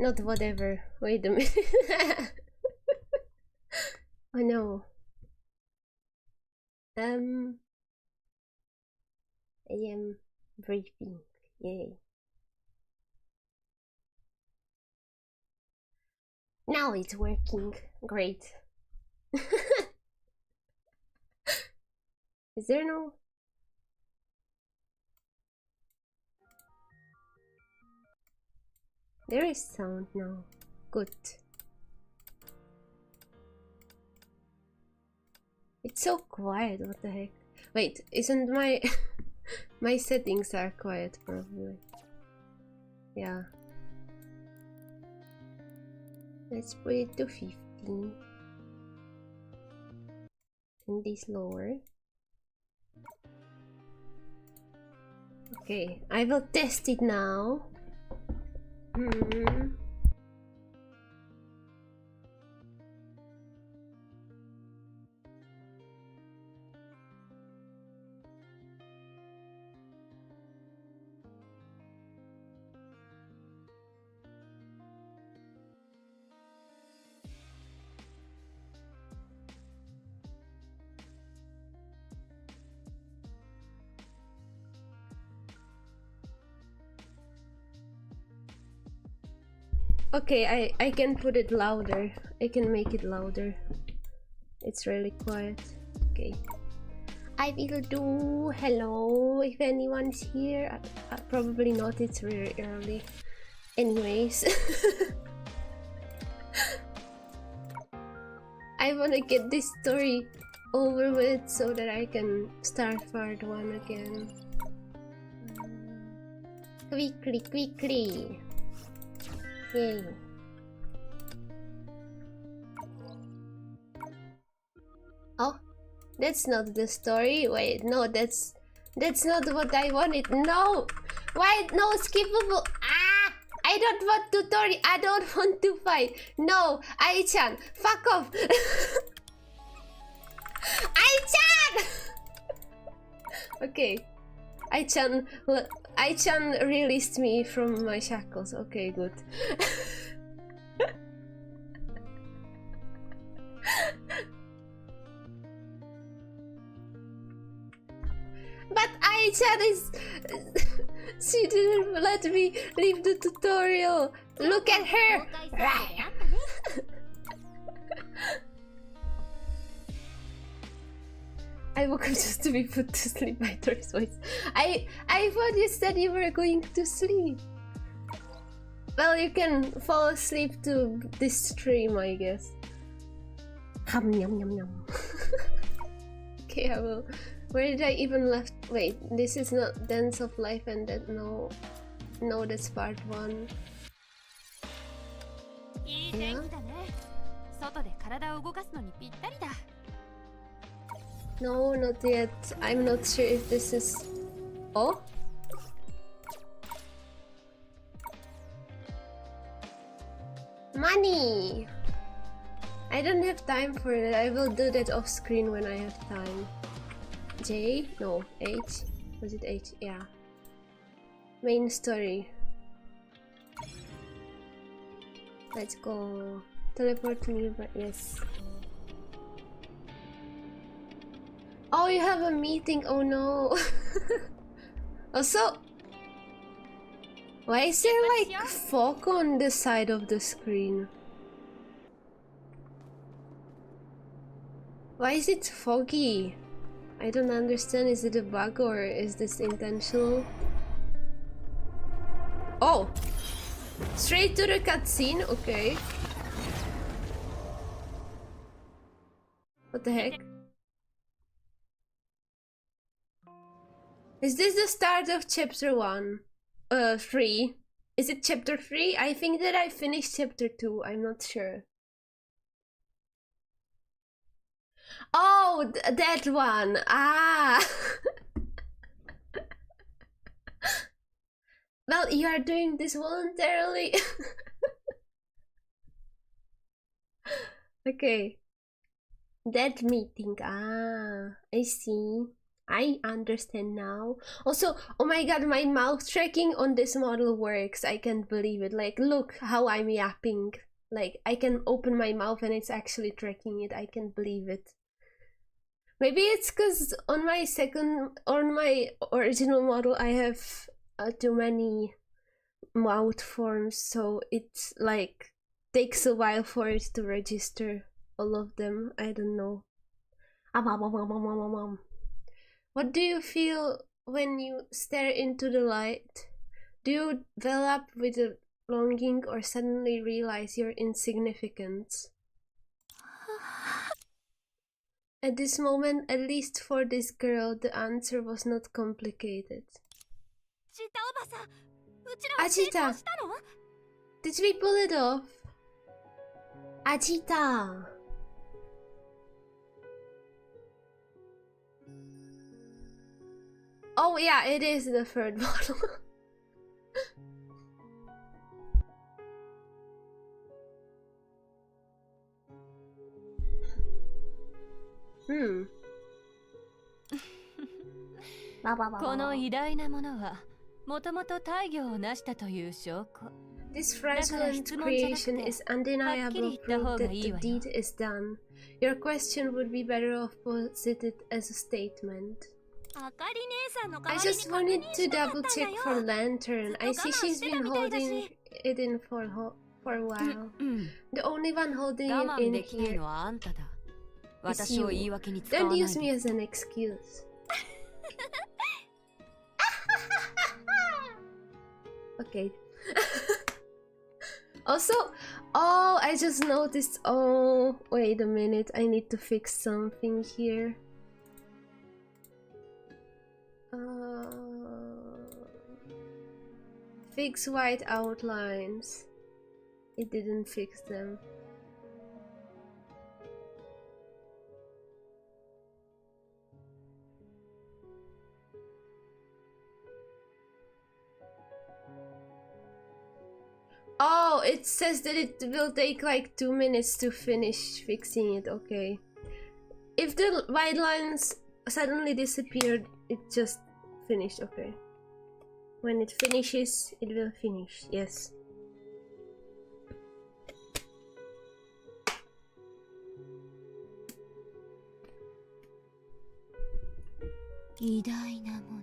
Not whatever. Wait a minute. Oh no. I am briefing. Yay. Now it's working. Great. Is there no... There is sound now. Good. It's so quiet, what the heck? Wait, isn't my... my settings are quiet, probably. Yeah. Let's put it to 15. And this lower. Okay, I will test it now. Okay, I can put it louder. I can make it louder. It's really quiet. Okay. I will do hello if anyone's here. Probably not, it's very early. Anyways. I wanna get this story over with so that I can start part 1 again. Quickly. Yay. Oh, that's not the story. Wait, no, that's not what I wanted. No! Why? No, skippable. Ah! I don't want tutorial. I don't want to fight. No, Ai-chan, fuck off. Ai-chan! Okay. Ai-chan released me from my shackles. Okay, good. But Ai-chan is... she didn't let me leave the tutorial. Look at her! I woke up just to be put to sleep by Petrys' voice. I thought you said you were going to sleep. Well, you can fall asleep to this stream, I guess. Hum yum yum yum. Okay, I will. Where did I even left? Wait, this is not Dance of Life and Death. No, that's part 1. Yeah? No, not yet. I'm not sure if this is... Oh? Money! I don't have time for that. I will do that off screen when I have time. J? No, H? Was it H? Yeah. Main story. Let's go. Teleport to me, but yes. Oh, you have a meeting. Oh no. Also, why is there like fog on the side of the screen? Why is it foggy? I don't understand. Is it a bug or is this intentional? Oh! Straight to the cutscene? Okay. What the heck? Is this the start of chapter 1? 3? Is it chapter 3? I think that I finished chapter 2. I'm not sure. Oh, that one! Ah! Well, you are doing this voluntarily. Okay. That meeting. Ah, I see. I understand now. Also, oh my god, my mouth tracking on this model works. I can't believe it. Like, look how I'm yapping. Like, I can open my mouth and it's actually tracking it. I can't believe it. Maybe it's because on my original model I have too many mouth forms, so it's like takes a while for it to register all of them. I don't know. What do you feel when you stare into the light? Do you well up with a longing or suddenly realize your insignificance? At this moment, at least for this girl, the answer was not complicated. Ajita! Did we pull it off? Ajita! Oh yeah, it is the third model. This fraudulent creation is undeniable proof that the deed is done. Your question would be better off posited as a statement. I just wanted to double check for Lantern. I see she's been holding it in for a while. The only one holding it in here is you. Don't use me as an excuse. Okay. Also, oh, I just noticed. Oh, wait a minute. I need to fix something here. Fix white outlines. It didn't fix them. Oh, it says that it will take like 2 minutes to finish fixing it. Okay. If the white lines suddenly disappeared, it just finished. Okay. When it finishes, it will finish. Yes.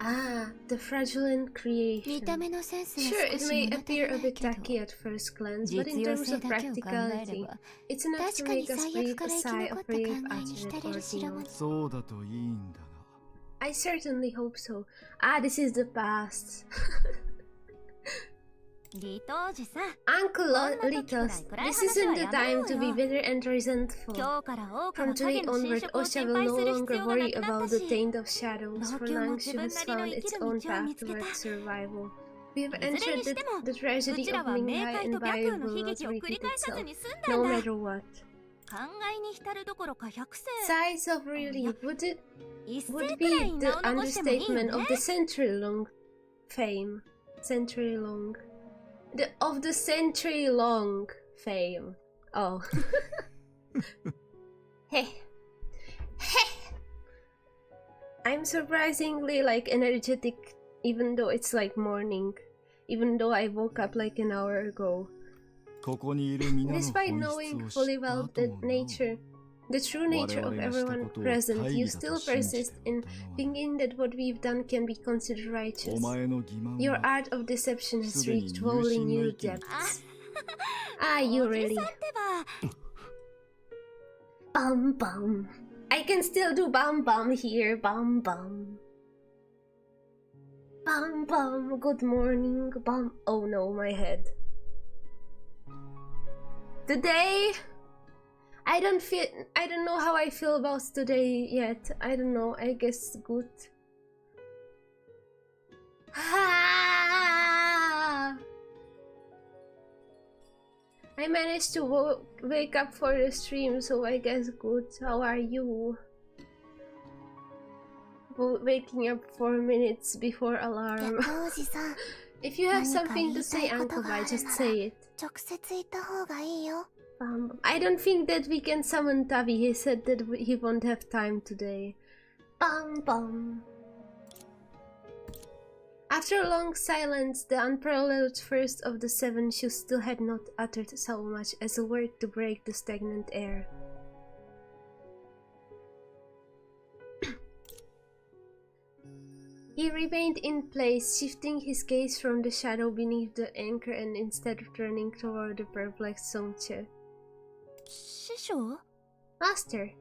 Ah, the fraudulent creation. Sure, it may appear a bit tacky at first glance, but in terms of practicality, it's enough to make us breathe a sigh of relief after that ordeal. I certainly hope so. Ah, this is the past. Uncle Litos, this isn't the time to be bitter and resentful. From today onward, Osha will no longer worry about the taint of shadows, for long she has found its own path towards survival. We have entered the tragedy of Minghai, and Bai will not repeat itself, no matter what. Sighs of relief would be the understatement of the century-long fame. Of the century-long fame. Oh. Hey. I'm surprisingly like energetic, even though it's like morning. Even though I woke up like an hour ago. Despite knowing fully well the true nature of everyone present, you still persist in thinking that what we've done can be considered righteous. Your art of deception has reached wholly new depths. Ah, you really. Bum bum. I can still do bum bum here. Bum bum. Bum bum. Good morning. Bum. Oh no, my head. Today, I don't know how I feel about today yet. I don't know, I guess good. I managed to wake up for the stream, so I guess good. How are you? Waking up 4 minutes before alarm. If you have something to say, Uncle Bai, just say it. I don't think that we can summon Tavi. He said that he won't have time today. Bum bum. After a long silence, the unparalleled first of the seven shoes still had not uttered so much as a word to break the stagnant air. He remained in place, shifting his gaze from the shadow beneath the anchor and instead turning toward the perplexed Songche. Master!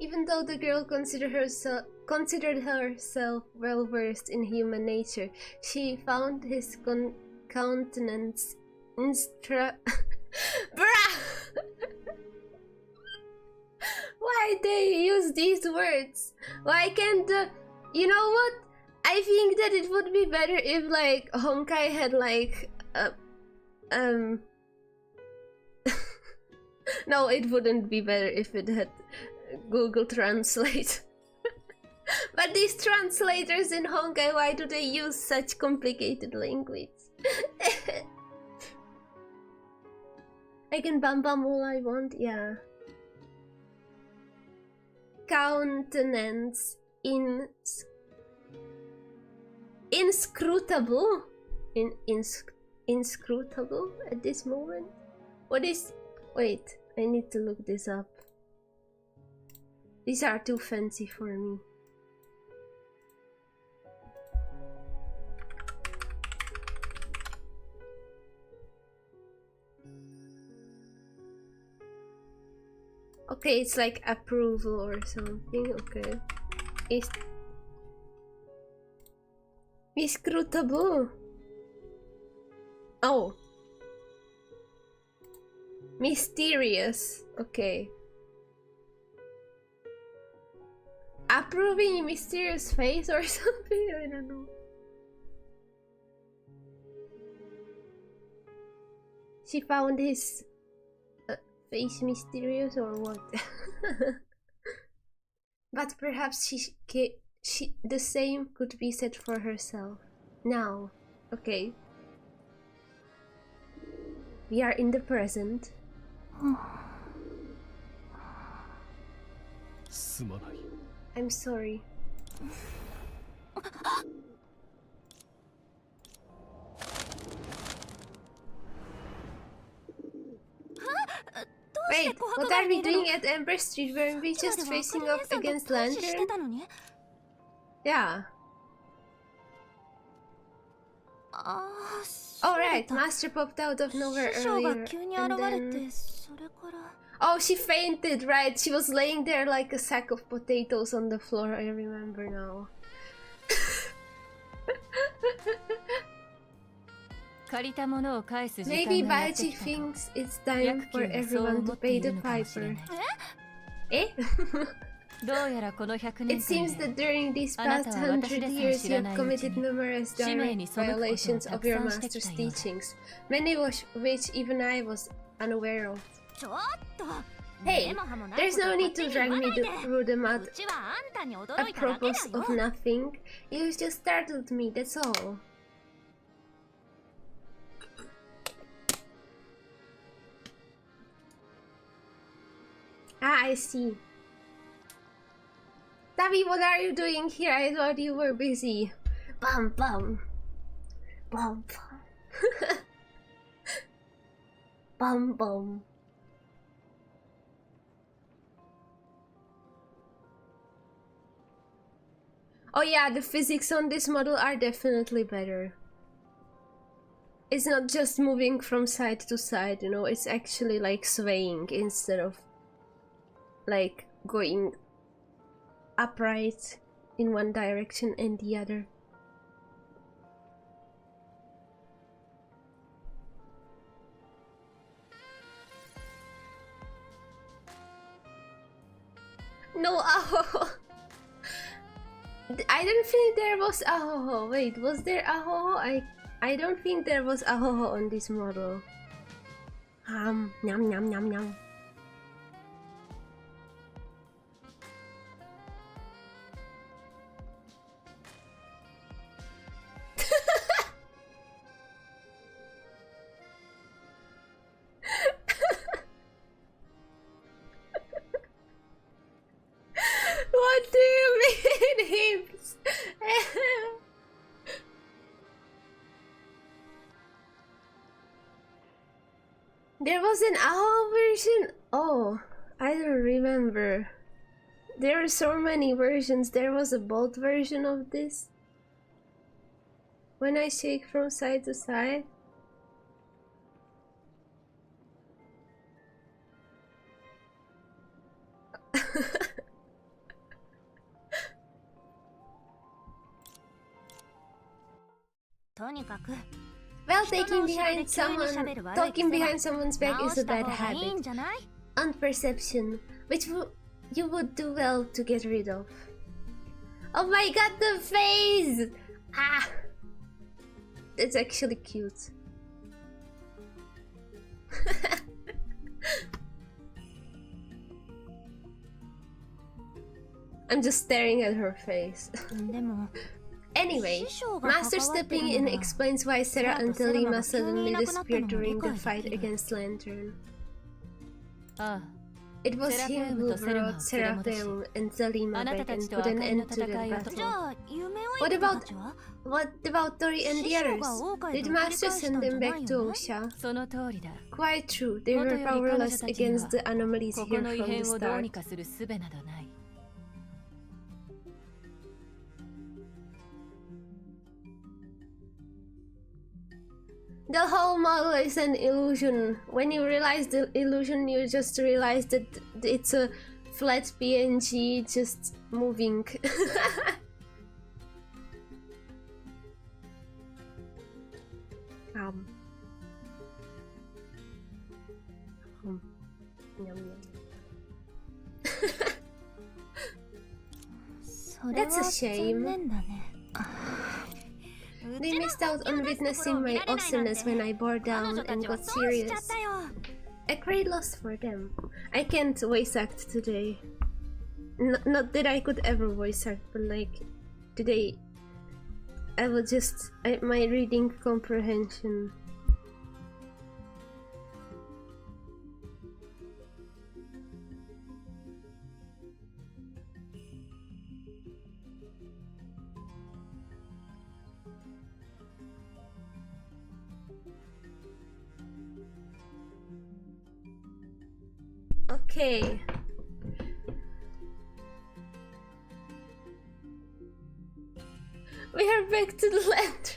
Even though the girl considered herself well versed in human nature, she found his countenance Bruh! Why they use these words? Why can't the... You know what? I think that it would be better if like Honkai had like no, it wouldn't be better if it had Google Translate. But these translators in Honkai, why do they use such complicated language? I can bam all I want, yeah. Countenance inscrutable inscrutable at this moment. What is... Wait, I need to look this up. These are too fancy for me. Okay, it's like approval or something. Okay. It's inscrutable. Oh. Mysterious. Okay. Approving mysterious face or something? I don't know. She found his face mysterious or what? But perhaps the same could be said for herself. Now, okay. We are in the present. I'm sorry. Wait, what are we doing at Ember Street? Weren't we just facing off against Lantern? Yeah. Alright, Master popped out of nowhere earlier, and then... Oh, she fainted, right? She was laying there like a sack of potatoes on the floor, I remember now. Maybe Baiji thinks it's time for everyone to pay the piper. Eh? It seems that during these past 100 years you have committed numerous direct violations of your master's teachings, many of which even I was unaware of. Hey, there's no need to drag me through the mud. Apropos of nothing, you just startled me, that's all. Ah, I see. Tabi, what are you doing here? I thought you were busy. Bum bum. Bum bum. Bum bum. Oh yeah, the physics on this model are definitely better. It's not just moving from side to side, you know, it's actually like swaying instead of like going upright in one direction and the other. No ahoho! I don't think there was ahoho. Wait, was there ahoho? I don't think there was ahoho on this model. Yum yum yum yum. What do you mean? There was an AHO version? Oh, I don't remember. There are so many versions. There was a bold version of this. When I shake from side to side. Well, talking behind someone's back is a bad habit. On perception, which you would do well to get rid of. Oh my god, the face! Ah! It's actually cute. I'm just staring at her face. Anyway, Master stepping in explains why Sarah and Telima suddenly disappeared during the fight against Lantern. It was him who brought Seraphim and Telima back and put an end to the battle. What about Tori and the others? Did Master send them back to Osha? Quite true, they were powerless against the anomalies here from the start. The whole model is an illusion. When you realize the illusion, you just realize that it's a flat PNG just moving. Yum, yum. That's a shame. They missed out on witnessing my awesomeness when I bore down and got serious. A great loss for them. I can't voice act today. Not that I could ever voice act, but like today I will just my reading comprehension. Okay. We are back to the land.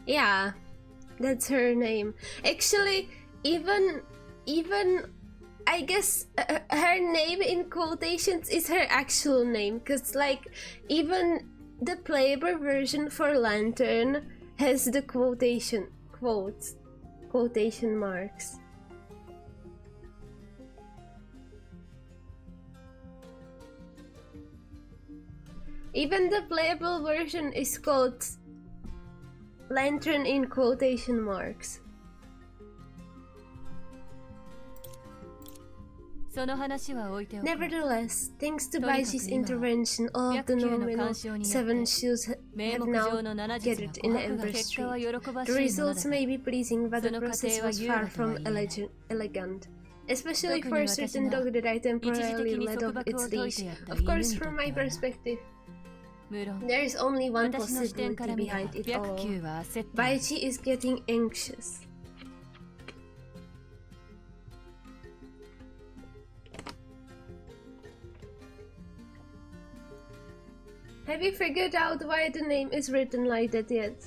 Yeah, that's her name. Actually, even I guess her name in quotations is her actual name, cause like even the playable version for Lantern has the quotation marks. Even the playable version is called Lantern in quotation marks. Nevertheless, thanks to Baiji's intervention, all of the nominal 7 shoes have now gathered in the Empress Tree. The results may be pleasing, but the process was far from elegant. Especially for a certain dog that I temporarily let off its leash. Of course, from my perspective, there is only one possibility behind it all. Baiji is getting anxious. Have you figured out why the name is written like that yet?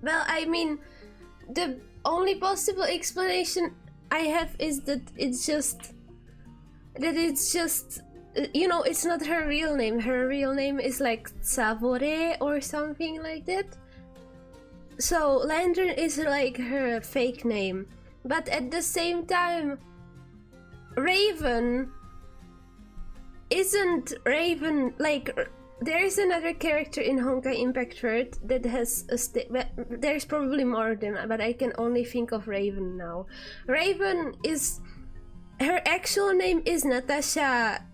Well, I mean, the only possible explanation I have is that it's just... you know, it's not her real name. Her real name is like Savore or something like that. So Lantern is like her fake name. But at the same time, Raven isn't Raven, like... There is another character in Honkai Impact Third that has a there's probably more than, but I can only think of Raven now. Raven is... her actual name is Natasha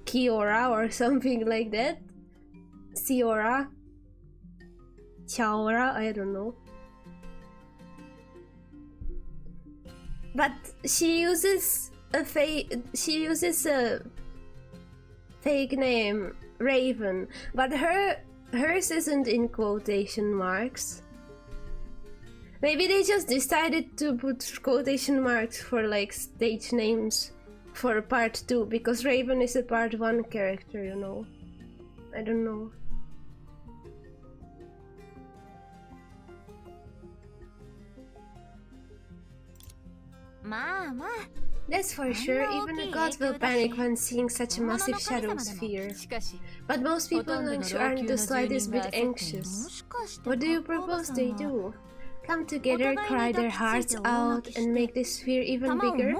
Kiora or something like that. Ciora? Chaora? I don't know. But she uses a fake name, Raven, but her hers isn't in quotation marks. Maybe they just decided to put quotation marks for like stage names for part 2 because Raven is a part 1 character, you know. I don't know. That's for sure, even a god will panic when seeing such a massive shadow sphere. But most people aren't the slightest bit anxious. What do you propose they do? Come together, cry their hearts out, and make this sphere even bigger?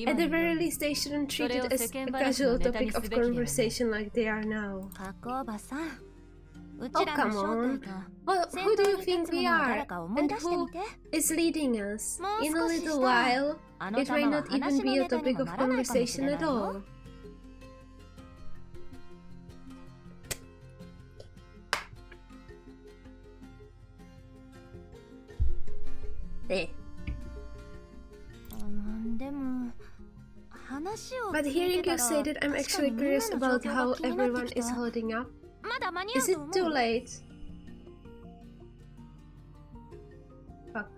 At the very least, they shouldn't treat it as a casual topic of conversation like they are now. Oh, come on. Well, who do you think we are? And who is leading us? In a little while, it may not even be a topic of conversation at all. But hearing you say that, I'm actually curious about how everyone is holding up. Is it too late? Fuck.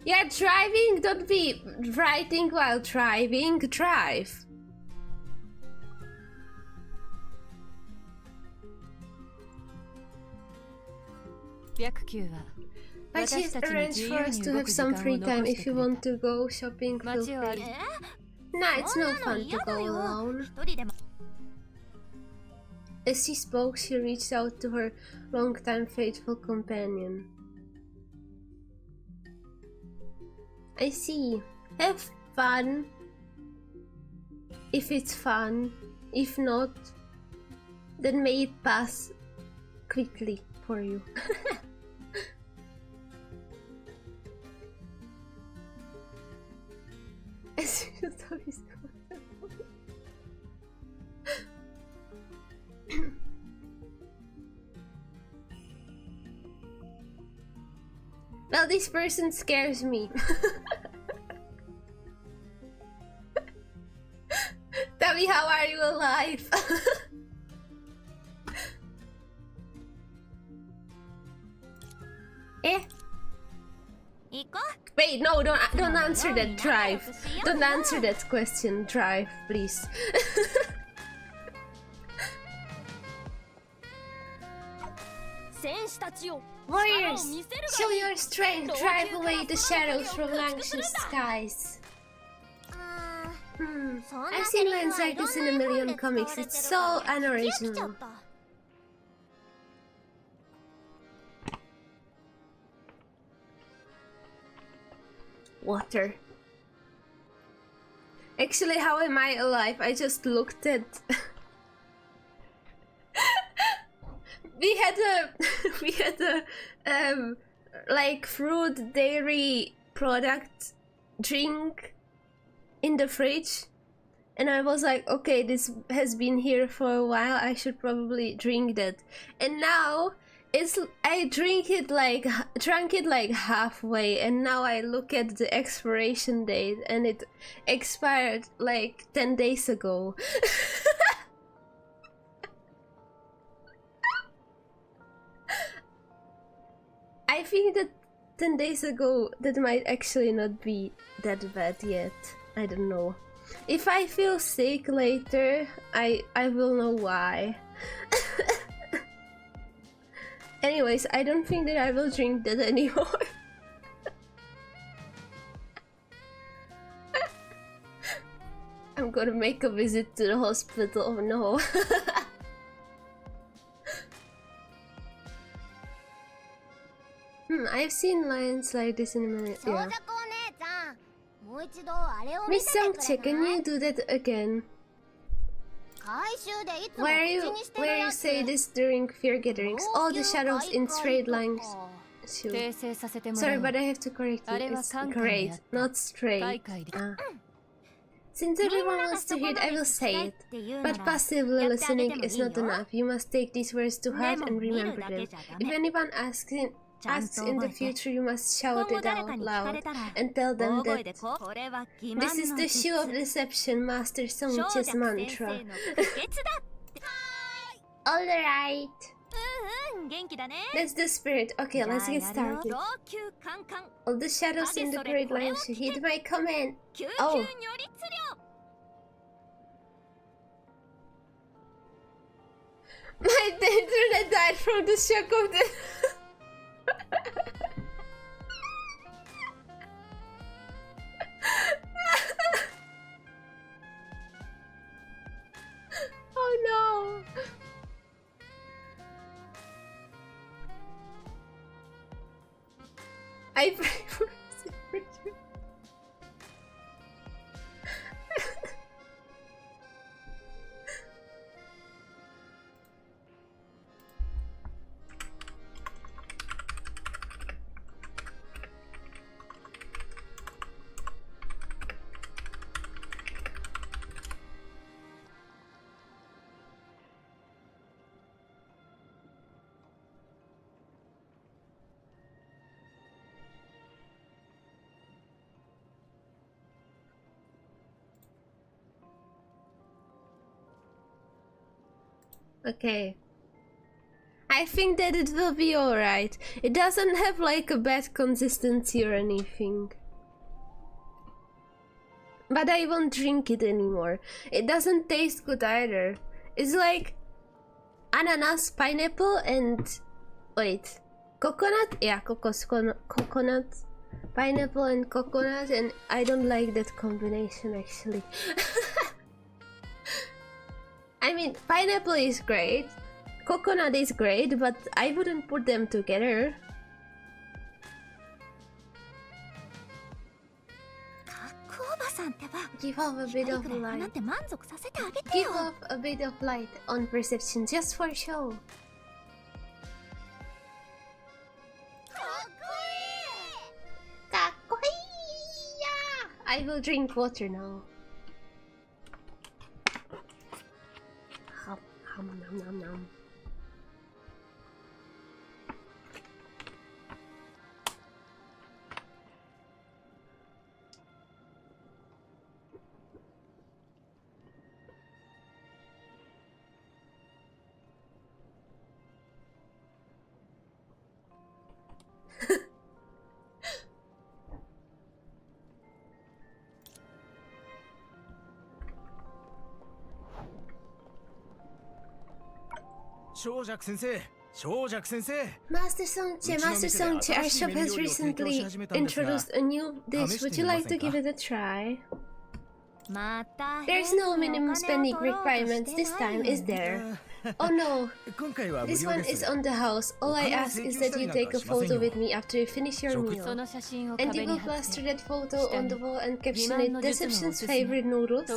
Yeah, driving, don't be writing while driving, drive. I just arranged for us to have some free time if you want to go shopping, feel free. Nah, it's no fun to go alone. As she spoke, she reached out to her long-time faithful companion. I see. Have fun. If it's fun. If not, then may it pass quickly for you. Well, this person scares me. Tell me, how are you alive? Eh? Wait, no, don't answer that, drive. Don't answer that question, drive, please. Warriors, show your strength, drive away the shadows from anxious skies. I've seen lines like this in a million comics, it's so unoriginal. Water. Actually, how am I alive? I just looked at... we had a like fruit dairy product drink in the fridge, and I was like, okay, this has been here for a while, I should probably drink that. And now I drank it like halfway, and now I look at the expiration date and it expired like 10 days ago. I think that 10 days ago that might actually not be that bad yet. I don't know. If I feel sick later, I will know why. Anyways, I don't think that I will drink that anymore. I'm gonna make a visit to the hospital. Oh no. I've seen lines like this in a minute. Yeah. Miss Sangche, can you do that again? Where you say this during fear gatherings? All the shadows in straight lines. Sorry, but I have to correct you. It's great, not straight. Since everyone wants to hear it, I will say it. But passively listening is not enough. You must take these words to heart and remember them. If anyone asks in the future, you must shout it out loud and tell them that this is the shoe of deception, Master Songche's mantra. Alright. That's the spirit. Okay, let's get started. All the shadows in the parade line should heed my command. Oh. My internet died from the shock of the... Oh no! I pray for security. Okay. I think that it will be alright. It doesn't have like a bad consistency or anything. But I won't drink it anymore. It doesn't taste good either. It's like ananas, pineapple, and wait, coconut? Yeah, coconut, pineapple and coconut, and I don't like that combination actually. I mean, pineapple is great, coconut is great, but I wouldn't put them together. Give off a bit of light. Give off a bit of light on perception just for show. I will drink water now. Nom nom nom. Master Songche, our shop has recently introduced a new dish. Would you like to give it a try? There's no minimum spending requirements this time, is there? Oh no, this one is on the house. All I ask is that you take a photo with me after you finish your meal. And you will plaster that photo on the wall and caption it, Deception's favorite noodles.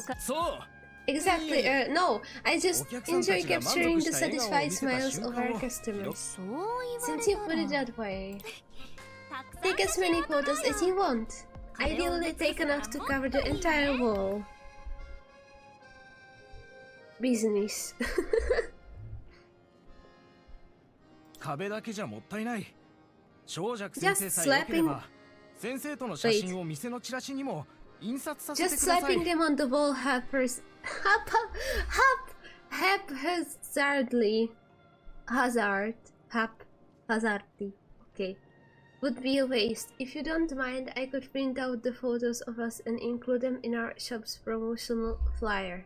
Exactly, no, I just enjoy capturing the satisfied smiles of our customers. Since you put it that way, take as many photos as you want. Ideally take enough to cover the entire wall. Business. Just slapping... Wait. Just slapping them on the wall haphazardly, okay, would be a waste. If you don't mind, I could print out the photos of us and include them in our shop's promotional flyer.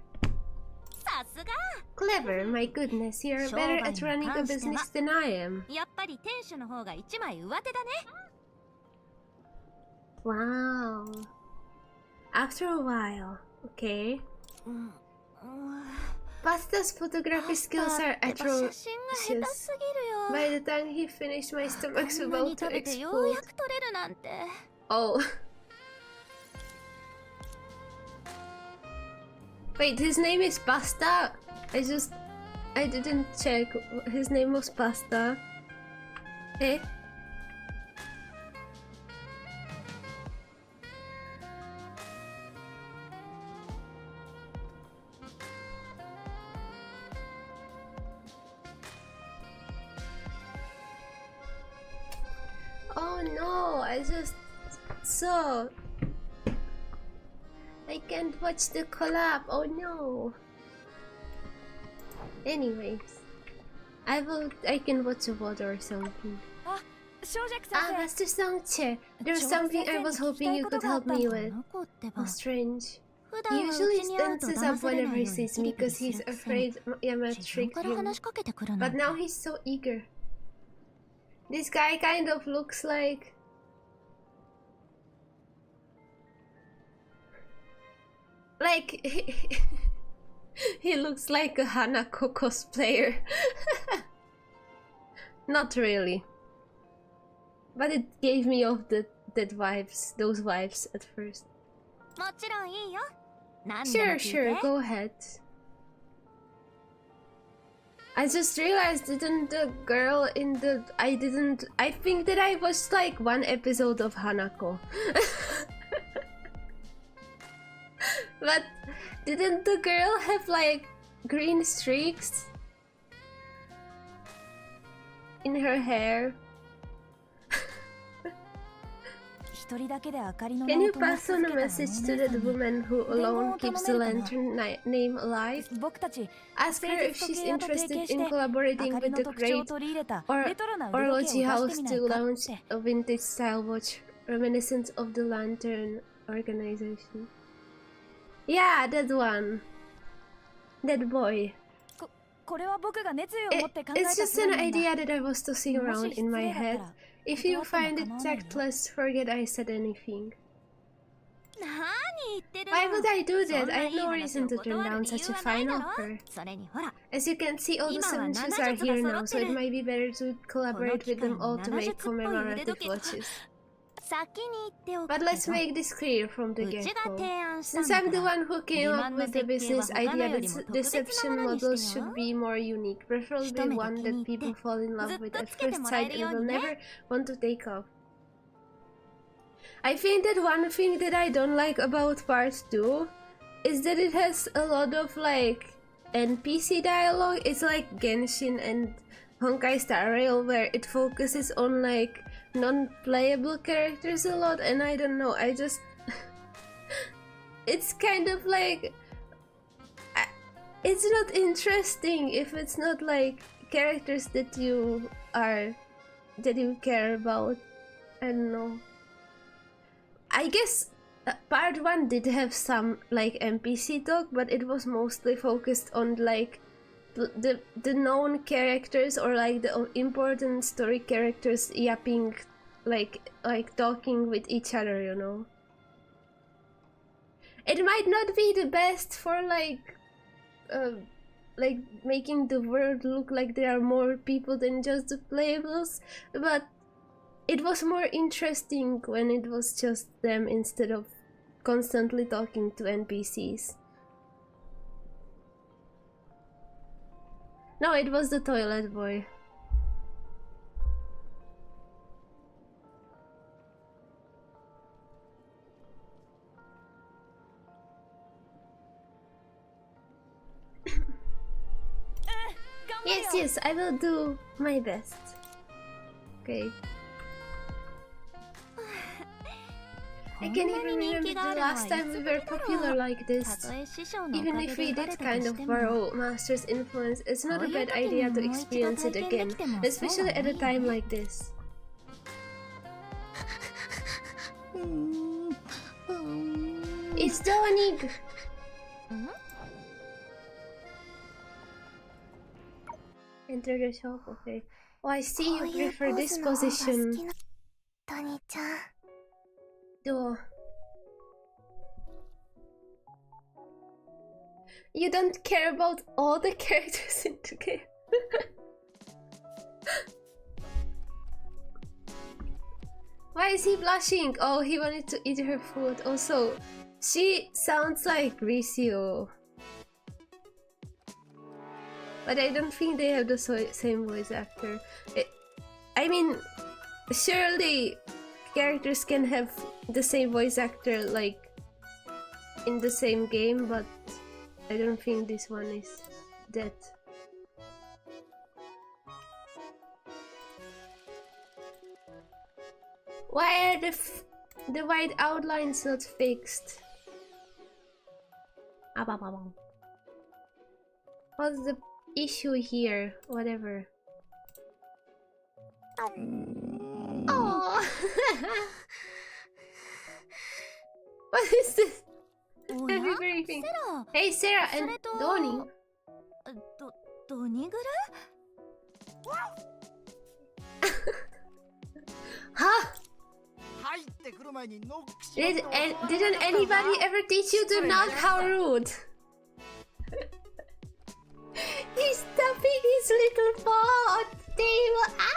Clever, my goodness, you're better at running a business than I am. Wow. After a while, okay. Pasta's photography skills are atrocious. By the time he finished, my stomach's about to explode. Oh. Wait, his name is Pasta? I didn't check. His name was Pasta. Eh? no, I just saw. I can't watch the collab. Oh no. Anyways, I can watch a VOD or something. Master Songche, there's something I was hoping you could help me with. Oh, strange. He usually tenses up whenever he sees me because he's afraid I might trick him. But now he's so eager. This guy kind of looks like... he looks like a Hanako cosplayer. Not really. But it gave me off those vibes at first. Sure, go ahead. I just realized, didn't the girl in the... I think that I watched like one episode of Hanako. But didn't the girl have like green streaks in her hair? Can you pass on a message to that woman who alone keeps the lantern name alive? Ask her if she's interested in collaborating with the great Orology House to launch a vintage style watch reminiscent of the lantern organization. Yeah, that one. That boy. It's just an idea that I was tossing around in my head. If you find it tactless, forget I said anything. Why would I do that? I have no reason to turn down such a fine offer. As you can see, all the 7 shoes are here now, so it might be better to collaborate with them all to make commemorative watches. But let's make this clear from the get-go. Since I'm the one who came up with the business idea, the deception models should be more unique, preferably one that people fall in love with at first sight and will never want to take off. I think that one thing that I don't like about part 2 is that it has a lot of like NPC dialogue. It's like Genshin and Honkai Star Rail, where it focuses on like non-playable characters a lot, and I don't know, I just it's kind of like it's not interesting if it's not like characters that you care about. I don't know. I guess part 1 did have some like NPC talk, but it was mostly focused on like the known characters or like the important story characters yapping, like talking with each other, you know. It might not be the best for like making the world look like there are more people than just the playables, but it was more interesting when it was just them instead of constantly talking to NPCs. No, it was the toilet boy. Yes, I will do my best. Okay. I can't even remember the last time we were popular like this. Even if we did kind of borrow Master's influence, it's not a bad idea to experience it again, especially at a time like this. It's Donig! Enter the shop, okay. Oh, I see you prefer this position. Duo. You don't care about all the characters in the game. Why is he blushing? Oh, he wanted to eat her food. Also, she sounds like Ricio. But I don't think they have the same voice actor. I mean, surely characters can have the same voice actor like in the same game, but I don't think this one is that. Why are the white outlines not fixed? What's the issue here? Whatever. Oh. What is this? Heavy breathing. Hey Sarah and Donnie. Huh? Didn't anybody ever teach you to knock? How rude. He's tapping his little paw on the table. Ah!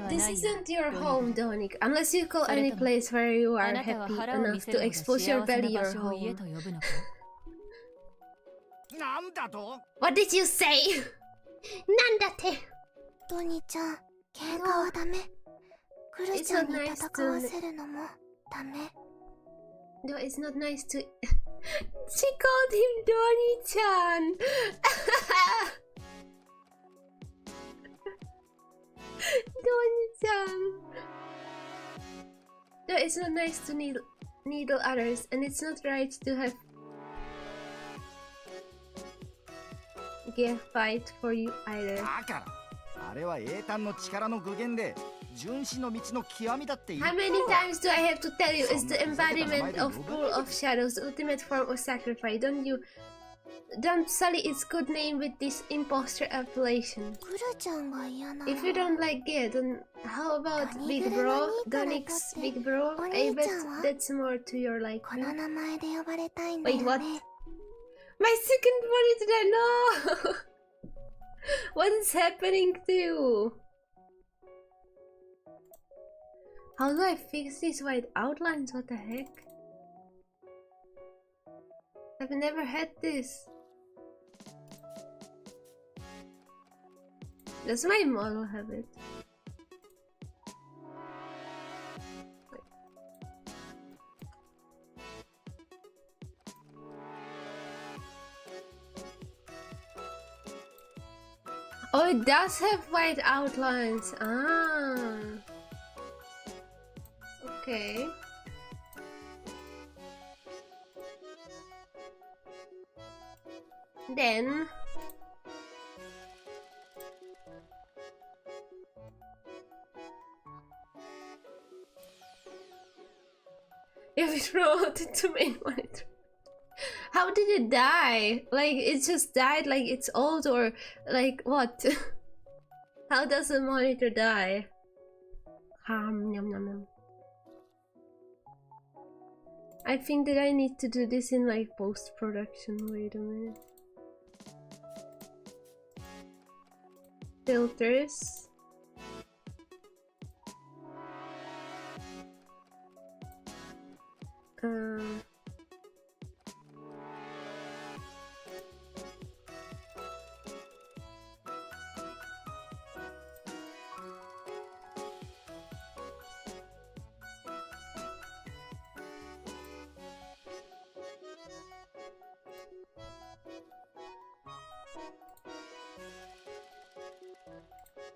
This isn't your home, Donik, unless you call any place where you are happy enough to expose your belly your home. What did you say? Nandate? It's not nice to... No, it's not nice to... She called him Donnie-chan! Donnie-chan! No, it's not nice to needle others, and it's not right to have... fight for you either. How many times do I have to tell you? It's the embodiment of Pool of Shadows, the ultimate form of sacrifice. Don't sully its good name with this imposter appellation. If you don't like it, then how about Big Bro? Donik's Big Bro? I bet that's more to your liking. Wait, what? My second monitor, no! What is happening to you? How do I fix these white outlines? What the heck? I've never had this. Does my model have it? Oh, it does have white outlines. Ah. Okay. Then... if it's promoted to main monitor. How did it die? Like, it just died like it's old, or like what? How does a monitor die? Yum, yum, yum. I think that I need to do this in like post-production. Wait a minute. Filters.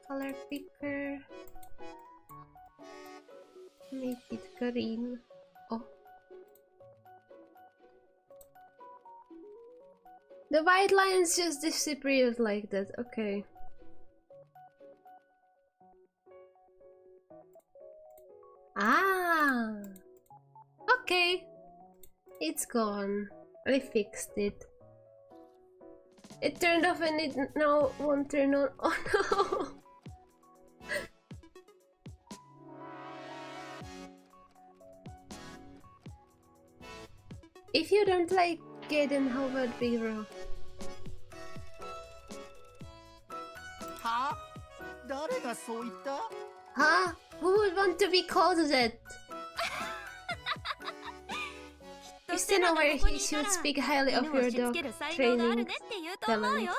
Color picker. Make it green. Oh. The white lines just disappeared like that. Okay. Ah. Okay. It's gone. I fixed it. It turned off and it now won't turn on. Oh no. If you don't like it, then how about Big Bro? Huh? Huh? Who would want to be called that? You still know where he should speak highly of your dog training talent.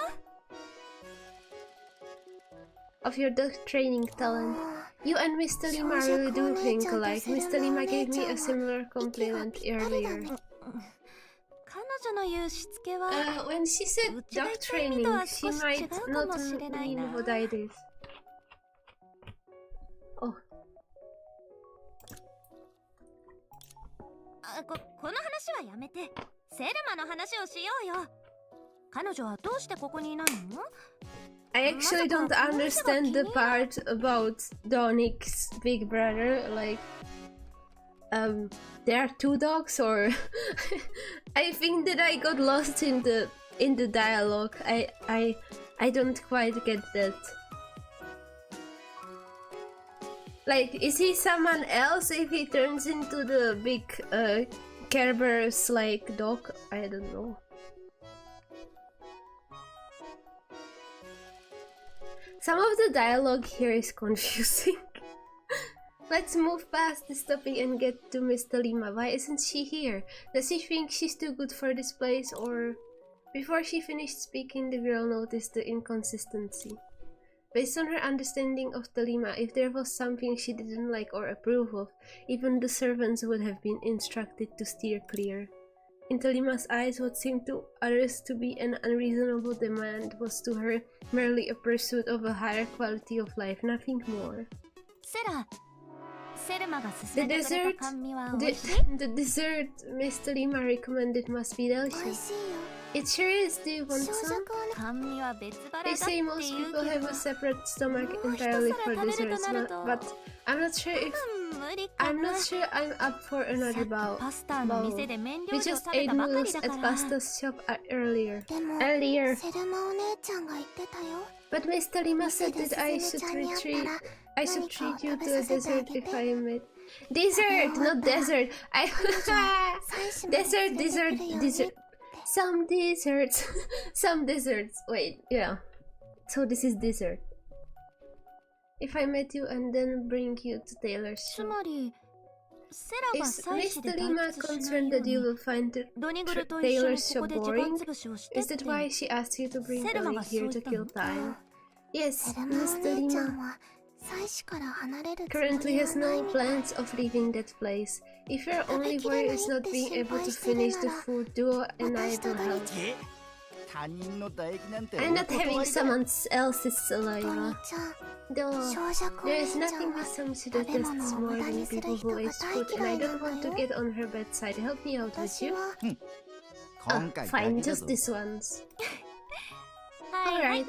of your dog training talent. You and Mr. Lima really do think alike. Mr. Lima gave me a similar compliment earlier. When she said dog training, she might not mean what I did. Oh. この話はやめて、セルマの話をしようよ。彼女はどうしてここにいないの? I actually don't understand the part about Donik's big brother. Like, there are two dogs, or I think that I got lost in the dialogue. I don't quite get that. Like, is he someone else if he turns into the big Kerberos like dog? I don't know. Some of the dialogue here is confusing. Let's move past this topic and get to Mr. Lima. Why isn't she here? Does she think she's too good for this place, or... Before she finished speaking, the girl noticed the inconsistency. Based on her understanding of Telima, if there was something she didn't like or approve of, even the servants would have been instructed to steer clear. In Telima's eyes, what seemed to others to be an unreasonable demand was to her merely a pursuit of a higher quality of life, nothing more. The dessert Miss Telima recommended must be delicious. It sure is. Do you want some? They say most people have a separate stomach entirely for desserts, but I'm not sure I'm up for another bowl. We just ate noodles at Pasta's shop earlier. But Mr. Lima said that I should treat you to a dessert if I am Dessert, not desert. Dessert. Some desserts. Wait, yeah. So this is dessert. If I met you and then bring you to Taylor's shop. Is Mr. Lima concerned that you will find Taylor's shop boring? Is that why she asked you to bring Ellie here to kill time? Yes, Mr. Lima currently has no plans of leaving that place. If your only worry is not being able to finish the food, Duo and I will help. I'm not having someone else's saliva. Though, there is nothing with some who detests more than people who waste food, and I don't want to get on her bad side. Help me out, would you? Fine, just this once. Alright.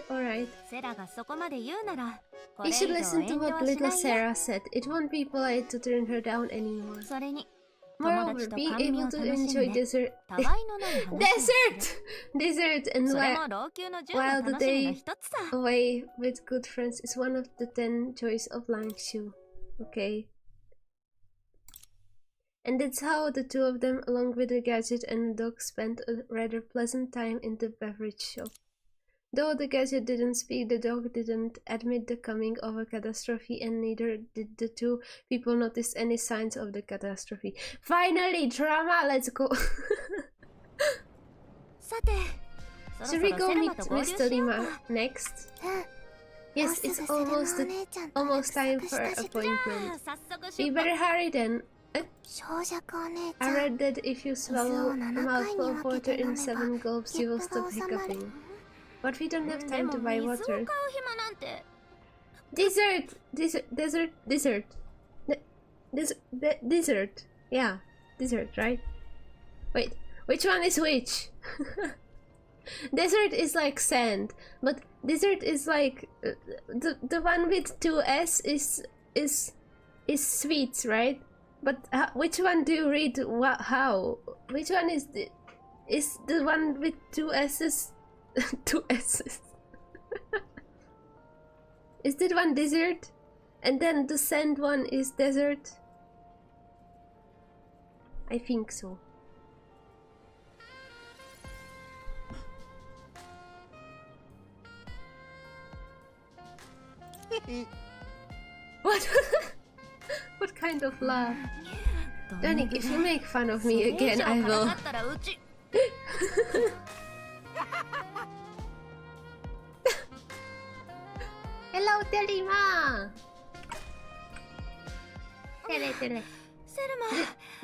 You should listen to what little Sarah said. It won't be polite to turn her down anymore. Moreover, being able to enjoy dessert and while the day away with good friends is one of the 10 joys of Langshu. Okay. And that's how the two of them, along with the gadget and the dog, spent a rather pleasant time in the beverage shop. Though the gadget didn't speak, the dog didn't admit the coming of a catastrophe, and neither did the two people notice any signs of the catastrophe. Finally, drama! Let's go! Should we go meet Mr. Lima next? Yes, it's almost time for our appointment. We better hurry then. I read that if you swallow a mouthful of water in 7 gulps, you will stop hiccuping. But we don't have time to buy water. Dessert! Yeah, dessert, right? Wait, which one is which? Dessert is like sand, but dessert is like the one with 2 S is sweets, right? But which one do you read? How? Which one is the one with 2 S's? 2 S's. Is that one dessert? And then the sand one is desert? I think so. What? What kind of laugh? Danik, if you make fun of me again, I will. Hello, Telima! Tele. セルマ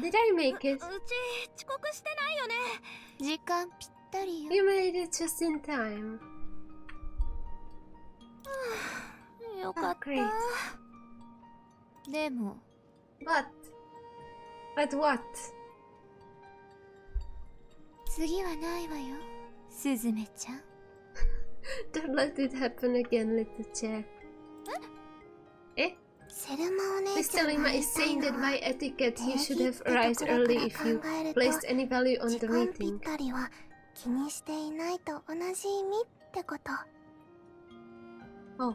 Did I make it? うち遅刻してないよね。時間ぴったりよ。 You made it just in time. よかった。 great. でも But what? 次はないわよ、スズメちゃん。 Don't let it happen again, little chair. Eh? セルマお姉 Miss ちゃん Telima is saying that by etiquette you should have arrived early if you placed any value on 時 the 間ぴっ meeting. たりは気にしていないと同じ意味ってこと。 Oh.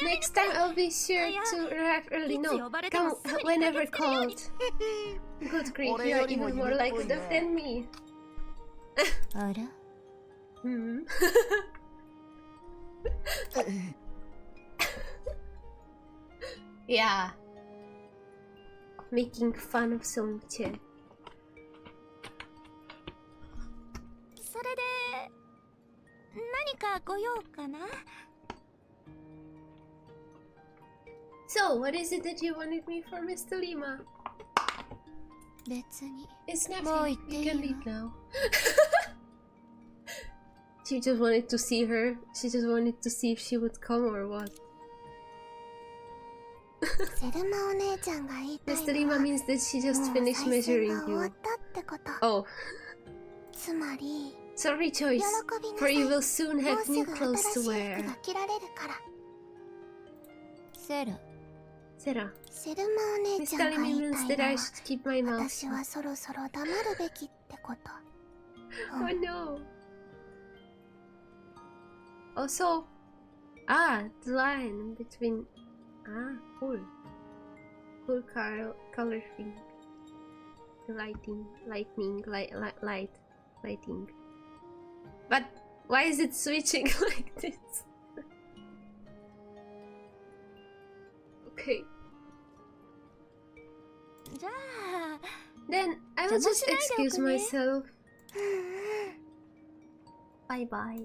Next time I'll be sure to arrive early. No, come whenever called. Good grief, you are even more like a dog than me. あら Hmm. Yeah. Making fun of Songche. それで何かご用かな。 So, what is it that you wanted me for, Mr. Lima? 別に It's もう nothing. 行って You いい can よ。 leave now. She just wanted to see her. She just wanted to see if she would come or what. セルマお姉ちゃんが言いたい Mr. の Lima は means that she just もう finished 再戦 measuring が終わっ you. たってこと。 Oh, つまり sorry 喜 choice. びなさ For い。 you will soon もう have す new ぐ clothes 新 to しい服 wear. が着られるから。セル Sarah, セルマお姉 Miss ちゃんが telling 言 me い means たい that の I は should keep my mouth 私 shut. はそろそろ黙るべきってこと。 Oh no. Also, the line between cool color thing. The lighting, lighting. But why is it switching like this? Okay, じゃあ then I will just excuse myself. Bye bye.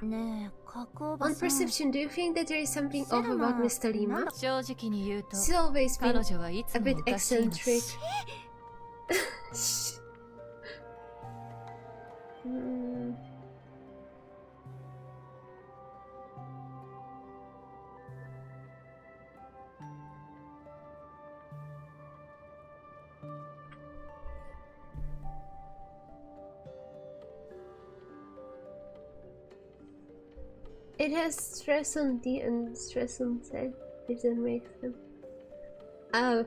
ねえ、加工場 On さん。 perception, do you think that there is something off about Mr. Lima? 正直に言うと She's always 彼 been 女はいつ a も bit おかしいの eccentric. Hmm. It has stress on D and stress on Z. If that makes sense. Oh.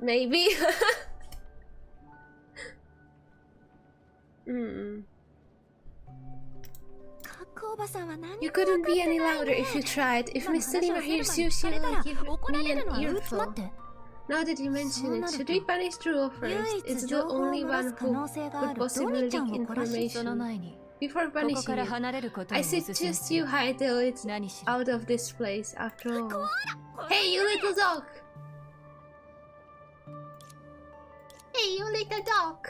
Maybe. You couldn't be any louder if you tried. If Miss Selima hears you, she will give me an earful. Now that you mention it, should we punish Drew first? It's the only one who could possibly leak その information. 前に Before ここ punishing から you, 離れることを I お勧め suggest す you る hide till it's 何しろ out of this place. After all, hey, you little dog! Hey, you little dog!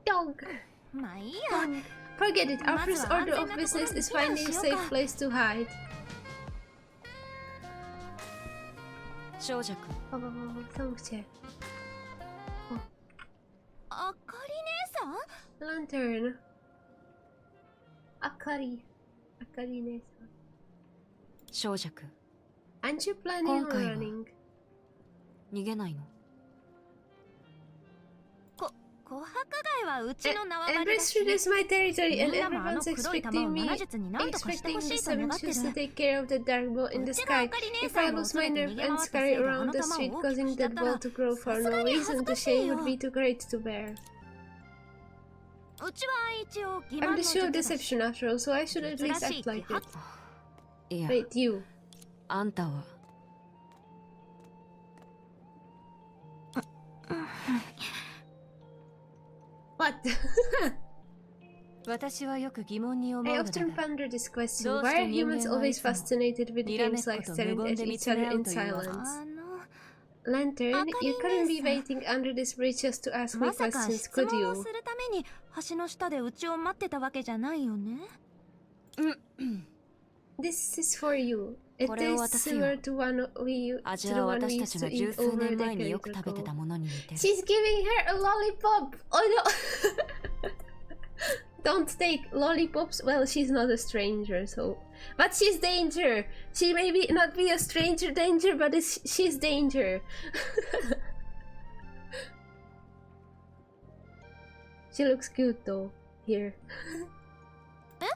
Dog! まあいいや。 Dog. Forget it. Our first order of business is finding a safe place to hide. 少女くん Oh, Songche. あかり姉さん？ Lantern. Akari. Akari Nesa. 少女くん Aren't you planning on 今回は running? 逃げないの琥珀街はうちの縄張り Ember だし Street is my territory, and みんなもあの everyone's 黒い玉 expecting を me, 7術に何とかして expecting ほし the いと願 seven って shoes る。 to take care of the dark ball in the sky. If I lose my nerve and scurry around the street, causing that ball to grow for no reason, the shame would be too great to bear. うちは一応欺瞞 I'm の the 術 shoe of だし deception after all, so I should at 珍 least しい act like 気 it. いや Wait, you. あんたは What? I often ponder this question. Why are humans always fascinated with games like staring at each other in silence? Lantern, you couldn't be waiting under this bridge just to ask me questions, could you? This is for you. It tastes similar to the one we used to eat over a decade ago. She's giving her a lollipop! Oh no! Don't take lollipops. Well, she's not a stranger, so... But she's danger! She may not be a stranger danger, but she's danger. She looks cute though. Here. Eh?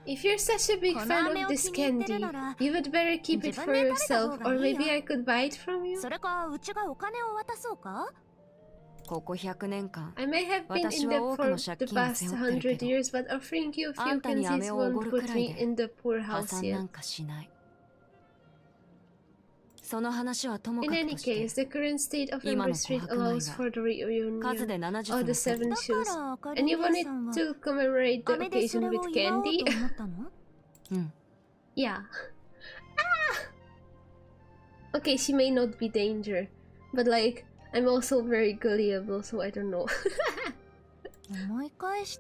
If you're such a big fan of this candy, you would better keep it for yourself, or maybe I could buy it from you? I may have been in debt for the past 100 years, but offering you a few candies won't put me in the poorhouse yet. In any case, the current state of Ember Street allows for the reunion of the Seven Shoes, and you wanted to commemorate the occasion with candy? Yeah. Ah! Okay, she may not be danger, but like, I'm also very gullible, so I don't know.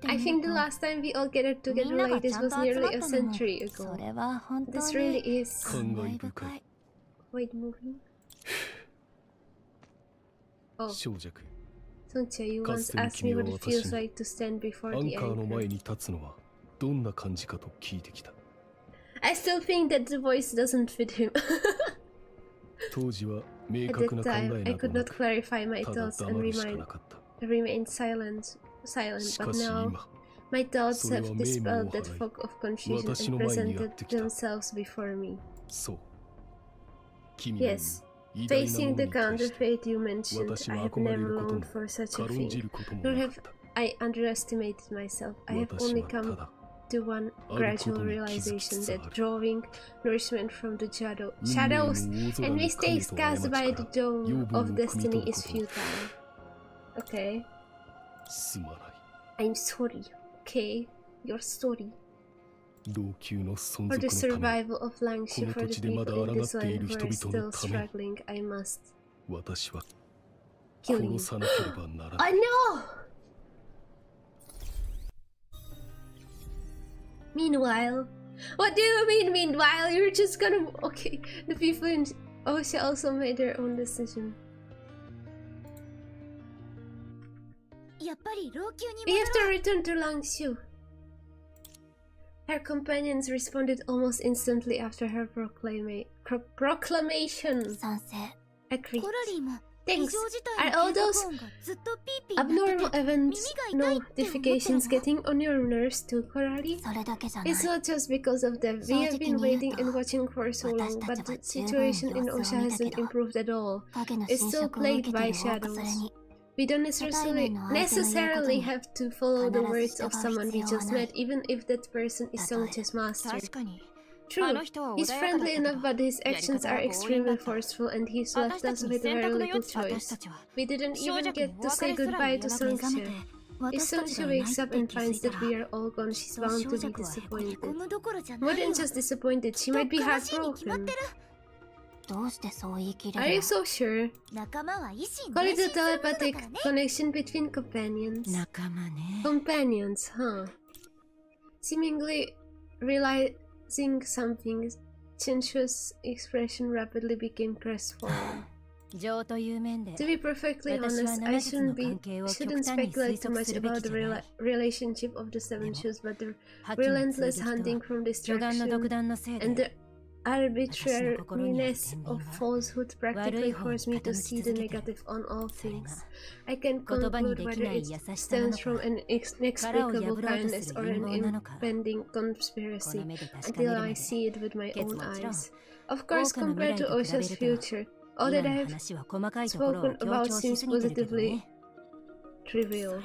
I think the last time we all gathered together like this was nearly a century ago. This really is... Wait, moving? Oh. Soncha, you once asked me what it feels like to stand before the anchor. I still think that the voice doesn't fit him. At that time, I could not clarify my thoughts and remained silent, but now, my thoughts have dispelled that fog of confusion and presented themselves before me. Yes, facing the counterfeit you mentioned, I have never longed for such a thing, nor have I underestimated myself. I have only come to one gradual realization that drawing nourishment from the shadows and mistakes cast by the dawn of destiny is futile. Okay. I'm sorry. Okay, you're sorry. For the survival of Langshi, for the people in this land who are still struggling, I must kill you. Oh no! Meanwhile, what do you mean meanwhile? You're just gonna... Okay, the people in Osha also made their own decision. We have to return to Langshu. Her companions responded almost instantly after her proclamation. Agreed. Thanks. Are all those abnormal events notifications getting on your nerves too, Korali? It's not just because of them. We have been waiting and watching for so long, but the situation in Osha hasn't improved at all. It's still plagued by shadows. We don't necessarily have to follow the words of someone we just met, even if that person is Songche's master. True, he's friendly enough, but his actions are extremely forceful, and he's left us with very little choice. We didn't even get to say goodbye to Songche. If Songche wakes up and finds that we are all gone, she's bound to be disappointed. More than just disappointed, she might be heartbroken. Are you so sure? Call it a telepathic connection between companions. Companions, huh? Seemingly realizing something, Chinshu's expression rapidly became crestfallen. To be perfectly honest, I shouldn't speculate too much about the relationship of the Seven Shoes, but the relentless hunting from destruction and the arbitrariness of falsehood practically forced me to see the negative on all things. I can't conclude whether it stems from an inexplicable kindness or an impending conspiracy until I see it with my own eyes. Of course, compared to Osha's future, all that I have spoken about seems positively trivial.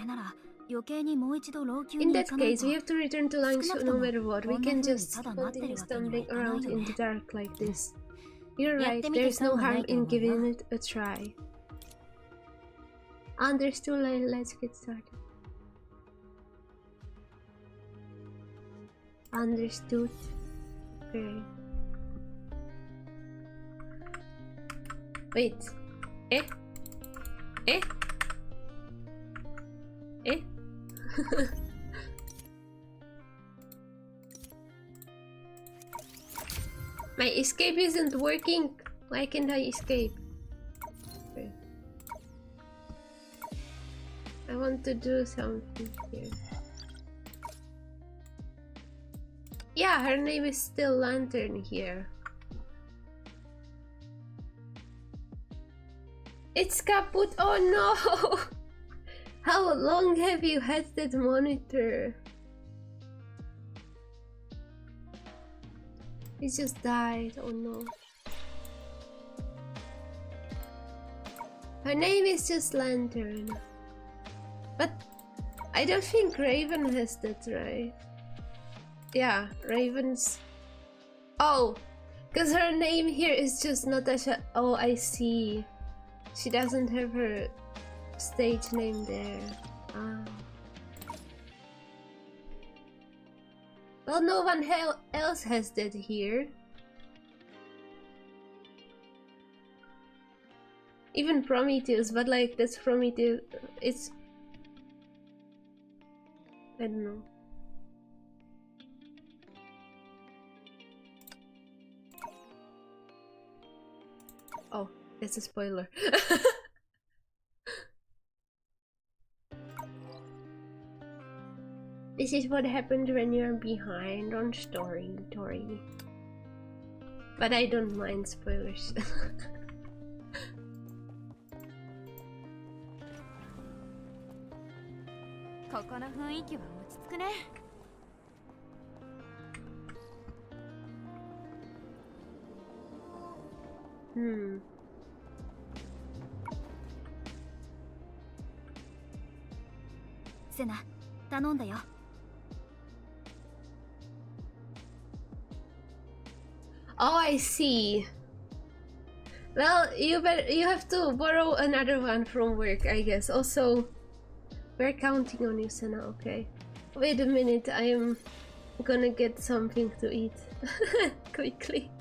In that case, we have to return to Langshu no matter what. We can just continue stumbling around in the dark like this. You're right, there's no harm in giving it a try. Understood, let's get started. Understood. Okay. Wait. Eh? Eh? Eh? My escape isn't working. Why can't I escape? Okay. I want to do something here. Yeah, her name is still Lantern here. It's kaput. Oh no! How long have you had that monitor? It just died. Oh no. Her name is just Lantern. But I don't think Raven has that, right? Yeah, Raven's... Oh! Because her name here is just Natasha. Oh, I see. She doesn't have her stage name there. Ah. Well, no one else has that here. Even Prometheus, but like that's Prometheus. It's... I don't know. Oh, that's a spoiler. This is what happened when you're behind on story, Tori. But I don't mind spoilers. Hmm. Sena, 頼んだよ。Oh, I see. Well, you have to borrow another one from work, I guess. Also, we're counting on you, Sena, okay? Wait a minute, I am gonna get something to eat. Quickly.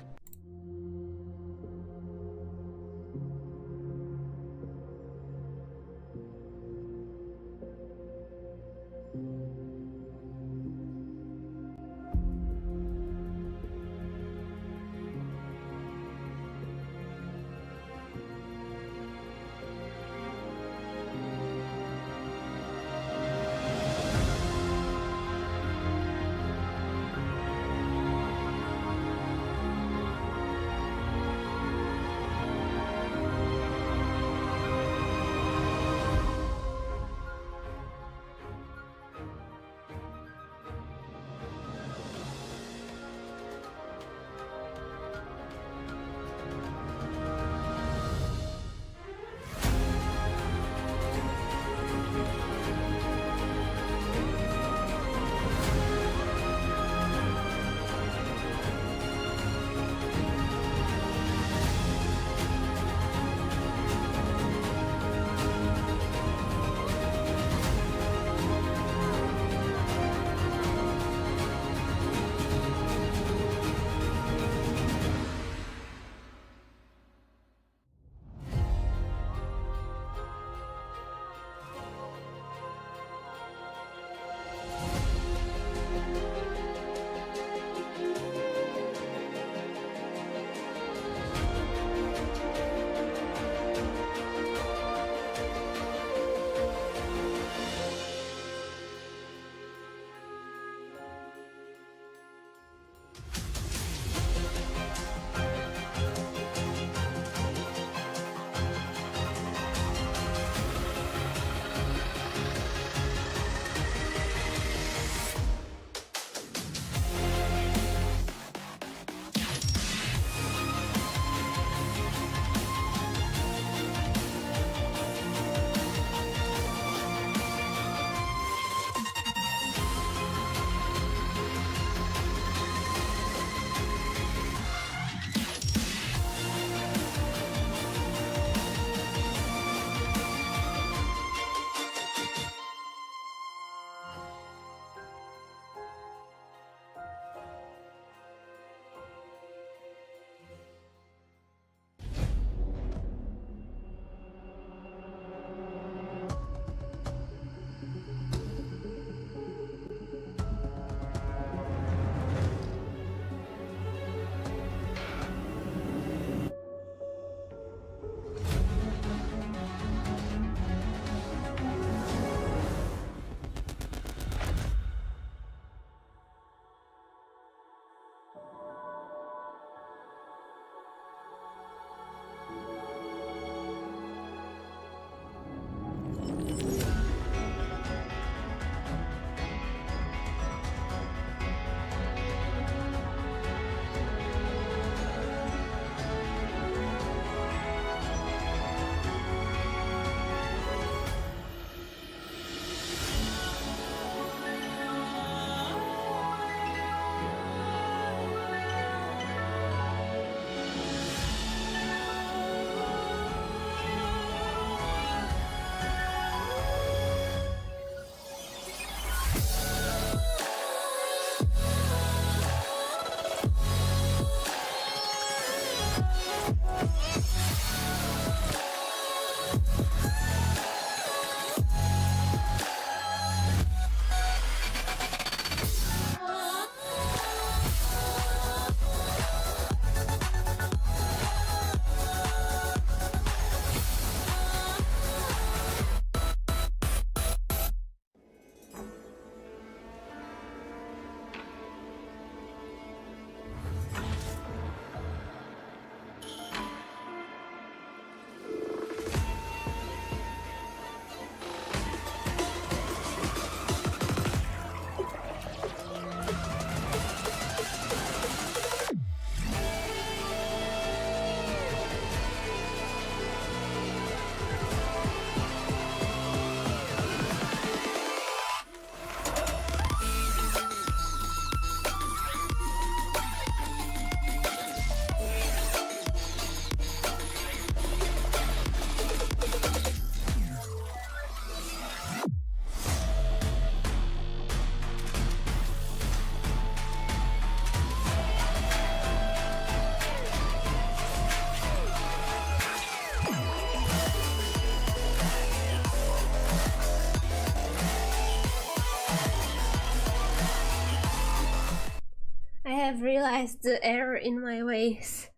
have realized the error in my ways.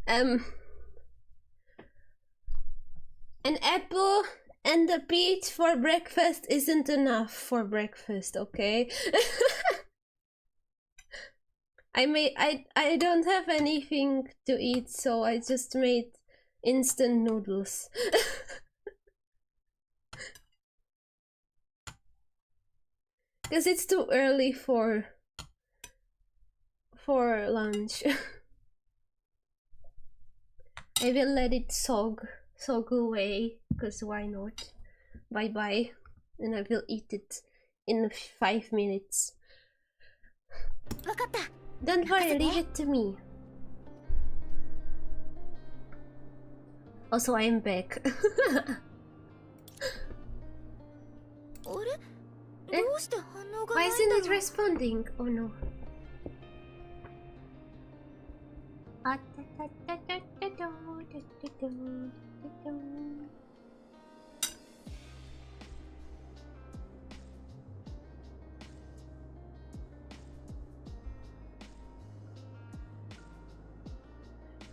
An apple and a peach for breakfast isn't enough for breakfast, okay? I don't have anything to eat, so I just made instant noodles. Because it's too early for lunch. I will let it soak away, because why not? Bye bye. And I will eat it in 5 minutes. Don't worry, leave it to me. Also, I am back. Eh? Why isn't it responding? Oh no.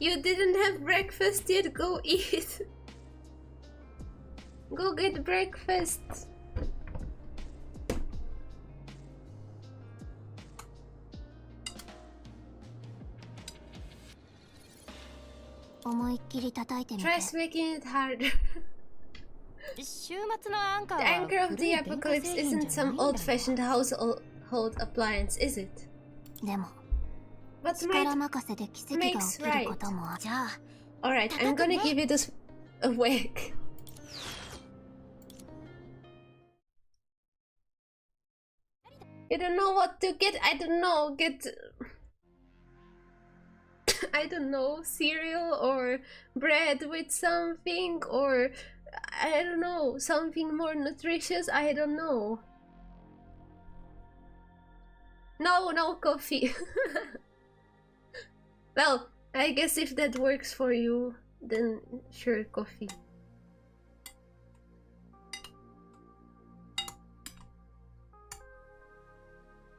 You didn't have breakfast yet, go eat. Go get breakfast. Try making it harder. The anchor of the apocalypse isn't some old-fashioned household appliance, is it? But might makes right. Alright, I'm gonna give it a whack. You don't know what to get? I don't know, get... I don't know, cereal or bread with something, or I don't know, something more nutritious, I don't know. No coffee. Well, I guess if that works for you, then sure, coffee.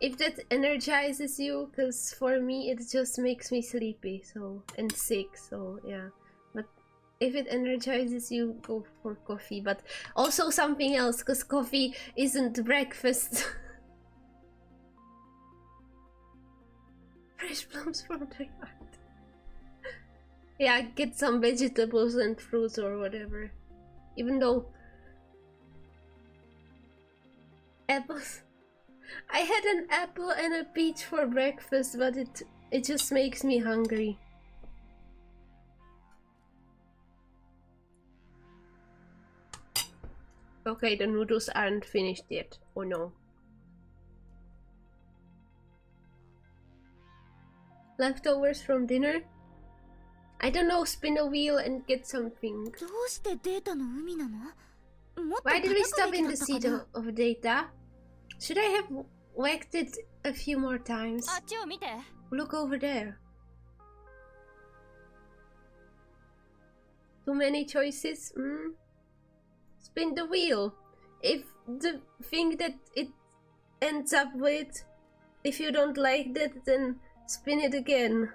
If that energizes you, because for me it just makes me sleepy, so, and sick, so yeah. But if it energizes you, go for coffee, but also something else, because coffee isn't breakfast. Fresh plums from the yard. Yeah, get some vegetables and fruits or whatever. Even though apples, I had an apple and a peach for breakfast, but it just makes me hungry. Okay, the noodles aren't finished yet. Oh no. Leftovers from dinner? I don't know, spin a wheel and get something. Why did we stop in the seed of data? Should I have whacked it a few more times? Look over there. Too many choices? Spin the wheel. If the thing that it ends up with, if you don't like that, then spin it again.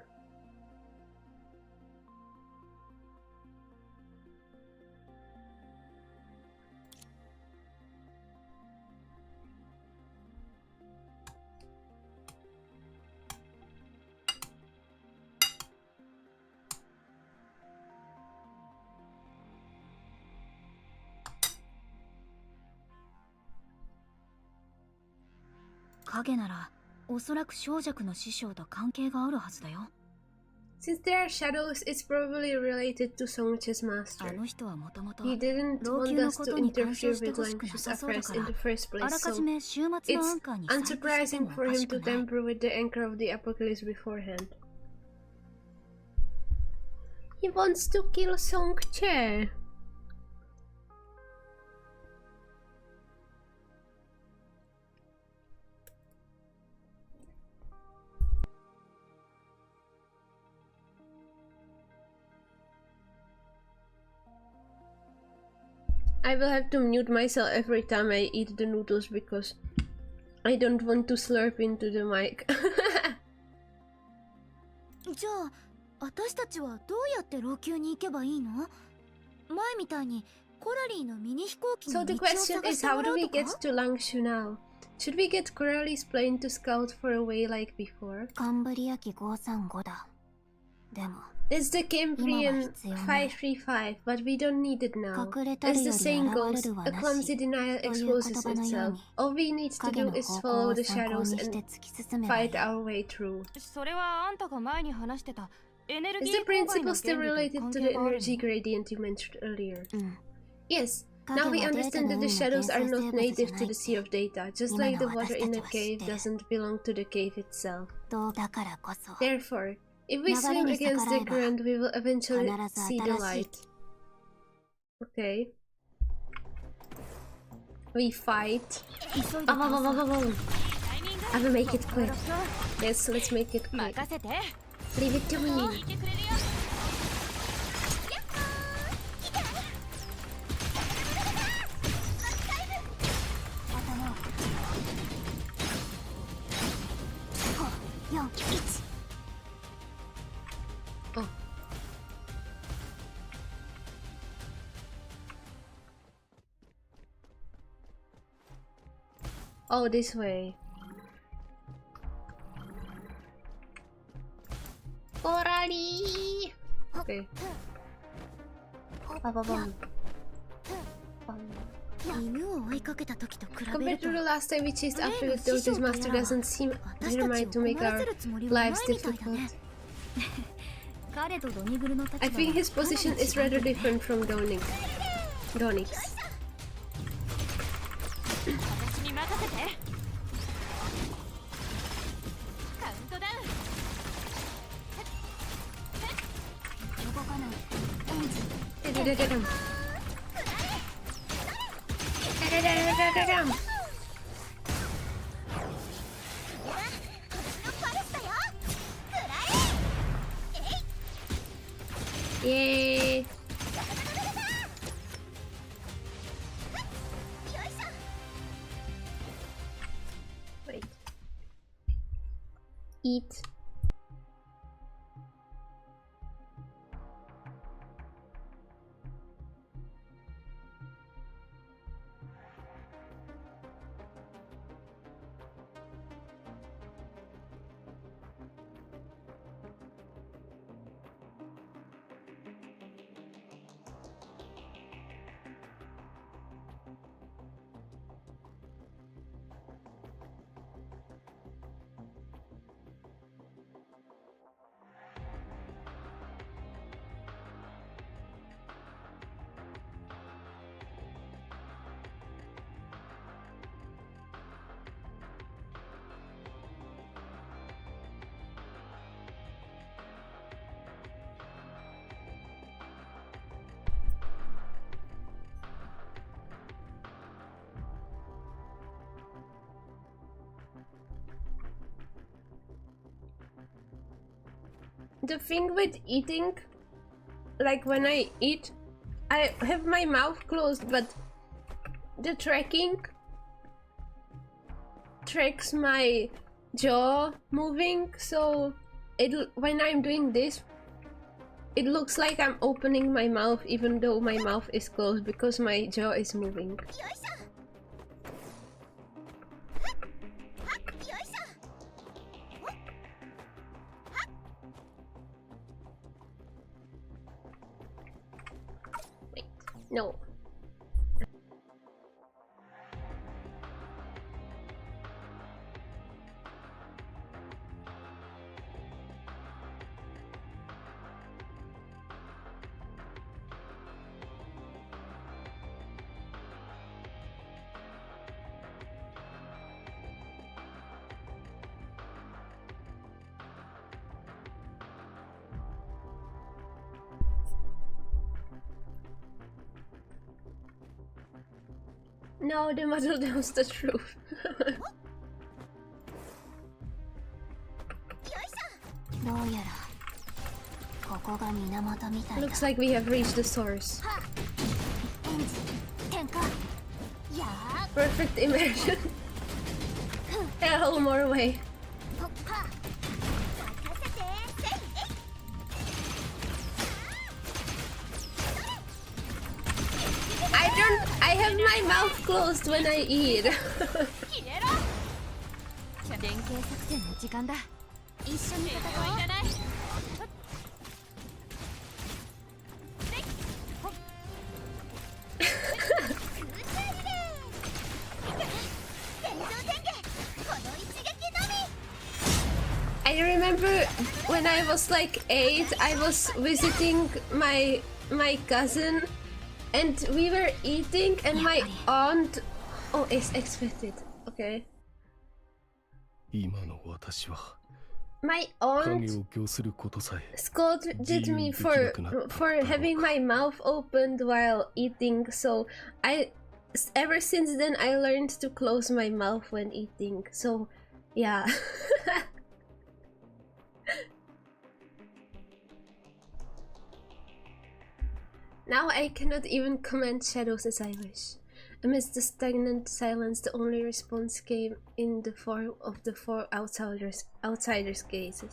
Since they are shadows, it's probably related to Songche's master. He didn't want us to interfere with Langshu's affairs in the first place, so it's unsurprising for him to tamper with the anchor of the apocalypse beforehand. He wants to kill Songche. I will have to mute myself every time I eat the noodles because I don't want to slurp into the mic. じゃあ私たちはどうやって老朽に行けばいいの？前みたいにコラリーのミニ飛行機 So の the 道を question 探し is, て how も do らう we と get か？ to Langshu now? Should we get Corelli's plane to scout for a way like before? カンブリア機535だ。でも It's the Cambrian 535, but we don't need it now. As the saying goes, a clumsy denial exposes itself. All we need to do is follow the shadows and fight our way through. それはあんたが前に話してたエネルギ Is ー the 勾配の principle still 原理と related 関 to 係 the がある energy の？ gradient you mentioned earlier? うん。 Yes. Now we understand that the shadows are not native to the Sea of Data, just like the water in a cave doesn't belong to the cave itself. だからこそ Therefore, if we swim against the current, we will eventually see the light. Okay. We fight. I will make it quick. Yes, let's make it quick. 任せて。 Leave it to me. いてくれるよ。 Oh. Oh, this way. Corali! Okay. Ba-ba-bum. Compared to the last time we chased after the Doge's master doesn't seem determined to make our lives difficult. I think his position is rather different from Donik's. 私に任せて。カウントダウン。動かない。エンジン。 Da-da-da-da-dum. Da-da-da-da-da-dum. Yay! Wait. Eat. The thing with eating, like when I eat, I have my mouth closed, but the tracking tracks my jaw moving, so when I'm doing this, it looks like I'm opening my mouth even though my mouth is closed because my jaw is moving. No. No, the mother knows the truth. Looks like we have reached the source. Perfect immersion. a little more away. I have my mouth closed when I eat. I remember when I was like 8, I was visiting my cousin, and we were eating, and my aunt. Oh, it's expected. Okay. My aunt scolded me for having my mouth opened while eating, so ever since then I learned to close my mouth when eating. So yeah. Now I cannot even comment shadows as I wish. Amidst the stagnant silence, the only response came in the form of the four outsiders' gaze.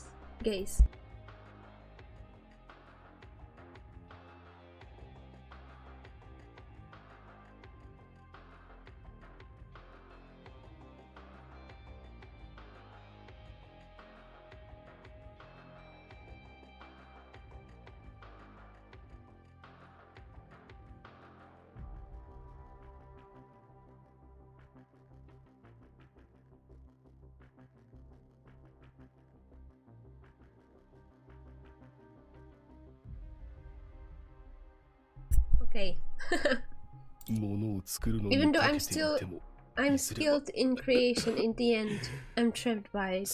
Okay. Even though I'm skilled in creation, in the end, I'm trapped by it.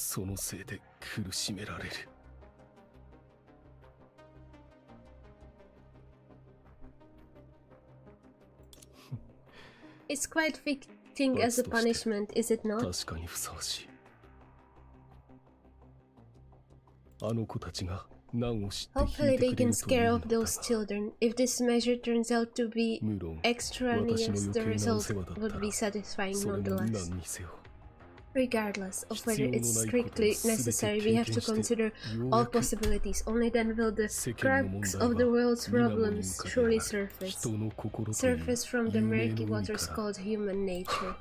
It's quite fitting as a punishment, is it not? Hopefully they can scare off those children. If this measure turns out to be extraneous, the result would be satisfying nonetheless. Regardless of whether it's strictly necessary, we have to consider all possibilities. Only then will the crux of the world's problems truly surface. Surface from the murky waters called human nature.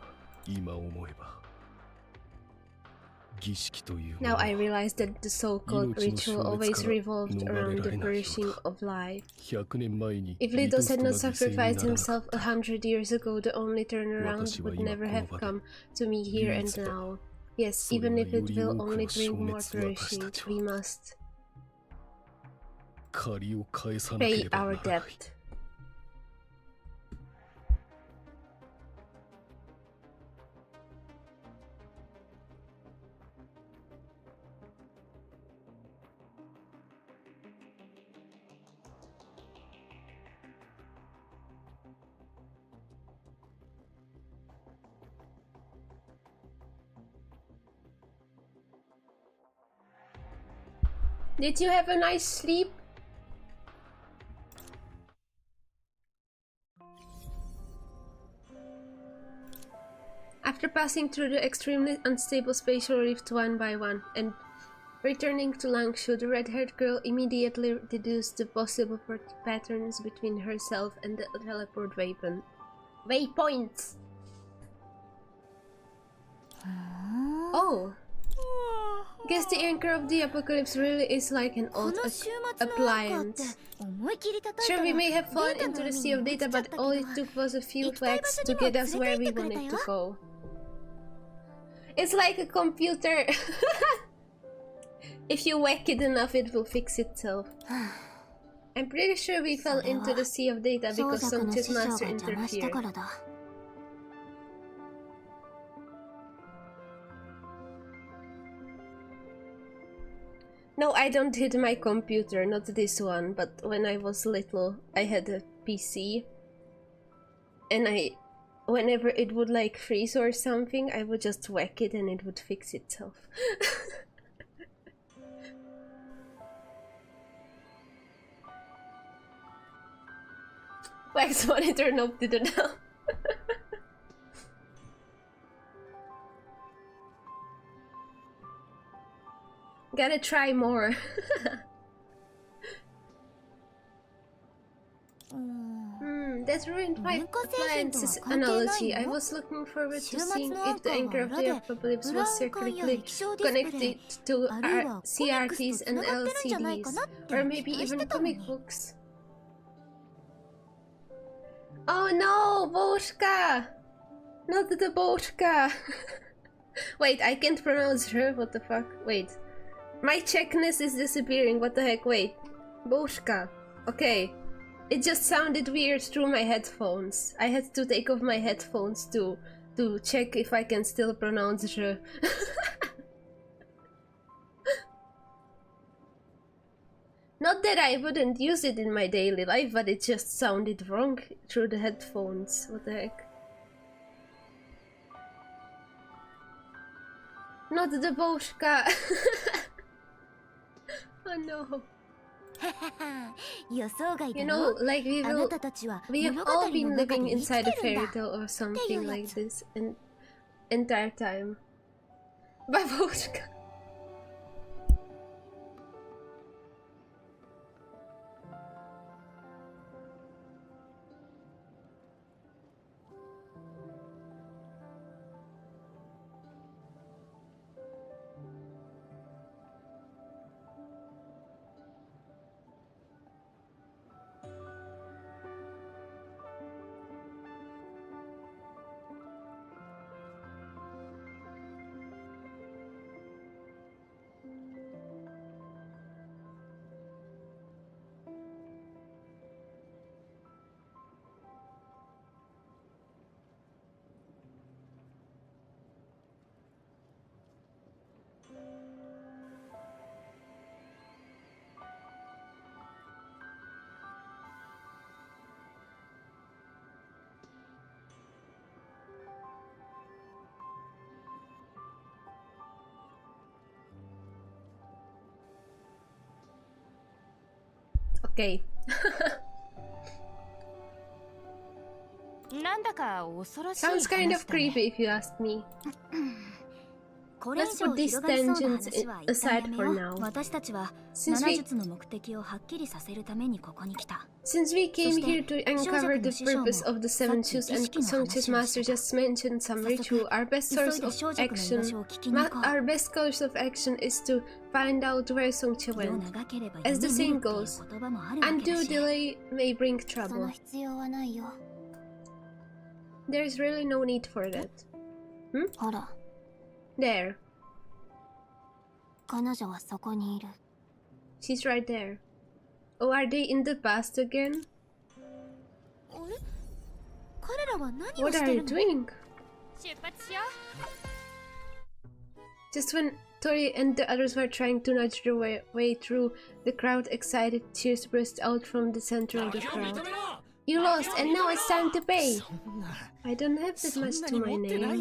Now I realize that the so-called ritual always revolved around the perishing of life. If Litos had not sacrificed himself 100 years ago, the only turnaround would never have come to me here and now. Yes, even if it will only bring more perishing, we must pay our debt. Did you have a nice sleep? After passing through the extremely unstable spatial rift one by one and returning to Langshu, the red-haired girl immediately deduced the possible patterns between herself and the teleport waypoints. Oh. Guess the anchor of the apocalypse really is like an old appliance. Sure, we may have fallen into the sea of data, but all it took was a few facts to get us where we wanted to go. It's like a computer. If you whack it enough, it will fix itself. I'm pretty sure we fell into the sea of data because some chess master interfered. No, I don't hit my computer, not this one, but when I was little, I had a PC. And whenever it would like freeze or something, I would just whack it and it would fix itself. Wax monitor, nope, didn't help. Gotta try more. That ruined my appliances analogy. I was looking forward to seeing if the anchor of the apocalypse was circularly connected to CRTs and LCDs, or maybe even comic books. Oh no, Boshka! Not the Boshka! Wait, I can't pronounce her, what the fuck? Wait. My Czechness is disappearing, what the heck, wait. Boshka. Okay. It just sounded weird through my headphones. I had to take off my headphones to check if I can still pronounce her. Not that I wouldn't use it in my daily life, but it just sounded wrong through the headphones. What the heck? Not the Boshka. Oh no. You know, like we have all been living inside a fairy tale or something like this in entire time. Babushka. Okay. Sounds kind of creepy if you ask me. Let's put these tangents aside for now. Since we came here to uncover the purpose of the Seven Shoes, and Songche's master just mentioned some ritual, our best course of action is to find out where Songche went. As the saying goes, undue delay may bring trouble. There is really no need for that. There. She's right there. Oh, are they in the past again? What are you doing? Just when Tori and the others were trying to nudge their way through, the crowd, excited cheers burst out from the center of the crowd. You lost, and now it's time to pay! I don't have that much to my name.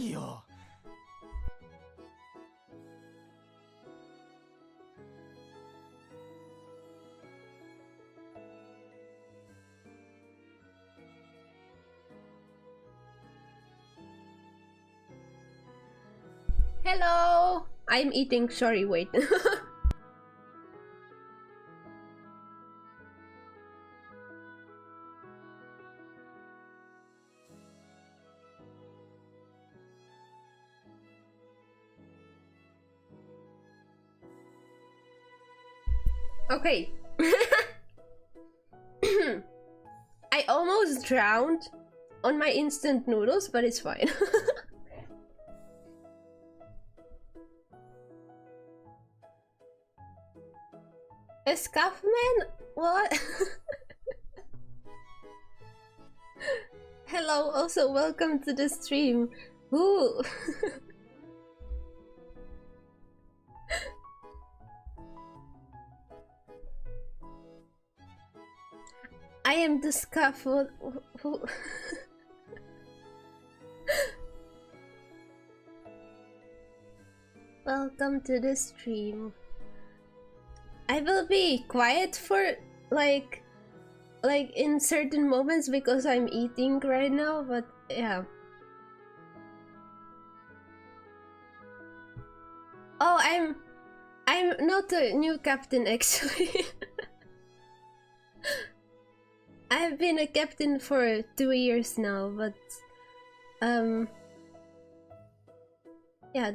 Hello! I'm eating, sorry, wait. Okay. I almost drowned on my instant noodles, but it's fine. A scuffman? What? Hello, also welcome to the stream. Ooh. I am the scuff. Who? Welcome to the stream. I will be quiet for like in certain moments because I'm eating right now, but yeah. Oh, I'm not a new captain actually. I've been a captain for 2 years now, but yeah,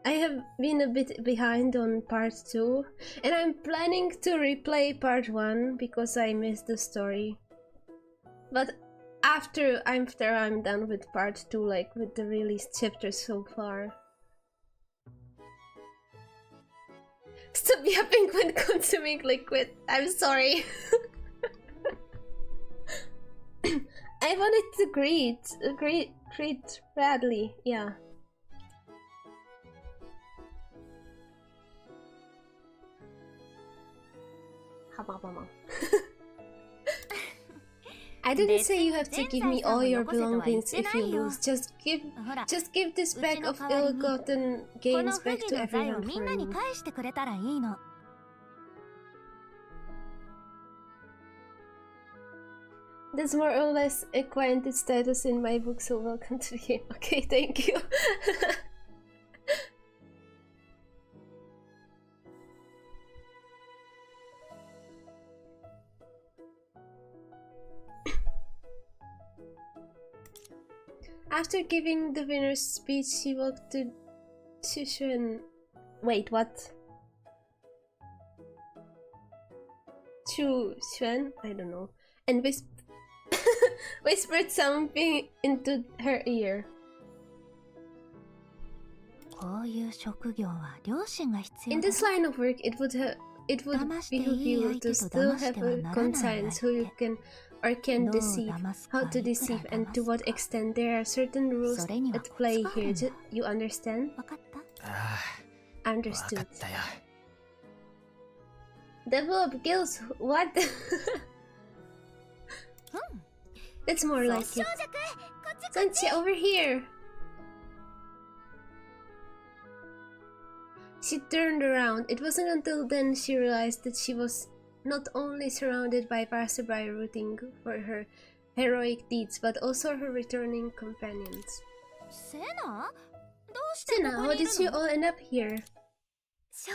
I have been a bit behind on part 2, and I'm planning to replay part 1 because I missed the story. But after I'm done with part 2, like with the released chapters so far. Stop yapping when consuming liquid. I'm sorry. I wanted to greet Bradley, yeah. I didn't say you have to give me all your belongings if you lose. Just give this bag of ill-gotten gains back to everyone for me. That's more or less acquainted status in my book, so welcome to the game. Okay, thank you. After giving the winner's speech, she walked to Shushuan. Wait, what? Shushuan? I don't know. And whispered something into her ear. In this line of work, it would behoove you to still have a conscience who you can or can deceive, how to deceive, and to what extent. There are certain rules at play here. You understand? Understood. Develop gills? What? That's more like it. Sanchi, over here! She turned around. It wasn't until then she realized that she was not only surrounded by passerby rooting for her heroic deeds, but also her returning companions. Sena, how did you all end up here? So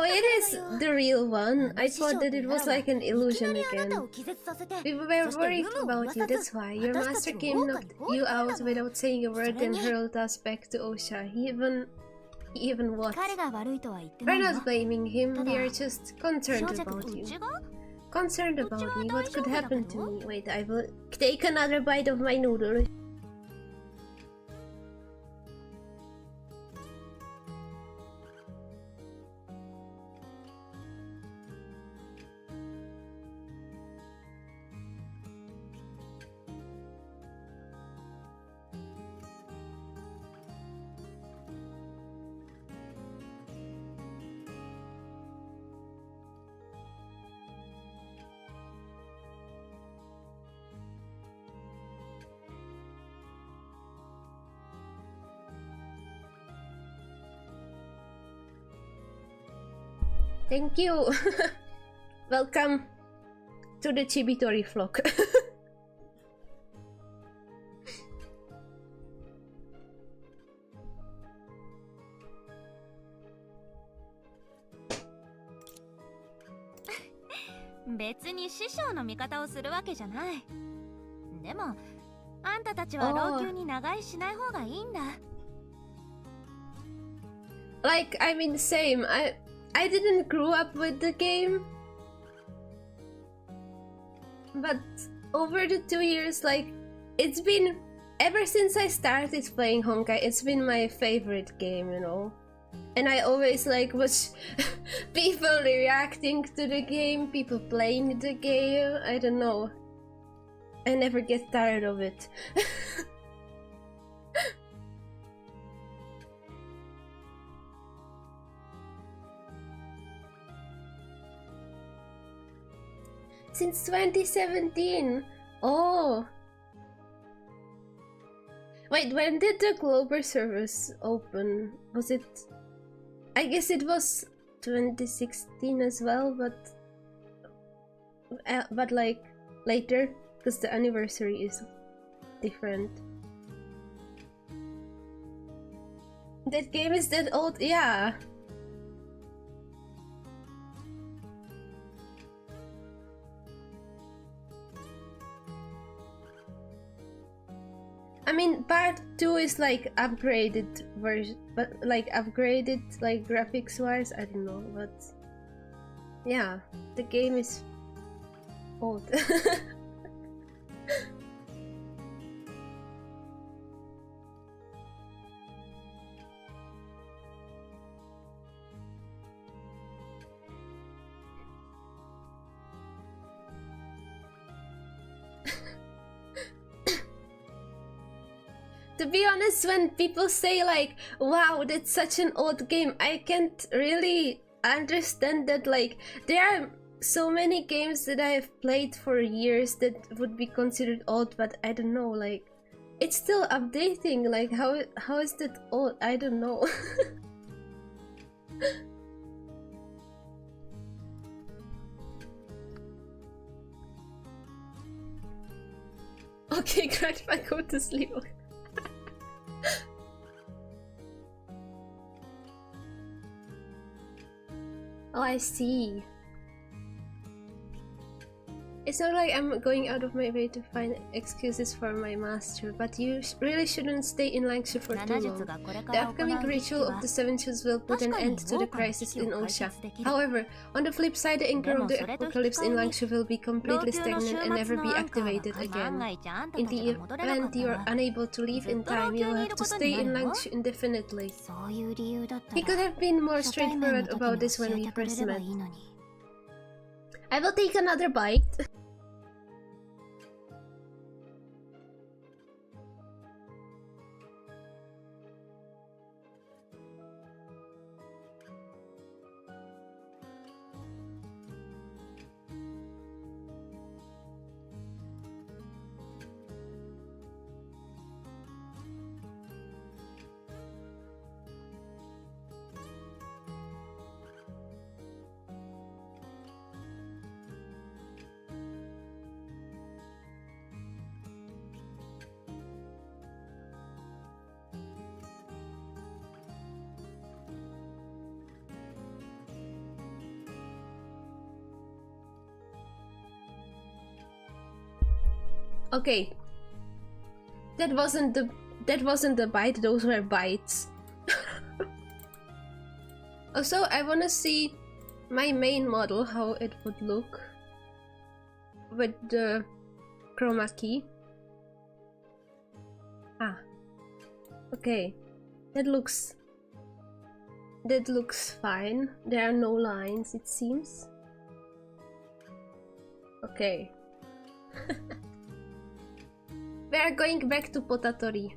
it is the real one. I thought that it was like an illusion again. We were worried about you, that's why. Your master came, knocked you out without saying a word, and hurled us back to Osha. He even what? We're not blaming him, we are just concerned about you. Concerned about me, what could happen to me? Wait, I will take another bite of my noodle. Thank you! Welcome to the Chibitori flock. Like, I mean, same. I didn't grow up with the game, but over the 2 years, like, it's been, ever since I started playing Honkai, it's been my favorite game, you know? And I always, like, watch people reacting to the game, people playing the game, I don't know. I never get tired of it. Since 2017! Oh! Wait, when did the Glober service open? Was it... I guess it was 2016 as well, but like later, because the anniversary is different. That game is that old? Yeah. mean, part 2 is like upgraded version, but like upgraded like graphics wise, I don't know, but yeah, the game is old. To be honest, when people say like, wow, that's such an old game, I can't really understand that. Like, there are so many games that I have played for years that would be considered old, but I don't know, like, it's still updating. Like, how is that old? I don't know. Okay, Grandpa, go to sleep. Oh, I see. It's not like I'm going out of my way to find excuses for my master, but you really shouldn't stay in Langshu for too long. The upcoming ritual of the Seven Shoes will put an end to the crisis in Osha. However, on the flip side, the anchor of the apocalypse in Langshu will be completely stagnant and never be activated again. In the event you are unable to leave in time, you'll have to stay in Langshu indefinitely. He could have been more straightforward about this when we first met. I will take another bite. Okay, that wasn't the bite. Those were bites. Also, I wanna see my main model, how it would look with the chroma key. Ah, okay, that looks fine. There are no lines, it seems. Okay. We are going back to Potatori.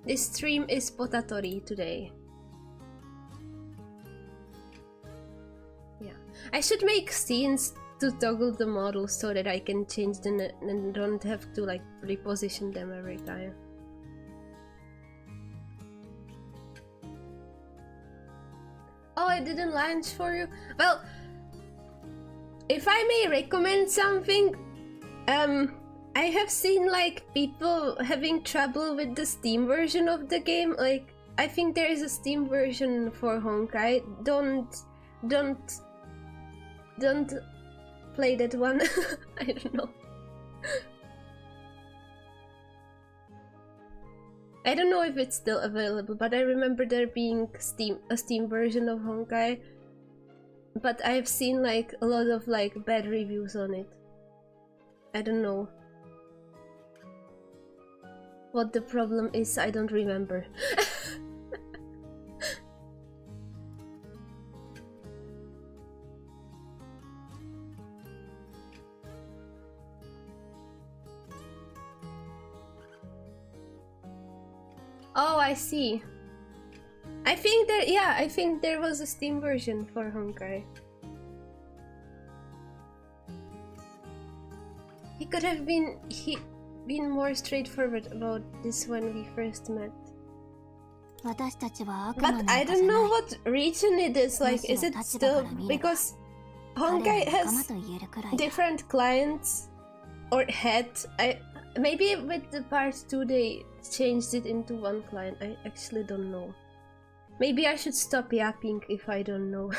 This stream is Potatori today. Yeah, I should make scenes to toggle the models so that I can change them and don't have to like reposition them every time. Oh, I didn't launch for you? Well, if I may recommend something, I have seen like people having trouble with the Steam version of the game. Like, I think there is a Steam version for Honkai. Don't play that one. I don't know. I don't know if it's still available, but I remember there being a Steam version of Honkai. But I've seen like a lot of like bad reviews on it. I don't know. What the problem is, I don't remember. Oh, I see. I think that, yeah, I think there was a Steam version for Honkai. He could have been more straightforward about this when we first met. But I don't know what region it is. Like, is it still, because Honkai has different clients, or had. Maybe with the part 2 they changed it into one client. I actually don't know. Maybe I should stop yapping if I don't know.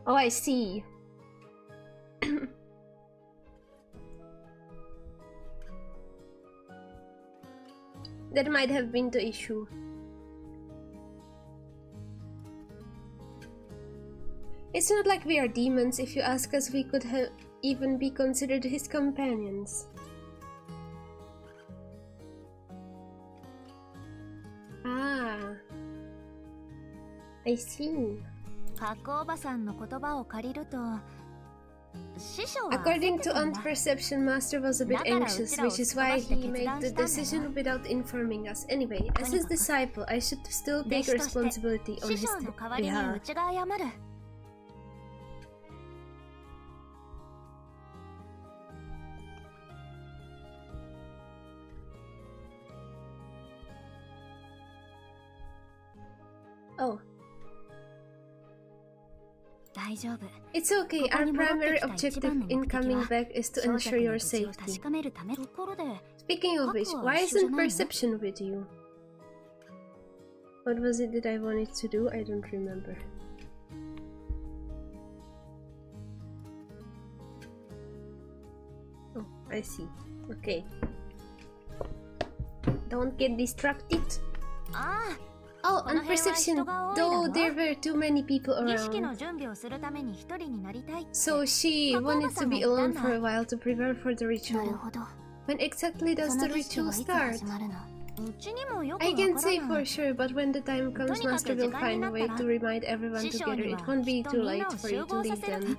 Oh, I see. That might have been the issue. It's not like we are demons. If you ask us, we could even be considered his companions. Ah, I see. According to Aunt Perception, Master was a bit anxious, which is why he made the decision without informing us. Anyway, as his disciple, I should still take responsibility on his behalf. Oh. It's okay, our primary objective in coming back is to ensure your safety. Speaking of which, why isn't Perception with you? What was it that I wanted to do? I don't remember. Oh, I see. Okay. Don't get distracted. Oh, and Perception, though there were too many people around. So she wanted to be alone for a while to prepare for the ritual. When exactly does the ritual start? I can't say for sure, but when the time comes, Master will find a way to remind everyone together. It won't be too late for you to leave them.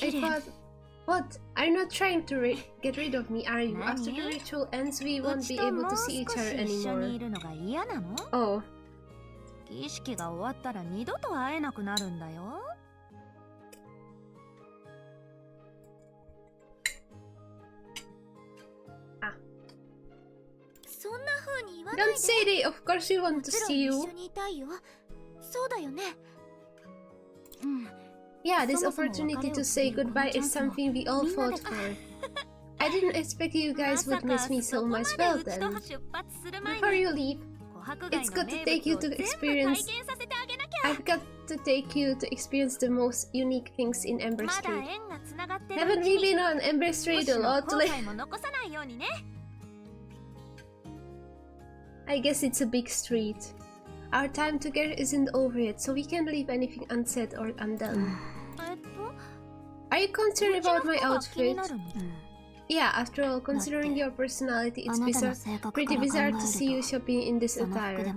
I thought... What? Are you not trying to get rid of me, are you? After the ritual ends, we won't be able to see each other anymore. Oh. Ah. Don't say they, of course we want to see you. Yeah, this opportunity to say goodbye is something we all fought for. I didn't expect you guys would miss me so much. Well then, before you leave, it's good to take you to experience... I've got to take you to experience the most unique things in Ember Street. Haven't we been on Ember Street a lot lately? I guess it's a big street. Our time together isn't over yet, so we can't leave anything unsaid or undone. Are you concerned about my outfit? Yeah, after all, considering your personality, it's pretty bizarre to see you shopping in this attire.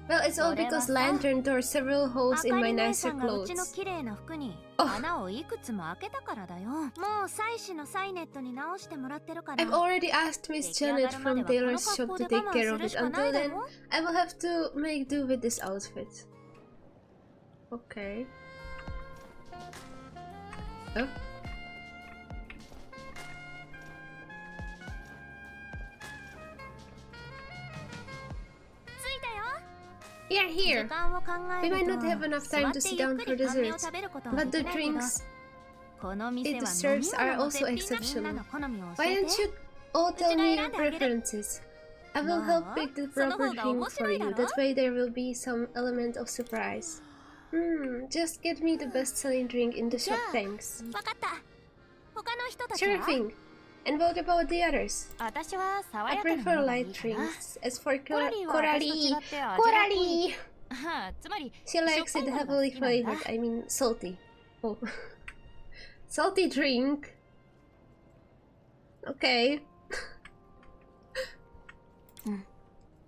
Well, it's all because Lantern tore several holes in my nicer clothes. Oh. I've already asked Miss Janet from Taylor's shop to take care of it. Until then, I will have to make do with this outfit. Okay. Oh. We are here. We might not have enough time to sit down for dessert, but the drinks it serves are also exceptional. Why don't you all tell me your preferences? I will help pick the proper drink for you. That way there will be some element of surprise. Just get me the best-selling drink in the shop, thanks. Sure thing. And what about the others? I prefer light drinks. As for Coralie, she likes it heavily flavored. I mean salty. Oh, salty drink. Okay.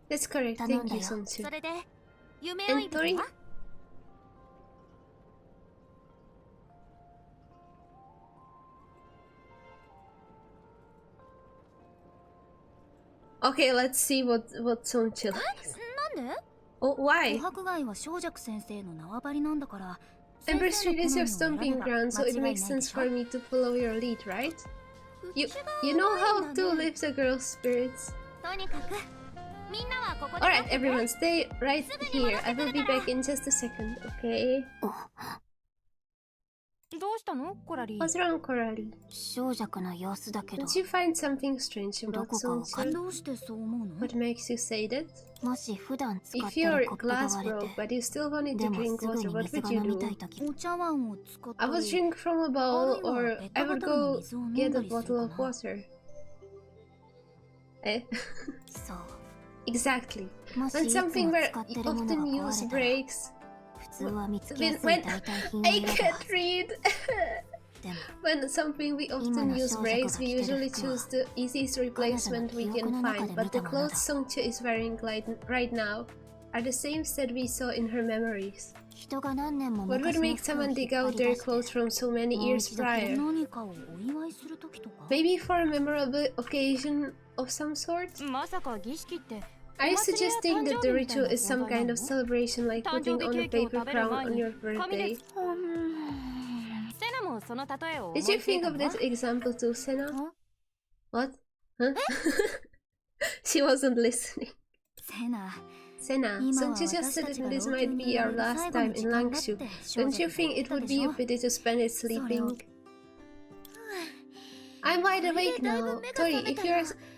That's correct. Thank you, Sonsu. And Tori? Okay, let's see what Sonchi likes. Oh, why? Ember Street is your stomping ground, so it makes sense for me to follow your lead, right? You know how to lift a girl's spirits. Alright, everyone, stay right here. I will be back in just a second, okay? What's wrong, Coralie? Did you find something strange about Sonchi? What makes you say that? If your glass broke, but you still wanted to drink water, what would you do? I would drink from a bowl, or I would go get a bottle of water. Eh? そう Exactly. もし When いつも something where 使ってるものが often 壊 used れたら breaks. 普通は見つけや When, すい when 代替品を I 選ぶは can't ず read. でも When something we 今 often の use 装飾 breaks, が we 着てる usually 服は choose the easiest 彼女の replacement we 記憶 can の中 find. で But 見 the たものだ clothes Songche is wearing right now are the same set we saw in her memories. 人が何年も What would 昔の make 服を someone 引っ dig 張 out り their 出して clothes from so many もう years 一度着る prior? 何かをお祝いする時とか Maybe for a memorable occasion of some sort? まさか儀式って Are you suggesting that the ritual is some kind of celebration like putting on a paper crown on your birthday? セナもその例えを Did you think of this example too, Senna? What? Huh? She wasn't listening. セナ Senna, since you just said that this might be our last time in Langshu, don't you think it would be a pity to spend it sleeping? I'm wide awake now. Tori,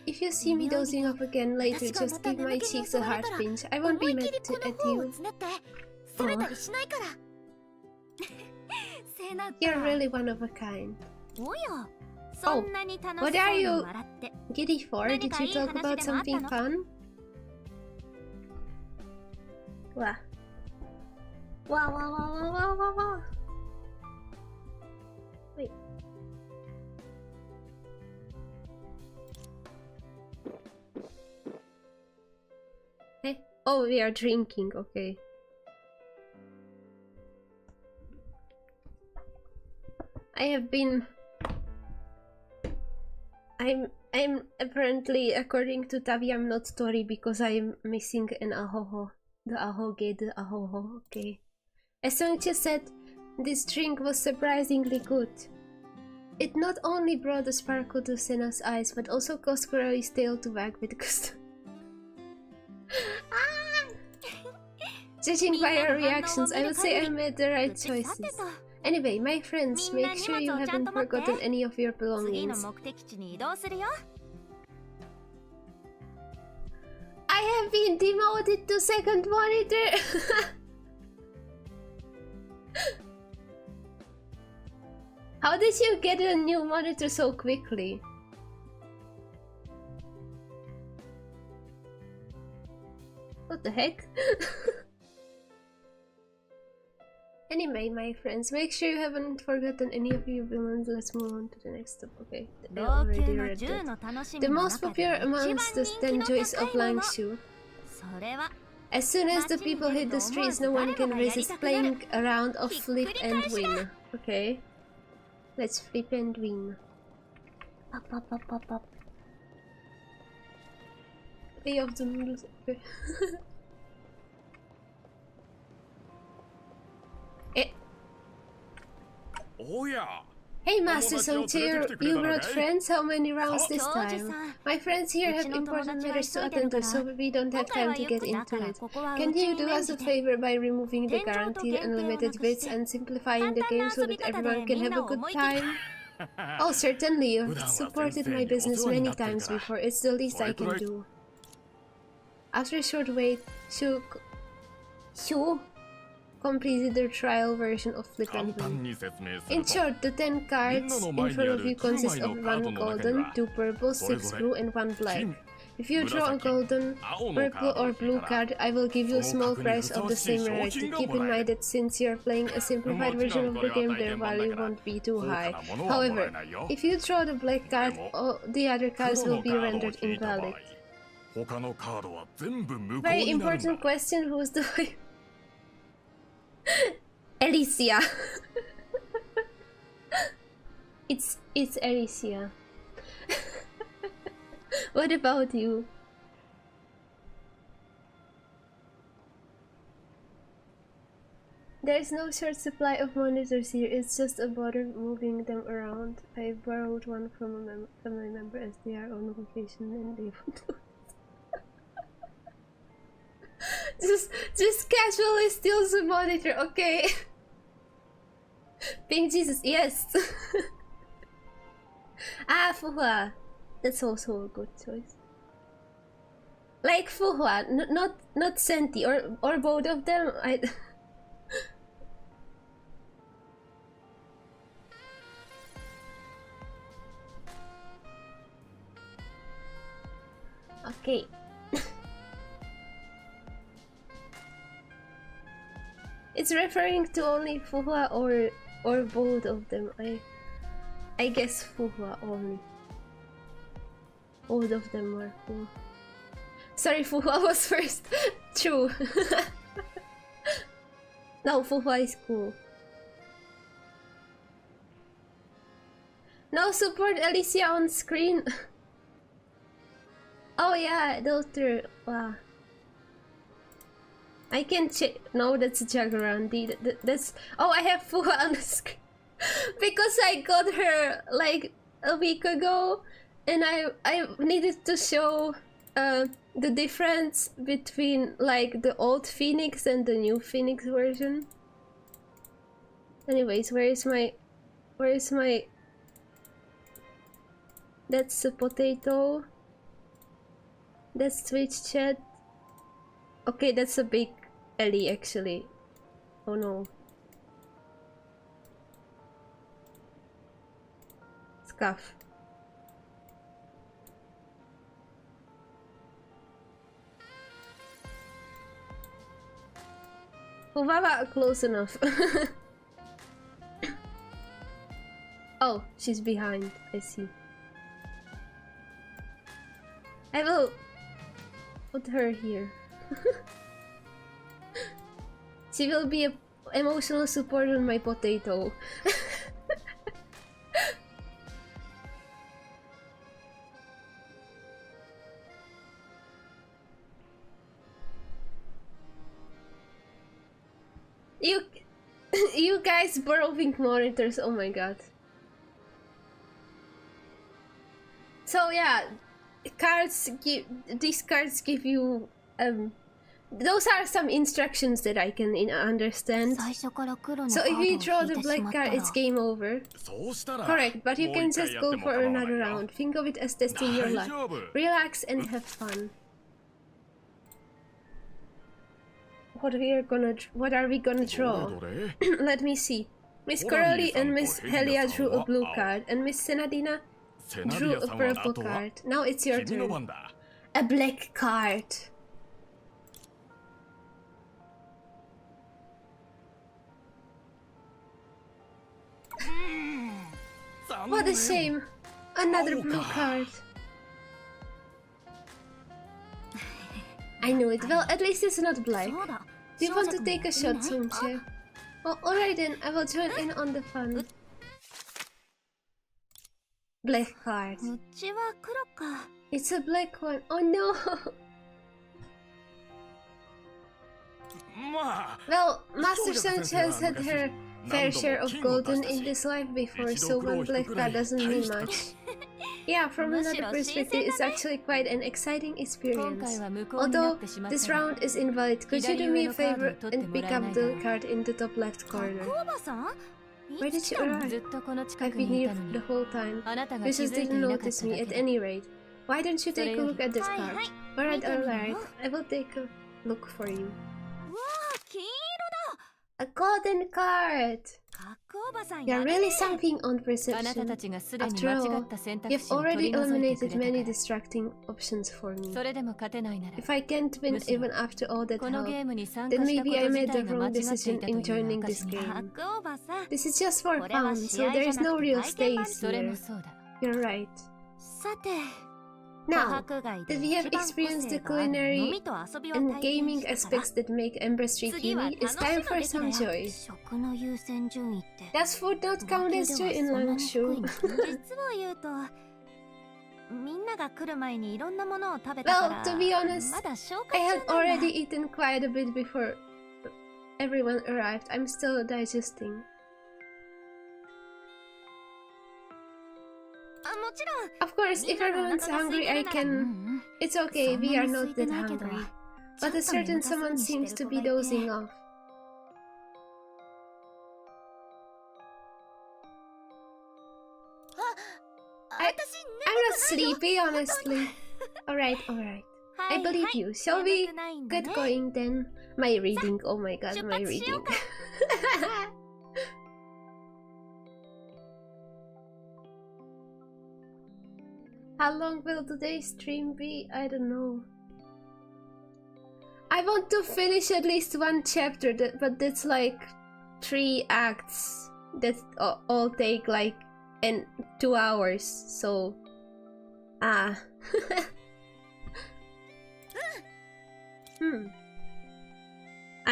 if you see me dozing off again later, just give my cheeks a hard pinch. I won't be mad at you. You're really one of a kind. Oh, what are you giddy for? Did you talk about something fun? Wow. Wow. Wait. Hey. Oh, we are drinking, okay. I'm apparently, according to Tavi, I'm not Tori because I'm missing an ahoho. The ahoge, the ahoho, okay. As Songche said, this drink was surprisingly good. It not only brought a sparkle to Senna's eyes, but also caused Kurari's tail to wag with gusto. Judging by our reactions, I would say I made the right choices. Anyway, my friends, make sure you haven't forgotten any of your belongings. I have been demoted to second monitor! How did you get a new monitor so quickly? What the heck? Anyway, my friends, make sure you haven't forgotten any of your belongings. Let's move on to the next step. Okay, I already read that. The most popular amongst the 10 joys of Langshu. As soon as the people hit the streets, no one can resist playing a round of flip and win. Okay, let's flip and win. Up. Way of the noodles. Okay. Oh yeah. Hey Master Songche, you brought friends? How many rounds this time? My friends here have important matters to attend to, so we don't have time to get into it. Can you do us a favor by removing the guaranteed unlimited bits and simplifying the game so that everyone can have a good time? Oh, certainly. You've supported my business many times before. It's the least I can do. After a short wait, Shu completed the trial version of Flip and Win. In short, the 10 cards in front of you consist of 1 golden, 2 purple, 6 blue, and 1 black. If you draw a golden, purple, or blue card, I will give you a small prize of the same rarity. Keep in mind that since you are playing a simplified version of the game, their value won't be too high. However, if you draw the black card, all the other cards will be rendered invalid. Very important question, who's the... Alicia. It's Alicia. What about you? There's no short supply of monitors here, it's just a bother moving them around. I borrowed one from a family member as they are on vacation and they want to... just casually steals the monitor, okay? Pink Jesus, yes! Ah, Fuhua. That's also a good choice. Like Fuhua, not Senti, or both of them. Okay. It's referring to only Fuhua or both of them. I guess Fuhua only. Both of them were cool. Sorry, Fuhua was first. True. No, Fuhua is cool. No support Alicia on screen. Oh yeah, daughter. Wow. I can check. No, that's Jagarandi. That's. Oh, I have Fuhua on the screen because I got her like a week ago, and I needed to show the difference between like the old Phoenix and the new Phoenix version. Anyways, where is my? That's a potato. That's Twitch chat. Okay, that's a big Ellie actually. Oh no. Scuff. Fuwawa close enough. Oh, she's behind. I see. I will put her here. She will be an emotional support on my potato. You guys borrowing monitors, oh my god. So yeah, these cards give you those are some instructions that I can understand. So if you draw the black card, it's game over. Correct, but you can just go for another round. Think of it as testing your luck. Relax and have fun. What are we gonna draw? Let me see. Miss Curly and Miss Helia drew a blue card, and Miss Senadina drew a purple card. Now it's your turn. A black card. What a shame. Another blue card. I knew it. Well, at least it's not black. Do you want to take a shot, Sumche? Oh, alright then. I will join in on the fun. Black card. It's a black one. Oh no! Well, Master Sunch has had her fair share of golden in this life before, so one black card doesn't mean much. Yeah, from another perspective, it's actually quite an exciting experience. Although this round is invalid, could you do me a favor and pick up the card in the top left corner? Where did you arrive? I've been here the whole time. You just didn't notice me at any rate. Why don't you take a look at this card? Alright, I will take a look for you. A golden card! You're really something on perception. After all, you've already eliminated many distracting options for me. If I can't win even after all that help, then maybe I made the wrong decision in joining this game. This is just for fun, so there is no real stakes here. You're right. Now that we have experienced the culinary and gaming aspects that make Ember Street unique, it's time for some joy. Does food not count as joy in Langshu? Well, to be honest, I had already eaten quite a bit before everyone arrived. I'm still digesting. Of course, if everyone's hungry, I can... It's okay, we are not that hungry. But a certain someone seems to be dozing off. I'm not sleepy, honestly. Alright. I believe you. Shall we get going then? My reading, oh my god, my reading. How long will today's stream be? I don't know. I want to finish at least one chapter, but that's like 3 acts that all take like 2 hours, so I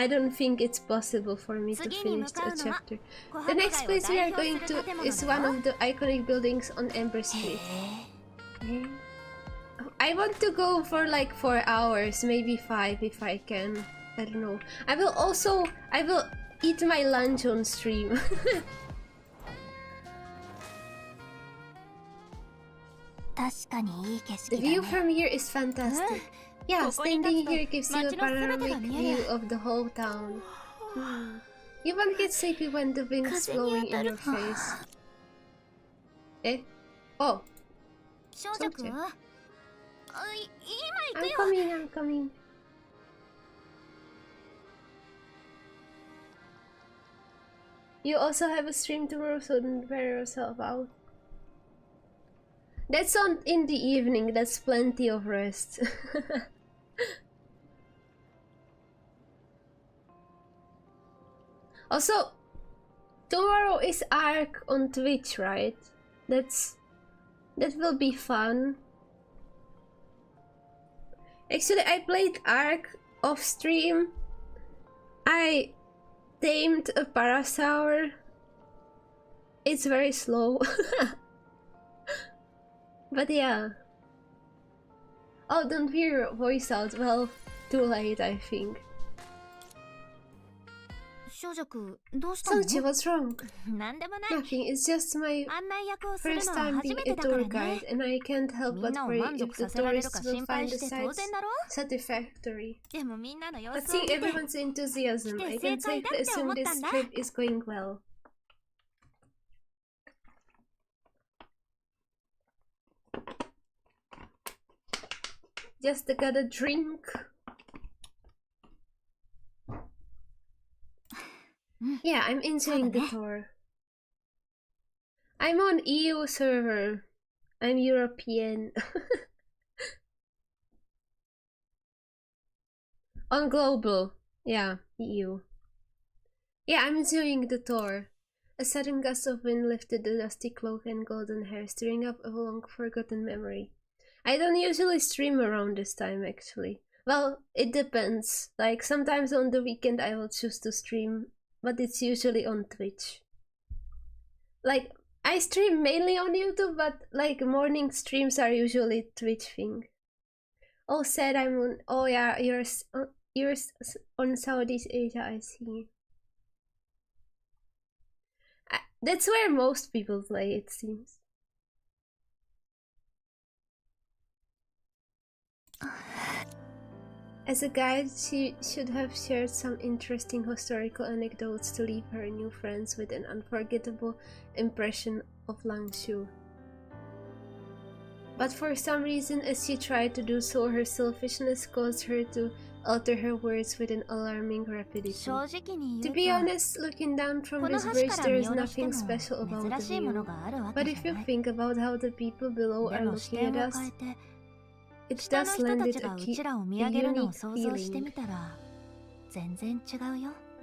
don't think it's possible for me to finish a chapter. The next place we are going to is one of the iconic buildings on Ember Street. I want to go for like 4 hours, maybe 5 if I can. I don't know. I will eat my lunch on stream. The view from here is fantastic. Yeah, standing here gives you a panoramic view of the whole town. You won't get sleepy when the wind is blowing in your face. Eh? Oh. I'm coming. You also have a stream tomorrow, so don't wear yourself out. That's on in the evening, that's plenty of rest. Also, tomorrow is Arc on Twitch, right? That will be fun. Actually, I played Arc off stream. I tamed a Parasaur. It's very slow. But yeah. Oh, don't hear your voice out. Well, too late, I think. Sochi, what's wrong? Nothing, it's just my first time being a tour guide, and I can't help but pray if the tourists will find the sites satisfactory. But seeing everyone's enthusiasm, I can safely assume this trip is going well. Just got a drink. Yeah, I'm enjoying the tour. I'm on EU server. I'm European. On global. Yeah, EU. Yeah, I'm enjoying the tour. A sudden gust of wind lifted the dusty cloak and golden hair, stirring up a long-forgotten memory. I don't usually stream around this time, actually. Well, it depends. Like, sometimes on the weekend I will choose to stream, but it's usually on Twitch. Like, I stream mainly on YouTube, but like morning streams are usually Twitch thing. Oh, said I'm on. Oh yeah, you're on Southeast Asia. I see. That's where most people play, it seems. As a guide, she should have shared some interesting historical anecdotes to leave her new friends with an unforgettable impression of Langshu. But for some reason, as she tried to do so, her selfishness caused her to alter her words with an alarming rapidity. To be honest, looking down from this bridge, there is nothing special about the view. But if you think about how the people below are looking at us, it does lend it a unique feeling.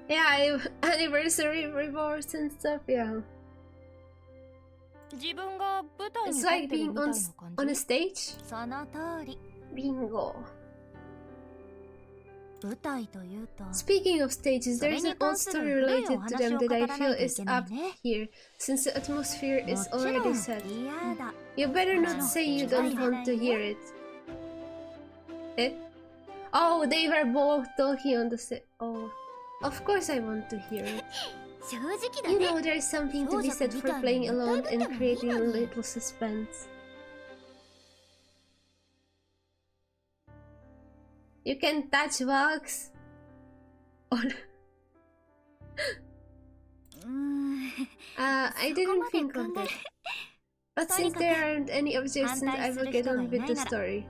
Yeah, anniversary rewards and stuff, yeah. It's like being on a stage. Bingo. Speaking of stages, there is an old story related to them that I feel is up here, since the atmosphere is already set. You better not say you don't want to hear it. Eh? Oh, they were both talking on the set. Oh, of course I want to hear it. You know, there is something to be said for playing alone and creating a little suspense. You can touch bugs. I didn't think of that. But since there aren't any objections, I will get on with the story.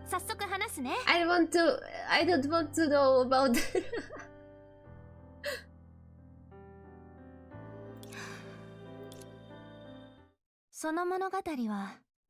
I don't want to know about that.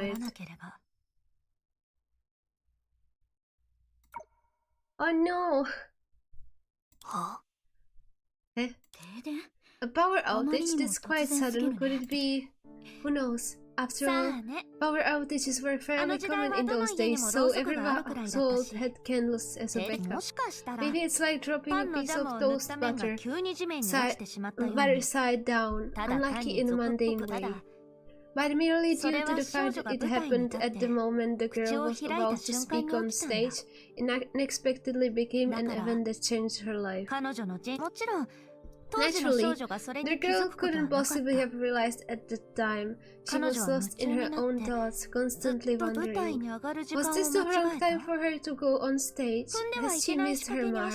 right? なければ。 Oh no! は？ Eh? 停電？ A power あまり outage? にも That's quite 突然すぎる sudden. ね。 Could it be? Who knows? After all, power outages were fairly common in those days, so every household had candles as a backup. Maybe it's like dropping a piece of toast butter side down, unlucky in a mundane way. But merely due to the fact that it happened at the moment the girl was about to speak on stage, it unexpectedly became an event that changed her life. Naturally, the girl couldn't possibly have realized at the time. She was lost in her own thoughts, constantly wondering, was this the wrong time for her to go on stage? Has she missed her mark?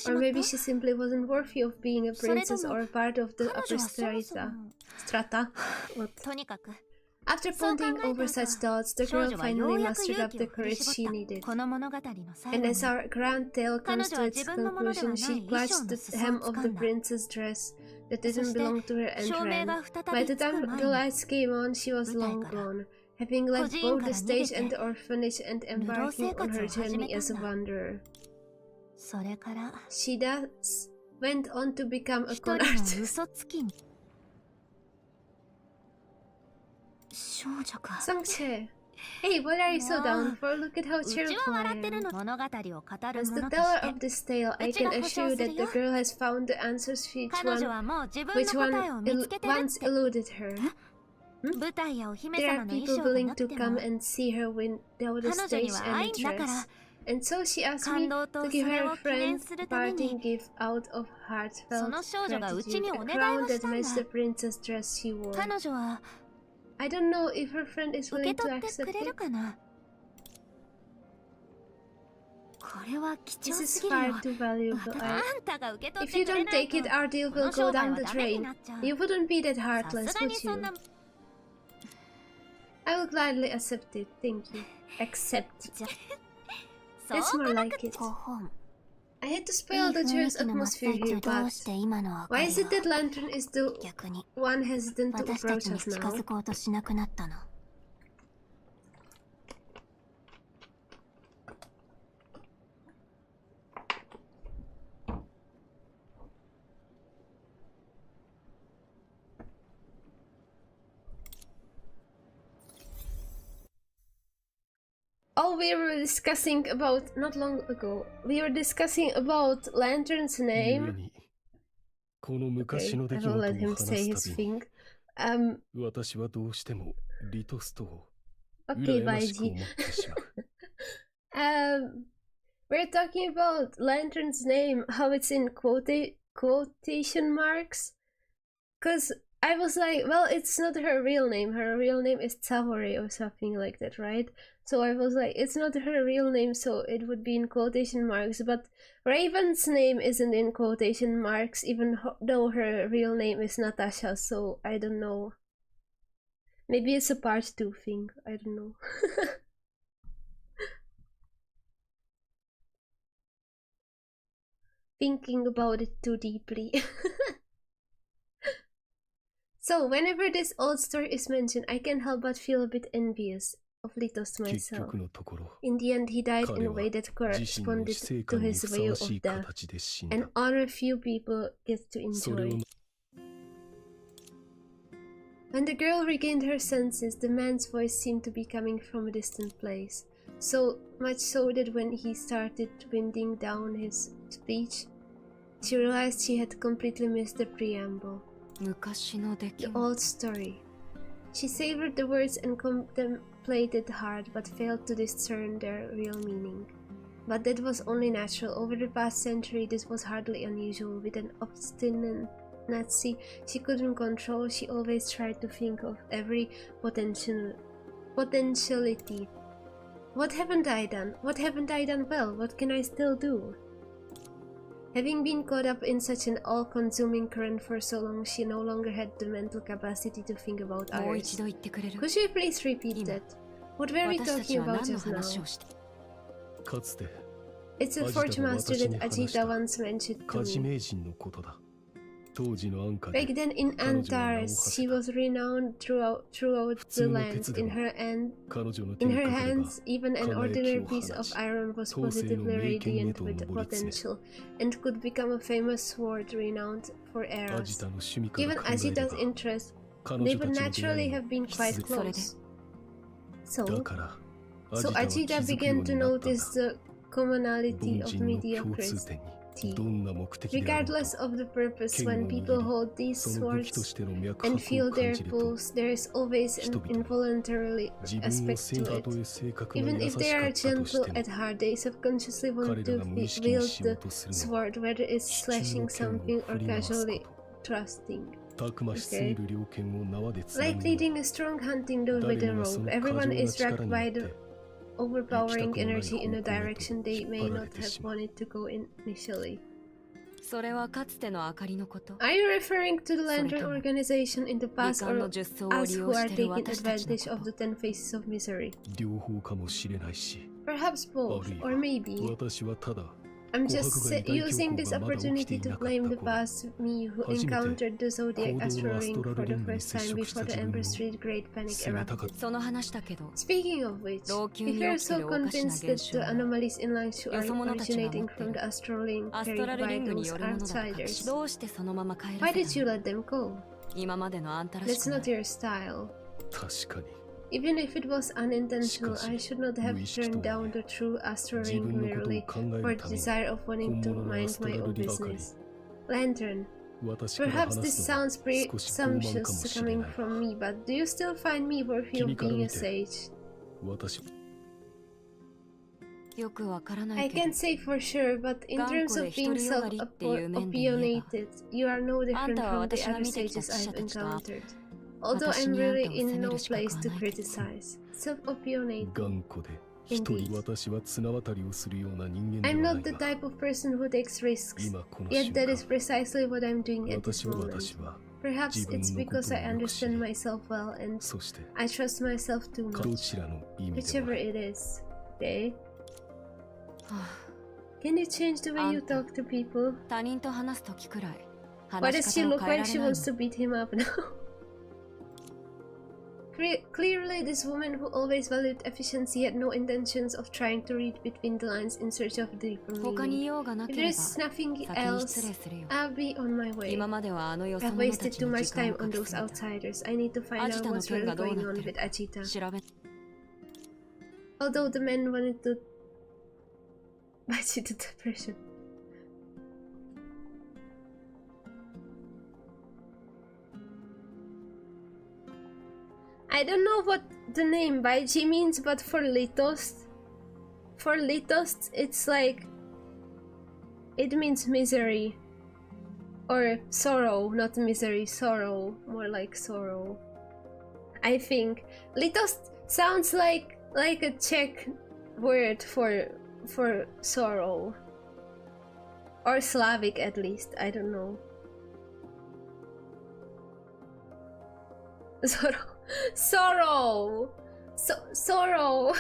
Or maybe she simply wasn't worthy of being a princess or a part of the upper strata. What? After pondering over such thoughts, the girl finally mustered up the courage she needed. And as our grand tale comes to its conclusion, she clutched the hem of the princess' dress that didn't belong to her and ran. By the time the lights came on, she was long gone, having left both the stage and the orphanage and embarking on her journey as a wanderer. She thus went on to become a con artist. Sangche! Hey, what are you so down for? Look at how cheerful I am. As the teller of this tale, I can assure that the girl has found the answers which once eluded her. There are people willing to come and see her without a stage and a dress. And so she asked me to give her friend a parting gift out of heartfelt gratitude, a crown that matched the princess dress she wore. I don't know if her friend is willing to accept it. This is far too valuable. If you don't take it, our deal will go down the drain. You wouldn't be that heartless, would you? I will gladly accept it, thank you. Accept. That's more like it. I hate to spoil the cheer's atmosphere here, but why is it that Lantern is the one hesitant to approach us now? Oh, we were discussing about, not long ago, we were discussing about Lantern's name. Okay, I will let him say his thing. Okay, Baiji. We're talking about Lantern's name, how it's in quotation marks. Because I was like, well, it's not her real name. Her real name is Tawari or something like that, right? So I was like, it's not her real name, so it would be in quotation marks. But Raven's name isn't in quotation marks, even though her real name is Natasha, so I don't know. Maybe it's a part 2 thing, I don't know. Thinking about it too deeply. So, whenever this old story is mentioned, I can't help but feel a bit envious of Litos myself. In the end, he died in a way that corresponded to his view of death, and only few people get to enjoy. When the girl regained her senses, the man's voice seemed to be coming from a distant place, so much so that when he started winding down his speech, she realized she had completely missed the preamble. The old story. She savored the words and contemplated hard, but failed to discern their real meaning. But that was only natural. Over the past century, this was hardly unusual. With an obstinacy she couldn't control, she always tried to think of every potentiality. What haven't I done? What haven't I done well? What can I still do? Having been caught up in such an all-consuming current for so long, she no longer had the mental capacity to think about others. Could you please repeat that? What were we talking about just now? It's a fortune master that Ajita once mentioned to me. Back then in Antares, she was renowned throughout the land. In her hands, even an ordinary piece of iron was positively radiant with potential, and could become a famous sword renowned for eras. Given Ajita's interest, They would naturally have been quite close. So Ajita began to notice the commonality of mediocrity. Regardless of the purpose, when people hold these swords and feel their pulse, there is always an involuntary aspect to it. Even if they are gentle at heart, they subconsciously want to wield the sword, whether it's slashing something or casually thrusting. Okay. Like leading a strong hunting dog with a rope, everyone is racked by the overpowering energy in a direction they may not have wanted to go in initially. Are you referring to the Lantern organization in the past, or us who are taking advantage of the 10 Faces of Misery? Perhaps both, or maybe. I'm just using this opportunity to blame the past me who encountered the Zodiac Astral Ring for the first time before the Empress Street Great Panic erupted. Speaking of which, if you're so convinced that the anomalies in Langshu are originating from the Astral Ring carried by those outsiders, why did you let them go? That's not your style. Even if it was unintentional, I should not have turned down the true Astral Ring merely for the desire of wanting to mind my own business. Lantern. Perhaps this sounds presumptuous coming from me, but do you still find me worthy of being a sage? I can't say for sure, but in terms of being self-opinionated, you are no different from the other sages I've encountered. Although I'm really in no place to criticize. Self-opinionated. Indeed. I'm not the type of person who takes risks, yet that is precisely what I'm doing at this moment. Perhaps it's because I understand myself well and I trust myself too much. Whichever it is. Okay? Can you change the way you talk to people? Why does she look like she wants to beat him up now? Clearly, this woman who always valued efficiency had no intentions of trying to read between the lines in search of deeper meaning. If there's nothing else, I'll be on my way. I've wasted too much time on those outsiders. I need to find out what's really going on with Ajita. Although the man wanted to bite you to depression. I don't know what the name Baiji means, but for Litost, it's like, it means misery. Or sorrow, not misery, sorrow. More like sorrow. I think. Litost sounds like a Czech word for sorrow. Or Slavic at least, I don't know. Sorrow! Sorrow!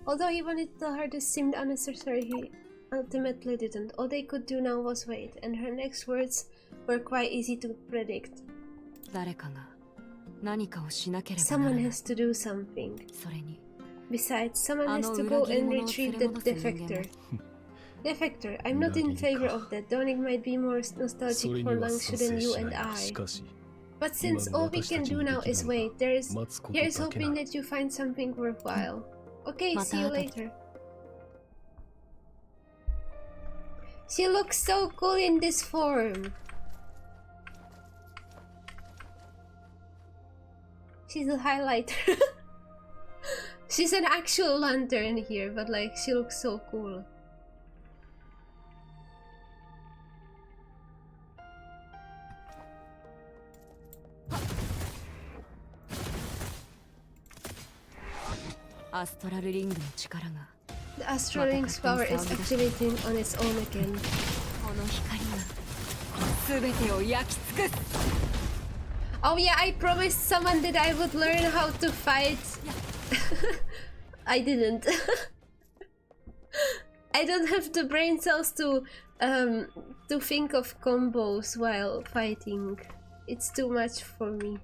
Although he wanted to tell her this seemed unnecessary, he ultimately didn't. All they could do now was wait, and her next words were quite easy to predict. Someone has to do something. Besides, someone has to go and retrieve the defector. Defector, I'm not in favor of that. Dawning might be more nostalgic for Langshu than you and I. But since all we can do now is wait, here's hoping that you find something worthwhile. Okay, see you later. She looks so cool in this form. She's a highlighter. She's an actual lantern here, but like, she looks so cool. The Astral Ring's power is activating on its own again. Oh yeah, I promised someone that I would learn how to fight. I didn't. I don't have the brain cells to think of combos while fighting. It's too much for me.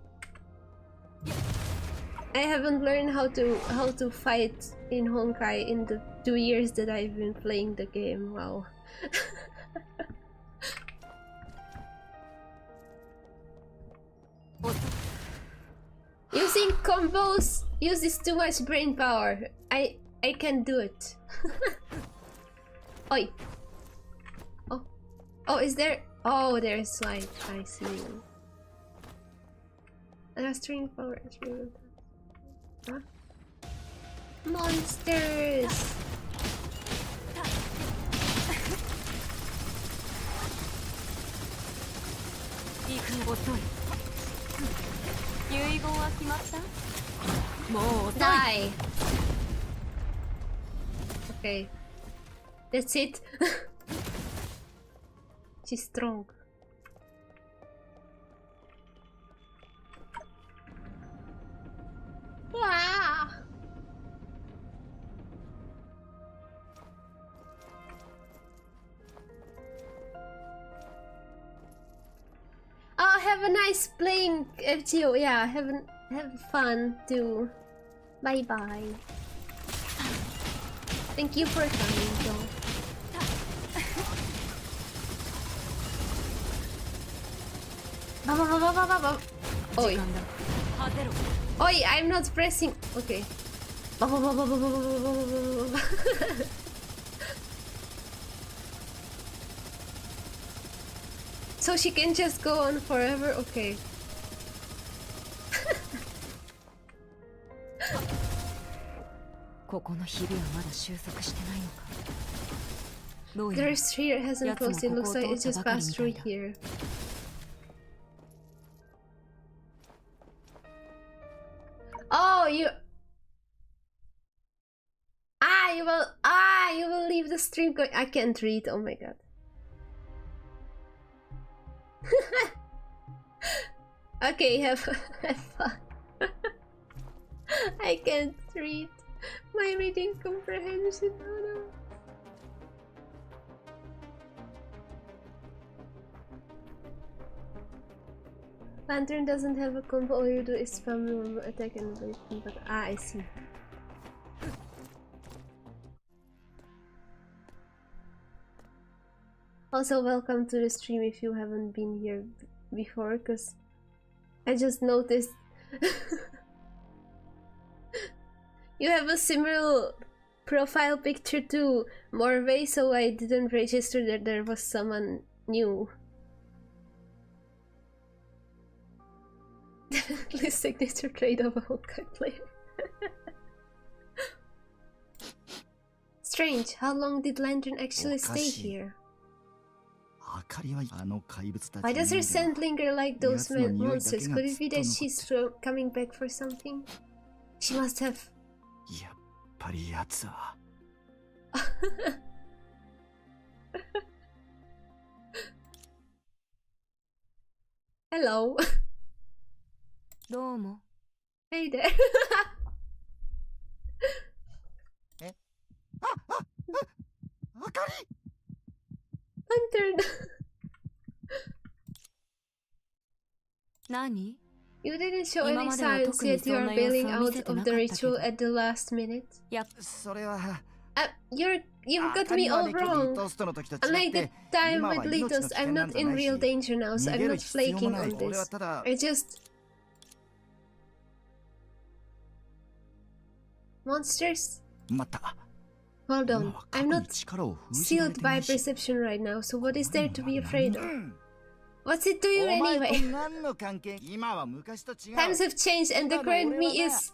I haven't learned how to fight in Honkai in the 2 years that I've been playing the game. Wow. Using combos uses too much brain power. I can't do it. Oi. Oh. Oh, is there? Oh, there's like, I see. String power. Huh? Monsters. Die. Okay. That's it. She's strong. Wow. Oh, have a nice playing, FGO. Yeah, have fun too. Bye bye. Thank you for coming, though. Oi. Oi, I'm not pressing. Okay. So she can just go on forever? Okay. The restrainer hasn't closed. It looks like it just passed through here. Oh, you will leave the stream going. I can't read. Oh my god. Okay, have fun. I can't read. My reading comprehension. Oh no. Lantern doesn't have a combo. All you do is spam normal attack and wait. But I see. Also, welcome to the stream if you haven't been here before, because I just noticed you have a similar profile picture to Morvay, so I didn't register that there was someone new. Definitely signature trait of a Honkai player. Strange, how long did Lantern actually stay here? Why does her scent linger like those monsters? Could it be that she's coming back for something? She must have. Hello. Hey there. Lantern. You didn't show any signs yet you are bailing out of the ritual at the last minute. You've got me all wrong. Unlike the time with Litos, I'm not in real danger now, so I'm not flaking on this. I just... Monsters? Hold on, I'm not sealed by perception right now, so what is there to be afraid of? What's it to you anyway? Times have changed and the current me is...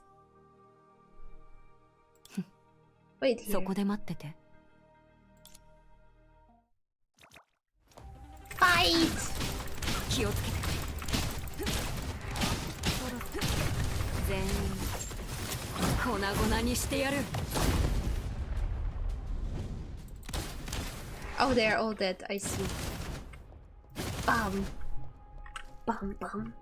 Wait here. Fight! Oh, they're all dead, I see. Bam. Bam bam.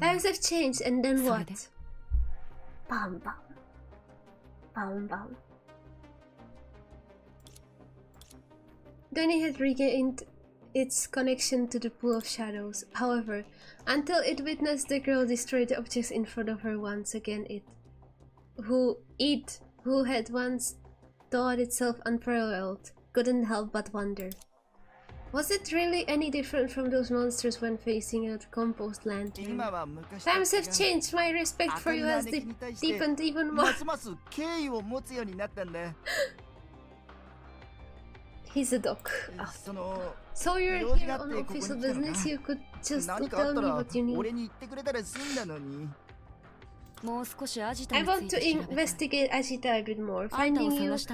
Times have changed and then what? Bam bam. Bam bam. Danny had regained its connection to the pool of shadows. However, until it witnessed the girl destroy the objects in front of her once again, who had once thought itself unparalleled, couldn't help but wonder. Was it really any different from those monsters when facing a composed lantern? Times have changed. My respect for you has deepened even more. He's a doc. Oh. So you're here on official business? You could just tell me what you need. I want to investigate Ajita a bit more. Finding you was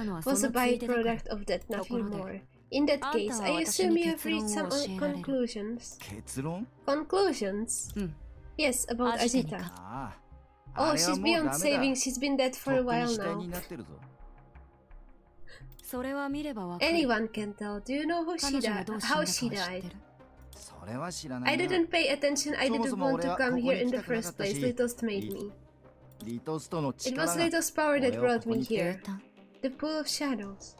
a byproduct of that, nothing more. In that case, I assume you have reached some conclusions. Conclusions? Yes, about Ajita. Oh, she's beyond saving. She's been dead for a while now. Anyone can tell. Do you know how she died? I didn't pay attention. I didn't want to come here in the first place. Litost made me. It was Lito's power that brought me here. The pool of shadows.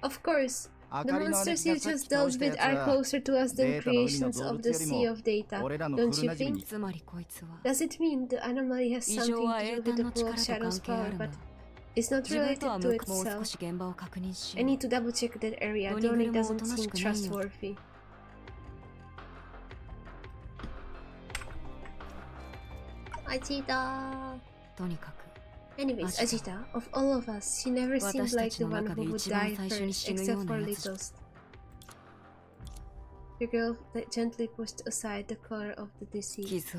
Of course. The monsters you just dealt with are closer to us than creations of the Sea of Data, don't you think? Does it mean the anomaly has something to do with the pool of shadows power, but it's not related to itself? I need to double check that area. Donnie doesn't seem trustworthy. Ajita. Anyways, Ajita, of all of us, she never seemed like the one who would die first, except for Litos. The girl gently pushed aside the color of the deceased.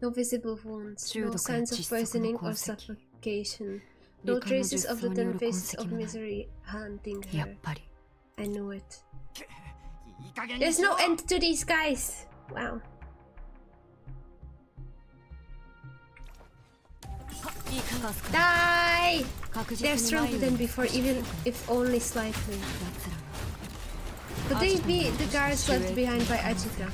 No visible wounds, no signs of poisoning or suffocation, no traces of the 10 faces of misery haunting her. I knew it. There's no end to these guys! Wow. Die! They're stronger than before, even if only slightly. Could they be the guards left behind by Ajita?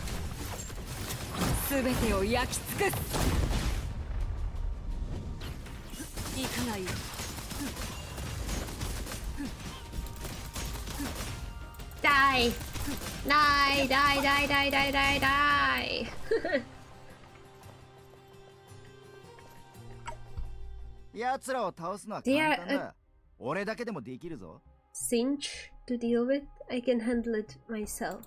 Die! Die! Die! Die! Die! Die! Die! Die! They are a cinch to deal with. I can handle it myself.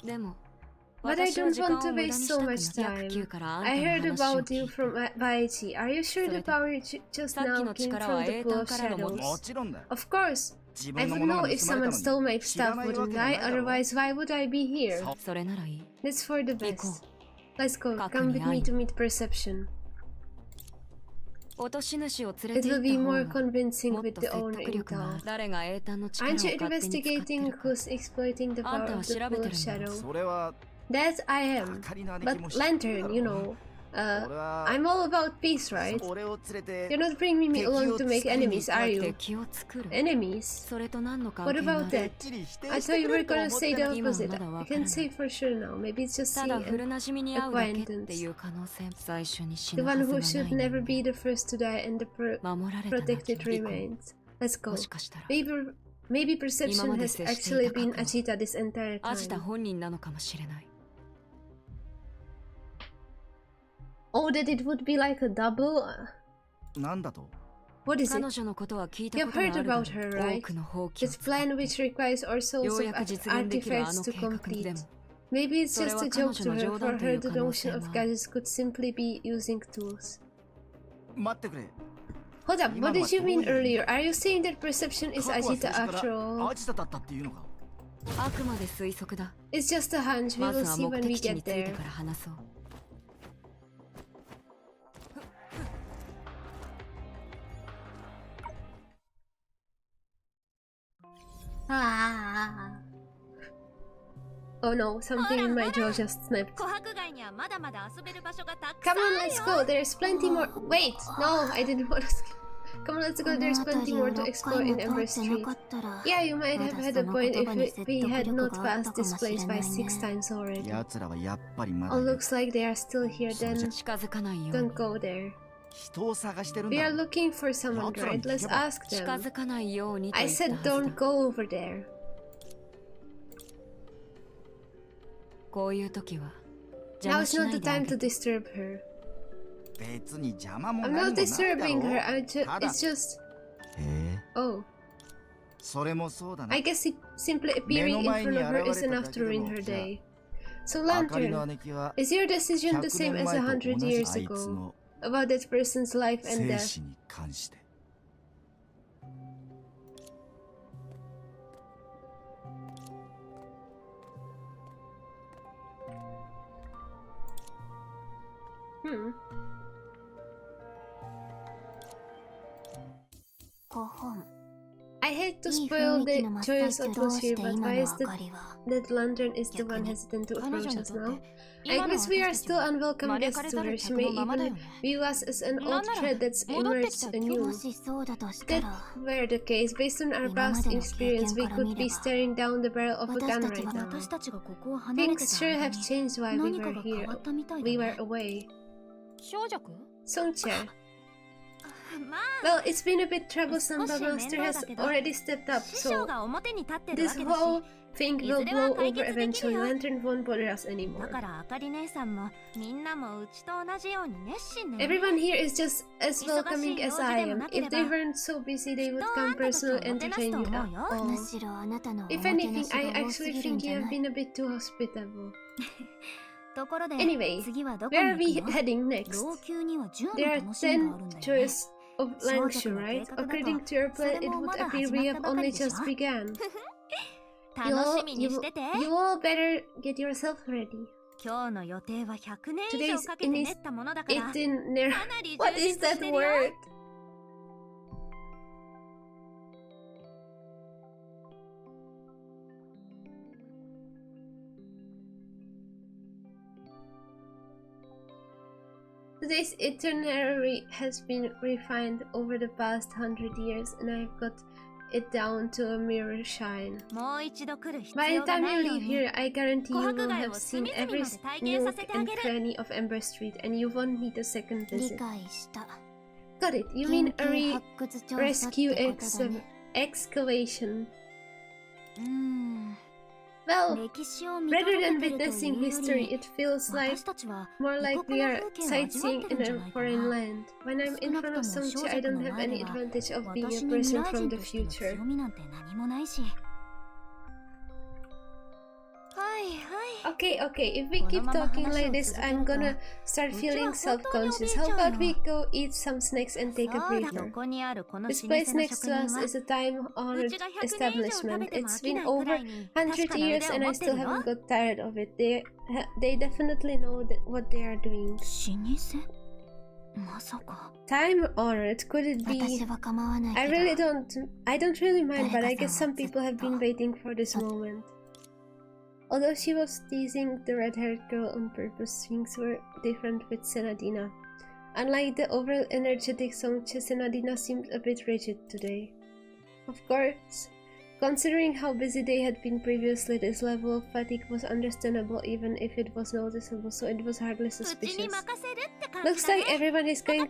But I don't want to waste so much time. I heard about you from Baichi. Are you sure the power just now came from the pool of shadows? Of course. I would know if someone stole my stuff, wouldn't I? Otherwise, why would I be here? That's for the best. Let's go. Come with me to meet Perception. It will be more convincing with the owner in town. Aren't you investigating who's exploiting the power of the pool of shadow? That I am. But Lantern, you know. I'm all about peace, right? You're not bringing me along to make enemies, are you? Enemies? What about that? I thought you were gonna say the opposite. I can't say for sure now. Maybe it's just an acquaintance. The one who should never be the first to die and the protected remains. Let's go. Maybe Perception has actually been Ajita this entire time. Oh, that it would be like a double? What is it? You've heard about her, right? This plan which requires all sorts of artifacts to complete. Maybe it's just a joke to her. For her, the notion of gadgets could simply be using tools. Hold up, what did you mean earlier? Are you saying that Perception is Ajita after all? It's just a hunch. We will see when we get there. Ah. Oh no, something in my jaw just snapped. Come on, let's go. There's plenty more. Wait, no, I didn't want to. Come on, let's go. There's plenty more to explore in Ember Street. Yeah, you might have had a point if we had not passed this place by 6 times already. Oh, looks like they are still here. Then don't go there. We are looking for someone, right? Let's ask them. I said don't go over there. こういう時は Now is not the time to disturb her. I'm not disturbing her. It's just. Oh. I guess simply appearing in front of her is enough to ruin her day. So Lantern, is your decision the same as 100 years ago about that person's life and death? I hate to spoil the joyous atmosphere, but why is that Lantern is the one hesitant to approach us now? I guess we are still unwelcome guests to her. She may even view us as an old thread that's emerged anew. If that were the case, based on our past experience, we could be staring down the barrel of a gun right now. Things sure have changed while we were here. We were away. Songche. Well, it's been a bit troublesome, but Master has already stepped up, so this whole thing will blow over eventually. Lantern won't bother us anymore. Everyone here is just as welcoming as I am. If they weren't so busy, they would come personally entertain you at all. If anything, I actually think you have been a bit too hospitable. Anyway, where are we heading next? There are 10 choices of Langshu, right? According to your plan, it would appear we have only just begun. You all better get yourself ready. Today's itinerary. What is that word? Today's itinerary has been refined over the past 100 years, and I've got it down to a mirror shine. By the time you leave here, I guarantee you will have seen every nook and cranny of Ember Street, and you won't need a second visit. Got it. You mean a rescue excavation. Well, rather than witnessing history, it feels like more like we are sightseeing in a foreign land. When I'm in front of Songche, I don't have any advantage of being a person from the future. Okay, if we keep talking like this, I'm gonna start feeling self-conscious. How about we go eat some snacks and take a breather? This place next to us is a time-honored establishment. It's been over 100 years and I still haven't got tired of it. They definitely know what they are doing. Time-honored? Could it be? I don't really mind, but I guess some people have been waiting for this moment. Although she was teasing the red-haired girl on purpose, things were different with Senadina. Unlike the overall energetic Songche, Senadina seemed a bit rigid today. Of course, considering how busy they had been previously, this level of fatigue was understandable even if it was noticeable, so it was hardly suspicious. Looks like everyone is going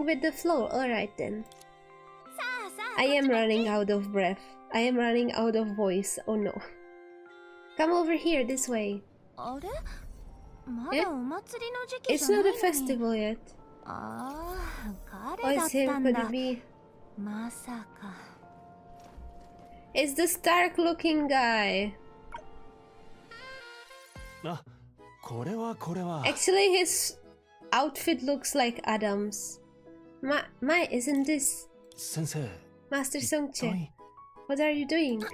with the flow. Alright then. I am running out of breath. I am running out of voice. Oh no. Come over here, this way. Eh? It's not a festival yet. Oh, it's him, could it be? It's the Stark-looking guy. Actually, his outfit looks like Adam's. Mai, isn't this... Master Songche, what are you doing?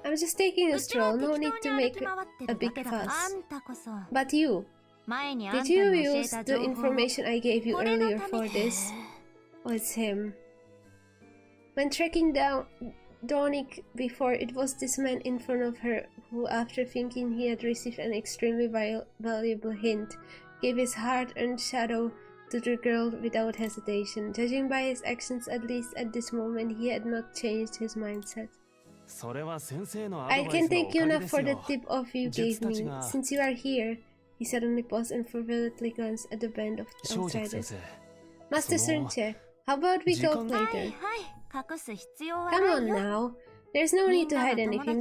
I'm just taking a stroll, no need to make a big fuss. But you, did you use the information I gave you earlier for this? Oh, it's him. When tracking down Dornick before, it was this man in front of her who, after thinking he had received an extremely valuable hint, gave his hard-earned shadow to the girl without hesitation. Judging by his actions, at least at this moment, he had not changed his mindset. I can thank you enough for the tip-off you gave me. Since you are here, he suddenly paused and fervently glanced at the band of outsiders. Master Songche, how about we talk later? Come on now. There's no need to hide anything.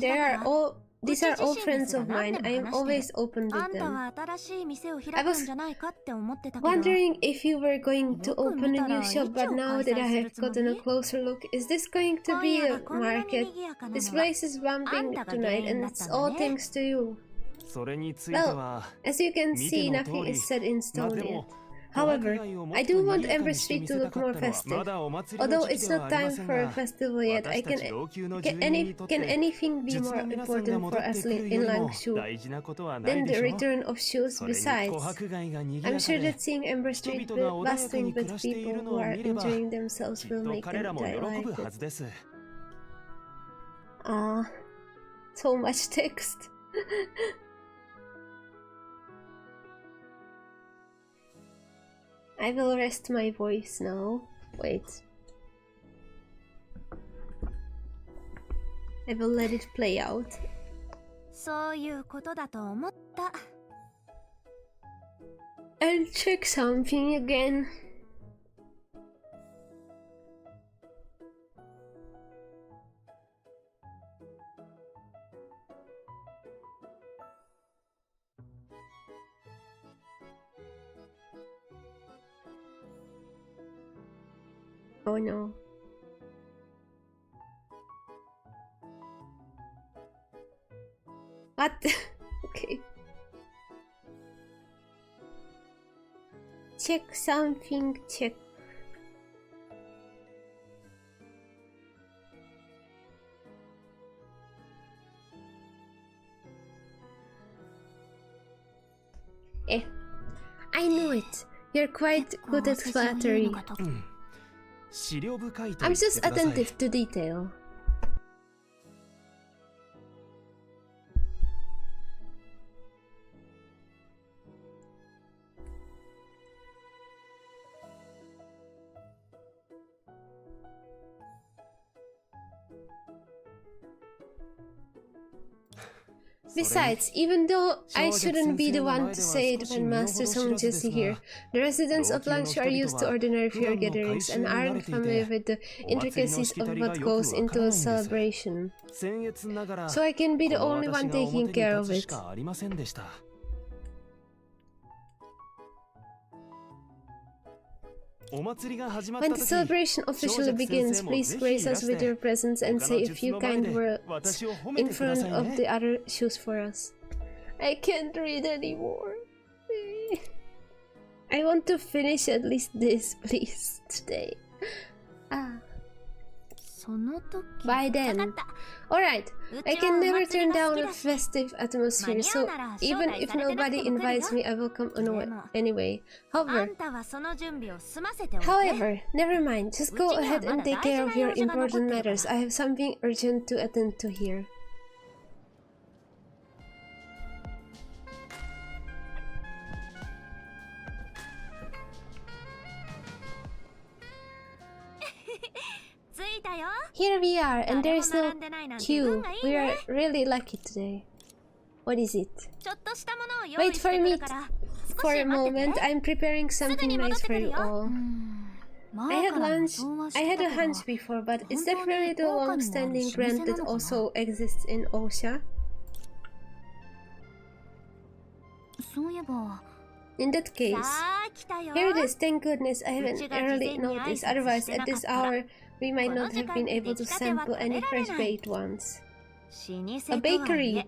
These are all friends of mine. I am always open あ with んた them. は新しい店を開くんじゃないかって思ってたけど Wondering if you were going to open a new shop, but now that I have いつを開催するつもり？ gotten a closer look, is this going to 今 be 夜 a がこんなに market? 賑やかな This のは place is bumping あんたが原 tonight, 因 and だった it's んだ all ね。 thanks to you. それについて Well, は as you can 見 see, ての nothing 通り is set in まあ stone で yet. も However, I do want Ember Street to look more ま festive. だお祭り Although の時 it's 期では not ありま time せん for a が festival yet, I 私たち老朽の can 住人にとって anything be 術 more の皆さんが important 戻 for って us くる in より Lang も Shu 大事なことはない than で the しょ return of shoes? それに Besides, 琥珀街が賑 I'm やか sure で that seeing Ember 人 Street 々が穏やか bustling に暮 with らしてい people るの who を are 見れば enjoying themselves きっ will と make 彼ら them も喜 like ぶ it. はずです Ah, so much text. I will rest my voice now. Wait. I will let it play out. そういうことだと思った I'll check something again. Oh no. What? Okay. Check something, check. I knew it. You're quite good at flattery. うん資料深いと I'm 言って just ください attentive to detail. Besides, even though I shouldn't be the one to say it when Master Song is here, the residents of Langshu are used to ordinary fair gatherings and aren't familiar with the intricacies of what goes into a celebration. So I can be the only one taking care of it. When the celebration officially begins, please grace us with your presence and say a few kind words in front of the other shoes for us. I can't read anymore. I want to finish at least this, please, today. By then. Alright, I can never turn down a festive atmosphere, so even if nobody invites me, I will come anyway. However, never mind, just go ahead and take care of your important matters. I have something urgent to attend to here. Here we are, and there is no queue. We are really lucky today. What is it? Wait for me for a moment. I'm preparing something nice for you all. I had a hunch before, but it's definitely the long-standing brand that also exists in Osha. In that case, here it is. Thank goodness I haven't early noticed. Otherwise, at this hour, we might not have been able to sample any fresh baked ones. A bakery.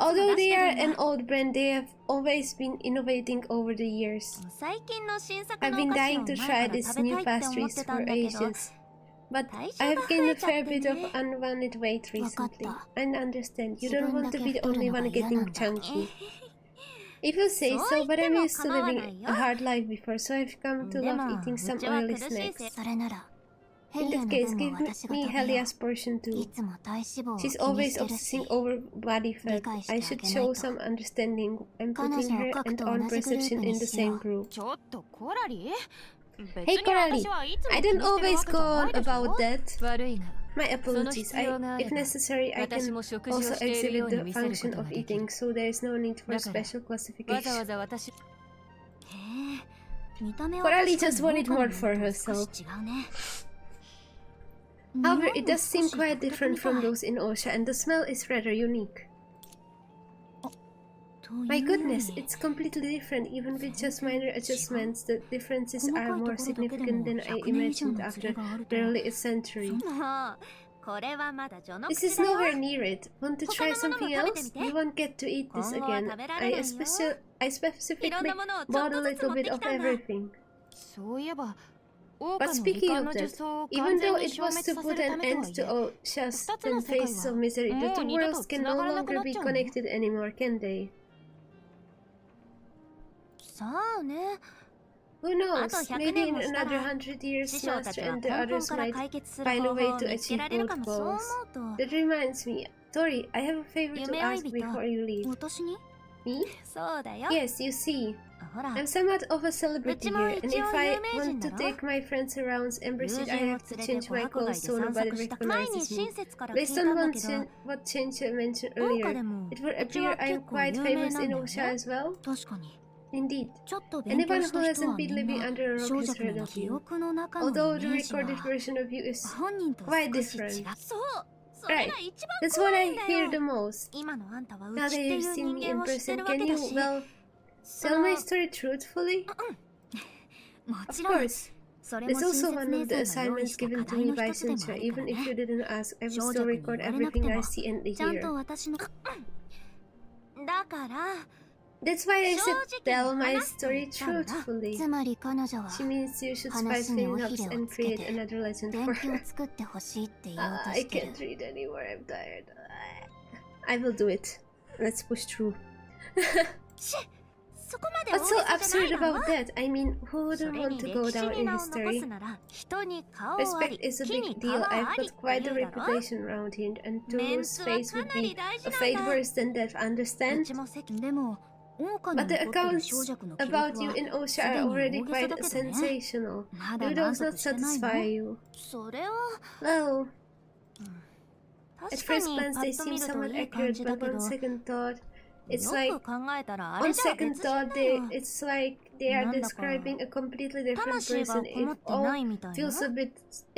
Although they are an old brand, they have always been innovating over the years. I've been dying to try these new pastries for ages. But I have gained a fair bit of unwanted weight recently. I understand, you don't want to be the only one getting chunky. If you say so, but I'm used to living a hard life before, so I've come to love eating some oily snacks. In that case, give me Helia's portion too. She's always obsessing over body fat. I should show some understanding. I'm putting her and own perception in the same group. Hey Coralie, I don't always go on about that. My apologies. If necessary, I can also exhibit the function of eating, so there is no need for special classification. Coralie just wanted more for herself. However, it does seem quite different from those in Osha, and the smell is rather unique. My goodness, it's completely different. Even with just minor adjustments, the differences are more significant than I imagined after barely a century. This is nowhere near it. Want to try something else? You won't get to eat this again. I specifically bought a little bit of everything. But speaking of that, even though it was to put an end to all just 10 phases of misery, the two worlds can no longer be connected anymore, can they? Who knows? Maybe in another 100 years, Master and the others might find a way to achieve both goals. That reminds me, Tori, I have a favor to ask before you leave. Me? Yes, you see, I'm somewhat of a celebrity here, and if I want to take my friends around Embassy, I have to change my clothes so nobody recognizes me. Based on what change I mentioned earlier, it would appear I'm quite famous in Osha as well. Indeed. Anyone who hasn't been living under a rock has heard of you. Although the recorded version of you is quite different. Right, that's what I hear the most. Now that you've seen me in person, can you, well, tell my story truthfully? Of course. That's also one of the assignments given to me by Sintra. Even if you didn't ask, I will still record everything I see and hear. That's why I said tell my story truthfully. She means you should spice things up and create another legend for her. I can't read anymore, I'm tired. I will do it. Let's push through. What's so absurd about that? I mean, who wouldn't want to go down in history? Respect is a big deal. I've got quite a reputation around here, and to lose face would be a fate worse than death, understand? But the accounts about you in Osha are already quite sensational. Do those not satisfy you? Well, at first glance they seem somewhat accurate, but on second thought, it's like they are describing a completely different person. It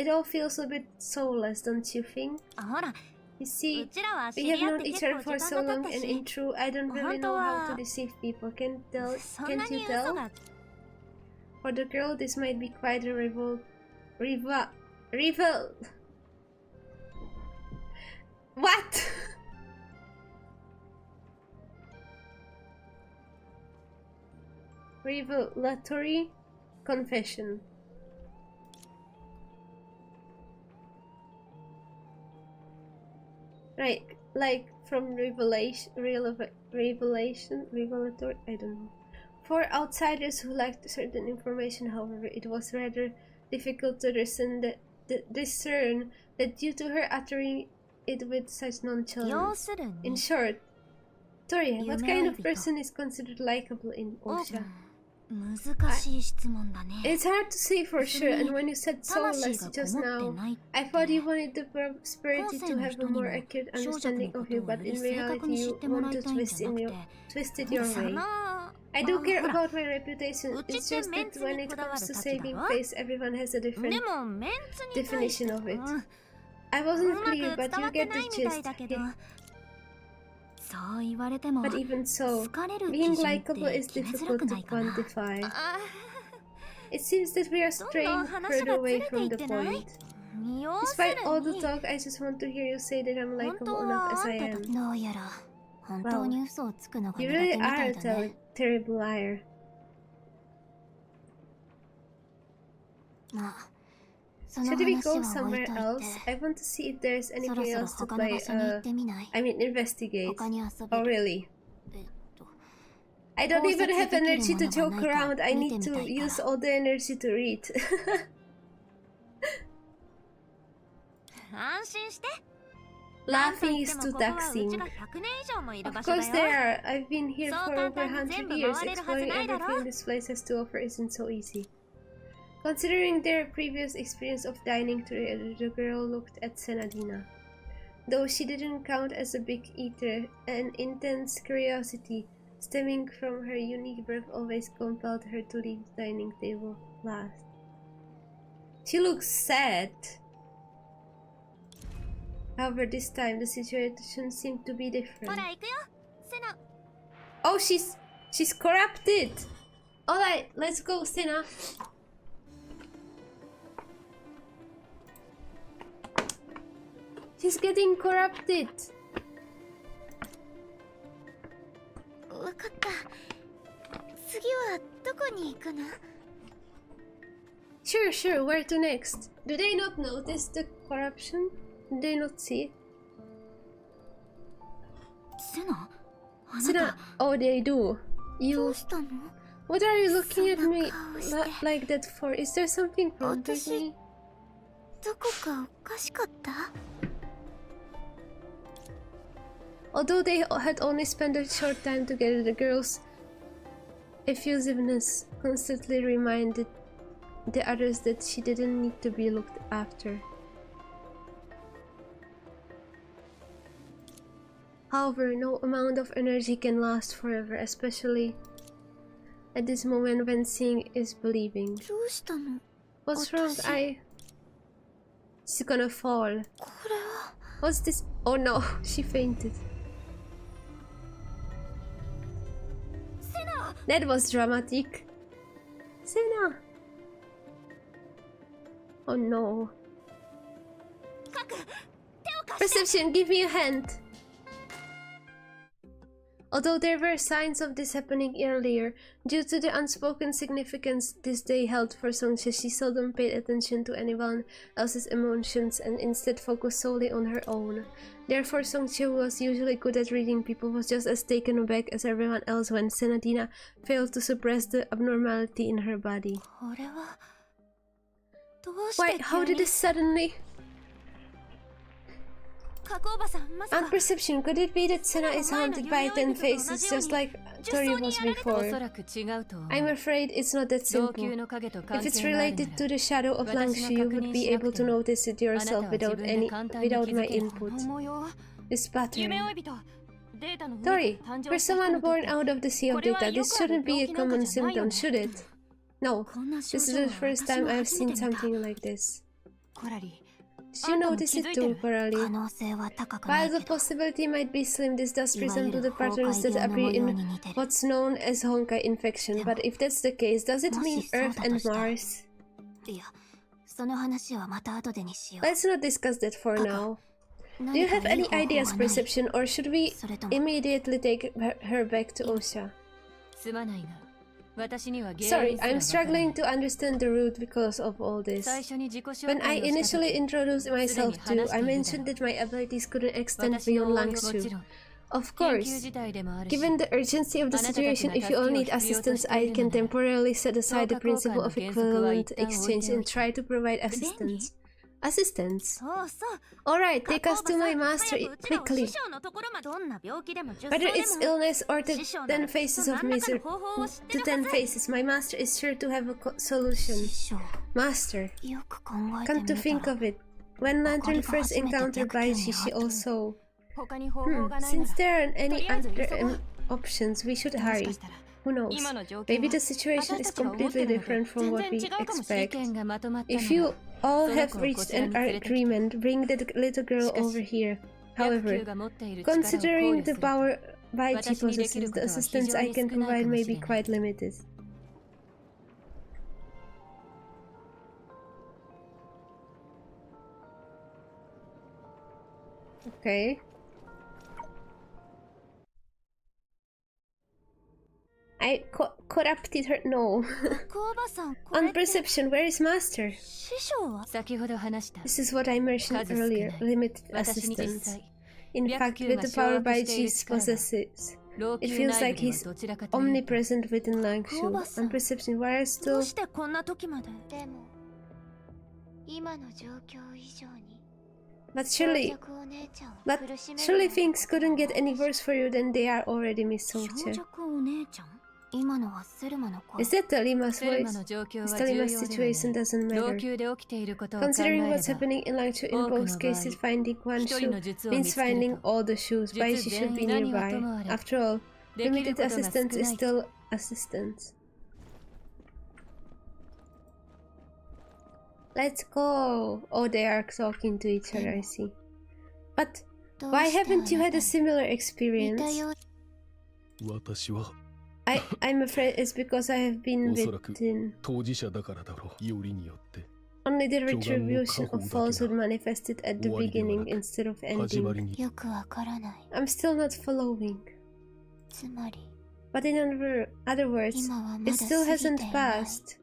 all feels a bit soulless, don't you think? You see, we have known each other for so long, and in truth, I don't really know how to deceive people. Can't you tell? For the girl, this might be quite a What? Revelatory confession. Right, like from revelatory, I don't know. For outsiders who lacked certain information, however, it was rather difficult to discern that due to her uttering it with such nonchalance. In short, Tori, what kind of person is considered likable in Osha? It's hard to say for sure, and when you said soulless just now, I thought you wanted the prosperity to have a more accurate understanding of you, but in reality you want to twist it your way. I do care about my reputation, it's just that when it comes to saving face, everyone has a different definition of it. I wasn't clear, but you get the gist. But even so, being likable is difficult to quantify. It seems that we are straying further away from the point. Despite all the talk, I just want to hear you say that I'm likable enough as I am. Wow, you really are a terrible liar. Should we go somewhere else? I want to see if there's anything else to buy, investigate. Oh really? I don't even have energy to joke around, I need to use all the energy to read. Laughing is too taxing. Of course there are. I've been here for over 100 years. Exploring everything this place has to offer isn't so easy. Considering their previous experience of dining together, the girl looked at Senadina. Though she didn't count as a big eater, an intense curiosity stemming from her unique birth always compelled her to leave the dining table last. She looks sad. However, this time the situation seemed to be ほ different. ら行くよセナ。 Oh, she's corrupted. All right, let's go, Senna. She's getting corrupted. わかった。次はどこに行くの？ Sure, sure. Where to next? Do they not notice the corruption? Do they not see? セナ？あな Senna, た oh, they do. ど You. うしたの？ What are you looking at me So like that for? Is there something wrong with 私 me? どこかおかしかった？ Although they had only spent a short time together, the girl's effusiveness constantly reminded the others that she didn't need to be looked after. However, no amount of energy can last forever, especially at this moment when seeing is believing. どうしたの？ What's wrong? She's gonna fall. これは What's this? Oh no, she fainted. セナ。 That was dramatic. Senna! Oh no. カク、手を貸して。 Perception, give me a hand. Although there were signs of this happening earlier, due to the unspoken significance this day held for Songche, she seldom paid attention to anyone else's emotions and instead focused solely on her own. Therefore, Songche, who was usually good at reading people, was just as taken aback as everyone else when Senadina failed to suppress the abnormality in her body. これはどうして Why? How 急 did に it suddenly? カクおばさん、まさ On か perception, could it be that Senna is haunted by 10 faces just like Tori was おそ before? らく違うと思う。 I'm afraid it's not that 老 simple. 朽の影と If 関 it's 係があるな related ら to the shadow of Langshu, you would be able to notice it あなた yourself は自 without 分で簡単に気 without づ my ける。 input. この模様は This 夢 pattern. 追い人。データの上 Tori, で誕生 for した人 someone にとっ born て out of the sea of data, this shouldn't be a common symptom, should it? No, こんな this 症 is 状 the は first 私 time も I've 初め seen て見た。 something like this. コラリ Did you notice it too, 可 Coralie? 能性は高くな While い the けど possibility might be slim, this does いわゆ resemble る the 崩 patterns 壊 that 病の appear 模様 in に似てる。 what's known as Honkai infection. But if that's the case, does it mean もしそう Earth だと and したら Mars? いや、その話はまた後でにしよう。 Let's not discuss that for now. Do you 何か have いい any 方法 ideas, はない？ Perception, or should we それとも immediately take her back to Osha? すまないが、私には原因 Sorry, すら I'm わからな struggling い。 to understand the root because of all this. 最初に自己紹 When 介 I をした initially 時、 introduced myself to you, I mentioned that my abilities couldn't extend 私の beyond 応用もち Langshu. ろん、 Of 緊急 course. 事態でもあるし、 Given the urgency of the situation, if you all need assistance, I can temporarily set aside the principle of equivalent exchange and try to provide assistance. Assistance? そうそう。 Alright, take us to my master 早くうちらを quickly. 師匠のところまでどんな病気でも10 Whether で it's も illness or the 10 faces of misery, the 10 faces, my master is sure to have a solution. 師匠 Master, よく考えて come to み think たら of it, when Lantern first encountered Baishi, she also... 他に方法がないな Since ら、 there aren't any とりあえず other 急ごう。 options, we should もし hurry. かしたら Who knows? 今の状況 Maybe は the situation 私 is たちが思って completely るのと different from 全 what 然 we 違うかもし expect. れない。意見がまとまったな If you all その have 子を reached こちら an に連れてきて。 agreement, bring the little girl しかし、 over here. 薬 However, 球が持っている力を考 considering 慮 the すると、 power Baichi 私にできる possesses, こと the は非 assistance 常 I に can 少ない provide かも may しれ be ない。 quite limited. Okay. I corrupted her. No. クおばさん、これ On って perception, where is Master? 師匠は先ほど話した This is what I mentioned 数少ない earlier. Limited 私に実 assistance. 際 In 白 fact, 球 with が the 掌 power 握している Baichi 力は possesses, 老 it 朽 feels 内 like 部では he's どちらかというと omnipresent within Langshu. Kuroba-san. On perception, why are ど still うしてこんな時まででも今の状況以上に But 長 surely, 尺お姉ちゃんを but 苦しめる surely ような things ことは couldn't get ない any worse for you than they are already, Miss 長 Solche. 尺お姉ちゃん？今のはセルマの声。 Is that the Lima's セルマ voice? の状況は Is 重 the 要 Lima's では situation ない。 doesn't 老 matter. 朽で起きていることを考え Considering れば、 what's happening in Langshu in 多くの both 場合、 cases, finding one 一人の shoe 術を見 means つける finding と、 all the shoes. 術 Baishi should 全 be 員何は nearby. ともあれ、 After all, できる limited ことが少 assistance な is い。 still assistance. Let's go! Oh, they are talking to each other, I see. But why haven't you had a similar experience? 私は I'm afraid it's because I have been おそらく bitten. 当事者だからだろう。よりによって Only the retribution of falsehood manifested at the beginning instead of 始まり ending. に よくわからない。 I'm still not following. つまり But in other words, 今はまだ it 過 still ぎて hasn't いない。 passed.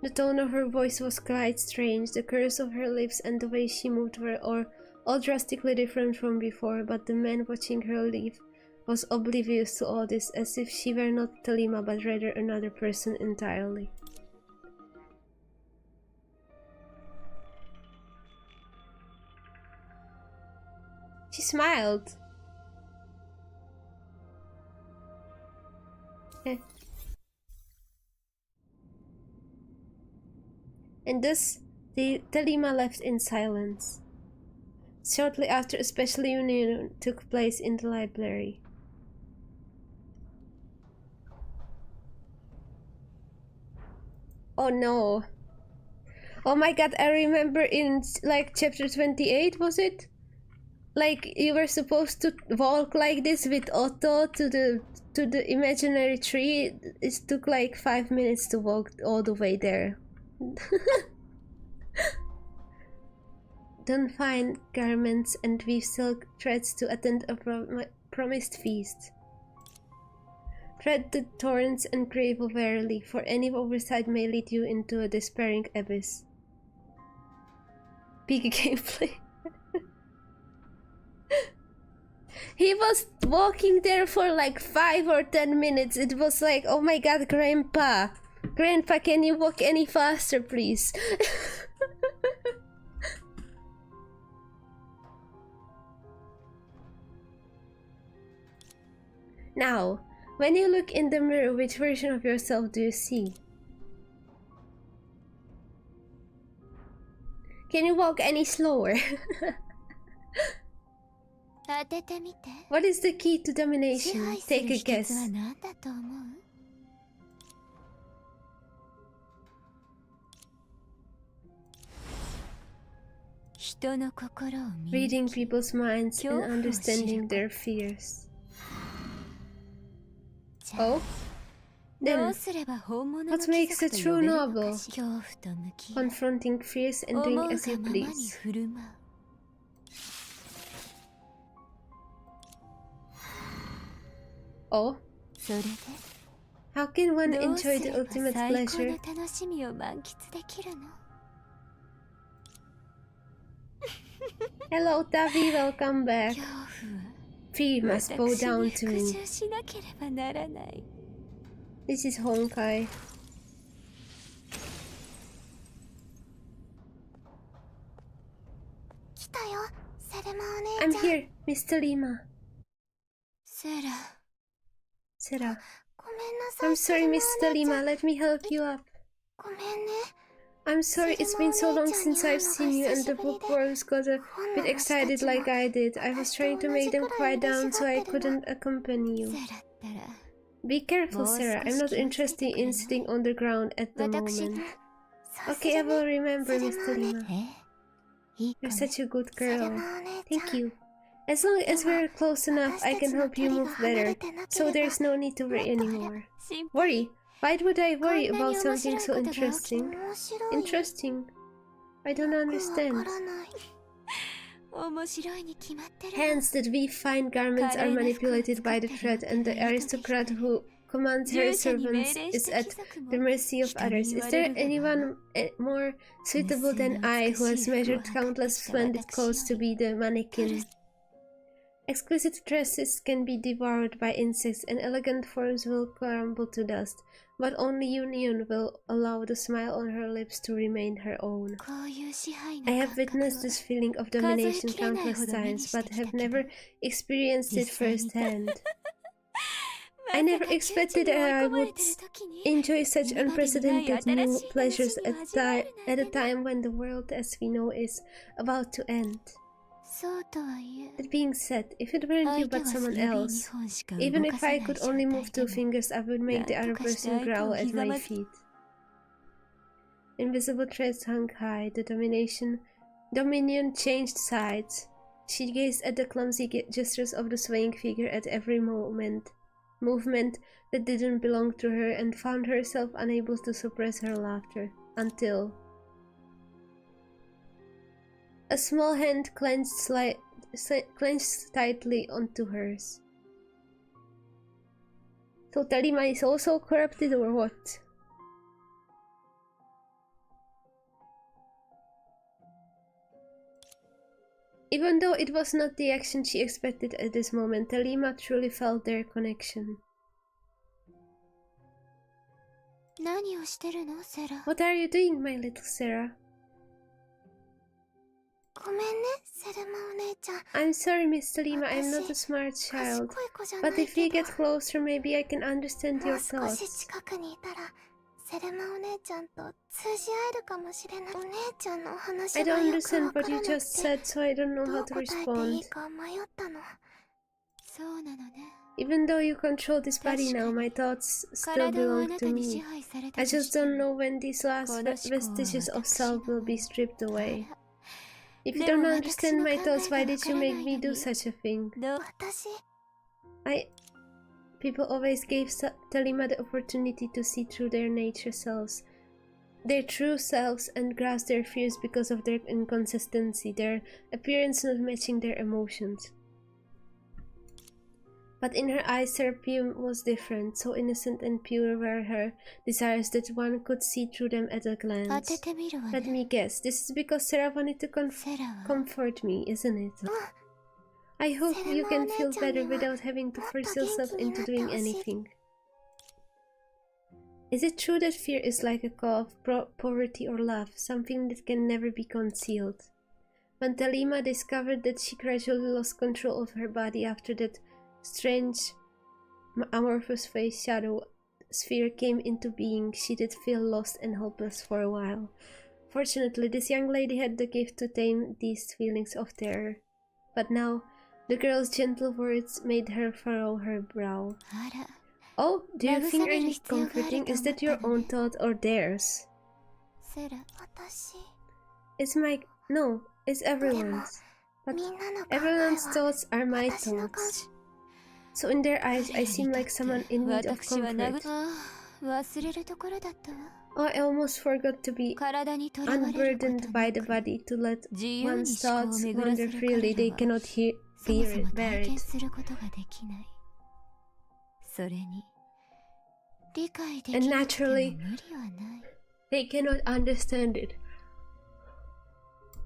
The tone of her voice was quite strange. The curves of her lips and the way she moved were all drastically different from before, but the man watching her leave was oblivious to all this, as if she were not Talima but rather another person entirely. She smiled. And thus, the Talima left in silence. Shortly after, a special union took place in the library. Oh no. Oh my god, I remember in like chapter 28, was it? Like you were supposed to walk like this with Otto to the imaginary tree. It took like 5 minutes to walk all the way there. Don't find garments and weave silk threads to attend a promised feast. Tread the thorns and gravel warily, for any oversight may lead you into a despairing abyss. Big gameplay. He was walking there for like 5 or 10 minutes. It was like, oh my god, Grandpa. Grandpa, can you walk any faster, please? Now, when you look in the mirror, which version of yourself do you see? Can you walk any slower? 当ててみて。 What is the key to 支 domination? 配する Take a 秘訣 guess. は何だと思う？ 人の心を見 Reading people's minds and 恐怖を知る understanding こと their fears. じゃあ Oh? ど Then, うすれば本物の what 貴 makes 族 a と true 呼べるの noble? かしら。恐怖と向き合い Confronting fears and 思う doing が as you ままに please. 振る舞う。Oh? それで How can one どう enjoy す the れば ultimate 最高 pleasure? の楽しみを満喫できるの？ Hello, Tavi, welcome back. 恐怖は Fear must bow 私 down に to 復 me. 讐しなければならない。 This is Honkai. 来たよ、セレマお I'm 姉ちゃん。 here, Mr. Lima. セラ、 Sarah. ごめんなさい。 I'm sorry, セレマ Mr. お姉ちゃ Lima. ん Let me help you up. ごめんね。 I'm sorry, it's been so long since I've seen you and the bookworms got a bit excited like I did. I was trying to make them quiet down so I couldn't accompany セ you. ラったら Be careful, Sarah. I'm not interested in sitting on the ground at the 私 moment. が。そうす Okay, I るね will remember, Mr. Lima. え、いいか You're も。 such a good セレ girl. マお姉ちゃん。 Thank you. As long as we're close enough, I can help you move better. So there's no need to worry anymore. 心配 Worry? Why would I こんな worry に about 面白 something い so ことが起きて interesting? 面白い。 Interesting? I don't よく understand. わからない。面白いに決まってる。 Hence, the refined garments are manipulated by the thread, and the aristocrat who commands her 従者に命 servants 令 is した at 貴族も the mercy of others. Is there anyone more suitable than I who has measured countless splendid clothes to be the mannequin? Exquisite dresses can be devoured by insects, and elegant forms will crumble to dust, but only union will allow the smile on her lips to remain her own. こういう支配の I 感 have 覚 witnessed を this feeling of domination countless times, but have never experienced it firsthand. I never expected I would enjoy such unprecedented new pleasures at a time when the world as we know is about to end. そうとはいえ That being said, if it weren't you 相手 but は someone 指2 else, 本しか even 動か if せな I い could 状 only 態 move で two も fingers, I would make the なん other とかして person 相手 growl を at ひざ my まず feet. Invisible threads hung high, the domination Dominion changed sides. She gazed at the clumsy gestures of the swaying figure at every movement that didn't belong to her, and found herself unable to suppress her laughter until a small hand clenched tightly onto hers. So Telima is also corrupted, or what? Even though it was not the action she expected at this moment, Telima truly felt their connection. 何をしてるの、セラ。 What are you doing, my little Sarah? ごめんね、セルマお姉ちゃん。 I'm sorry, Miss Telima, I'm not a smart 賢 child. い子じゃない But け if we ど get closer, maybe I can understand も your う少し thoughts. 近くにいたらセルマお姉ちゃんと通じ合えるかもしれない。お姉ちゃんのお話 I が don't よく understand わから what な you く just て said, so I don't know ど how う to 答えてい respond. いか迷ったの。そうなのね。 Even though you control this body now, my thoughts still 体をあ belong な to たに支 me. 配された I とし just て don't も know when these last この思考は vestiges of 私の self will be stripped away. あら If you で don't も understand 私の my 考 thoughts, え why が did you わから make ない me の do に such a thing? 私 People always gave Telima the opportunity to see through their nature selves, their true selves, and grasp their fears because of their inconsistency, their appearance not matching their emotions. But in her eyes, Serapium was different. So innocent and pure were her desires that one could see through them at a 当 glance. ててみるわ Let ね。 me guess, this is because Sarah wanted to セラは comfort me, isn't it? I hope you can feel better without having to force yourself into doing anything. Is it true that fear is like a call of poverty or love, something that can never be concealed? When Telima discovered that she gradually lost control of her body after that strange amorphous face shadow sphere came into being, she did feel lost and helpless for a while. Fortunately, this young lady had the gift to tame these feelings of terror. But now, the girl's gentle words made her furrow her brow. あら Oh, do you think I 慰める need 必要がある comforting? と Is 思っ that た your の own ね。 thought or theirs? セラ私 It's my... No, it's everyone's. But みんなの考え everyone's は thoughts are my 私の感 thoughts. So in their eyes, I seem like someone in need of 私は comfort. 忘れるところだったわ。 Oh, I almost forgot to be 体にとらわれること unburdened by な the く body to let 自由に one's 思考を thoughts 巡らせ wander る freely. 彼 They らは cannot そもそも bear 体 it. 験することができない。それに理解でき And なくても naturally, 無理はない。 they cannot understand it.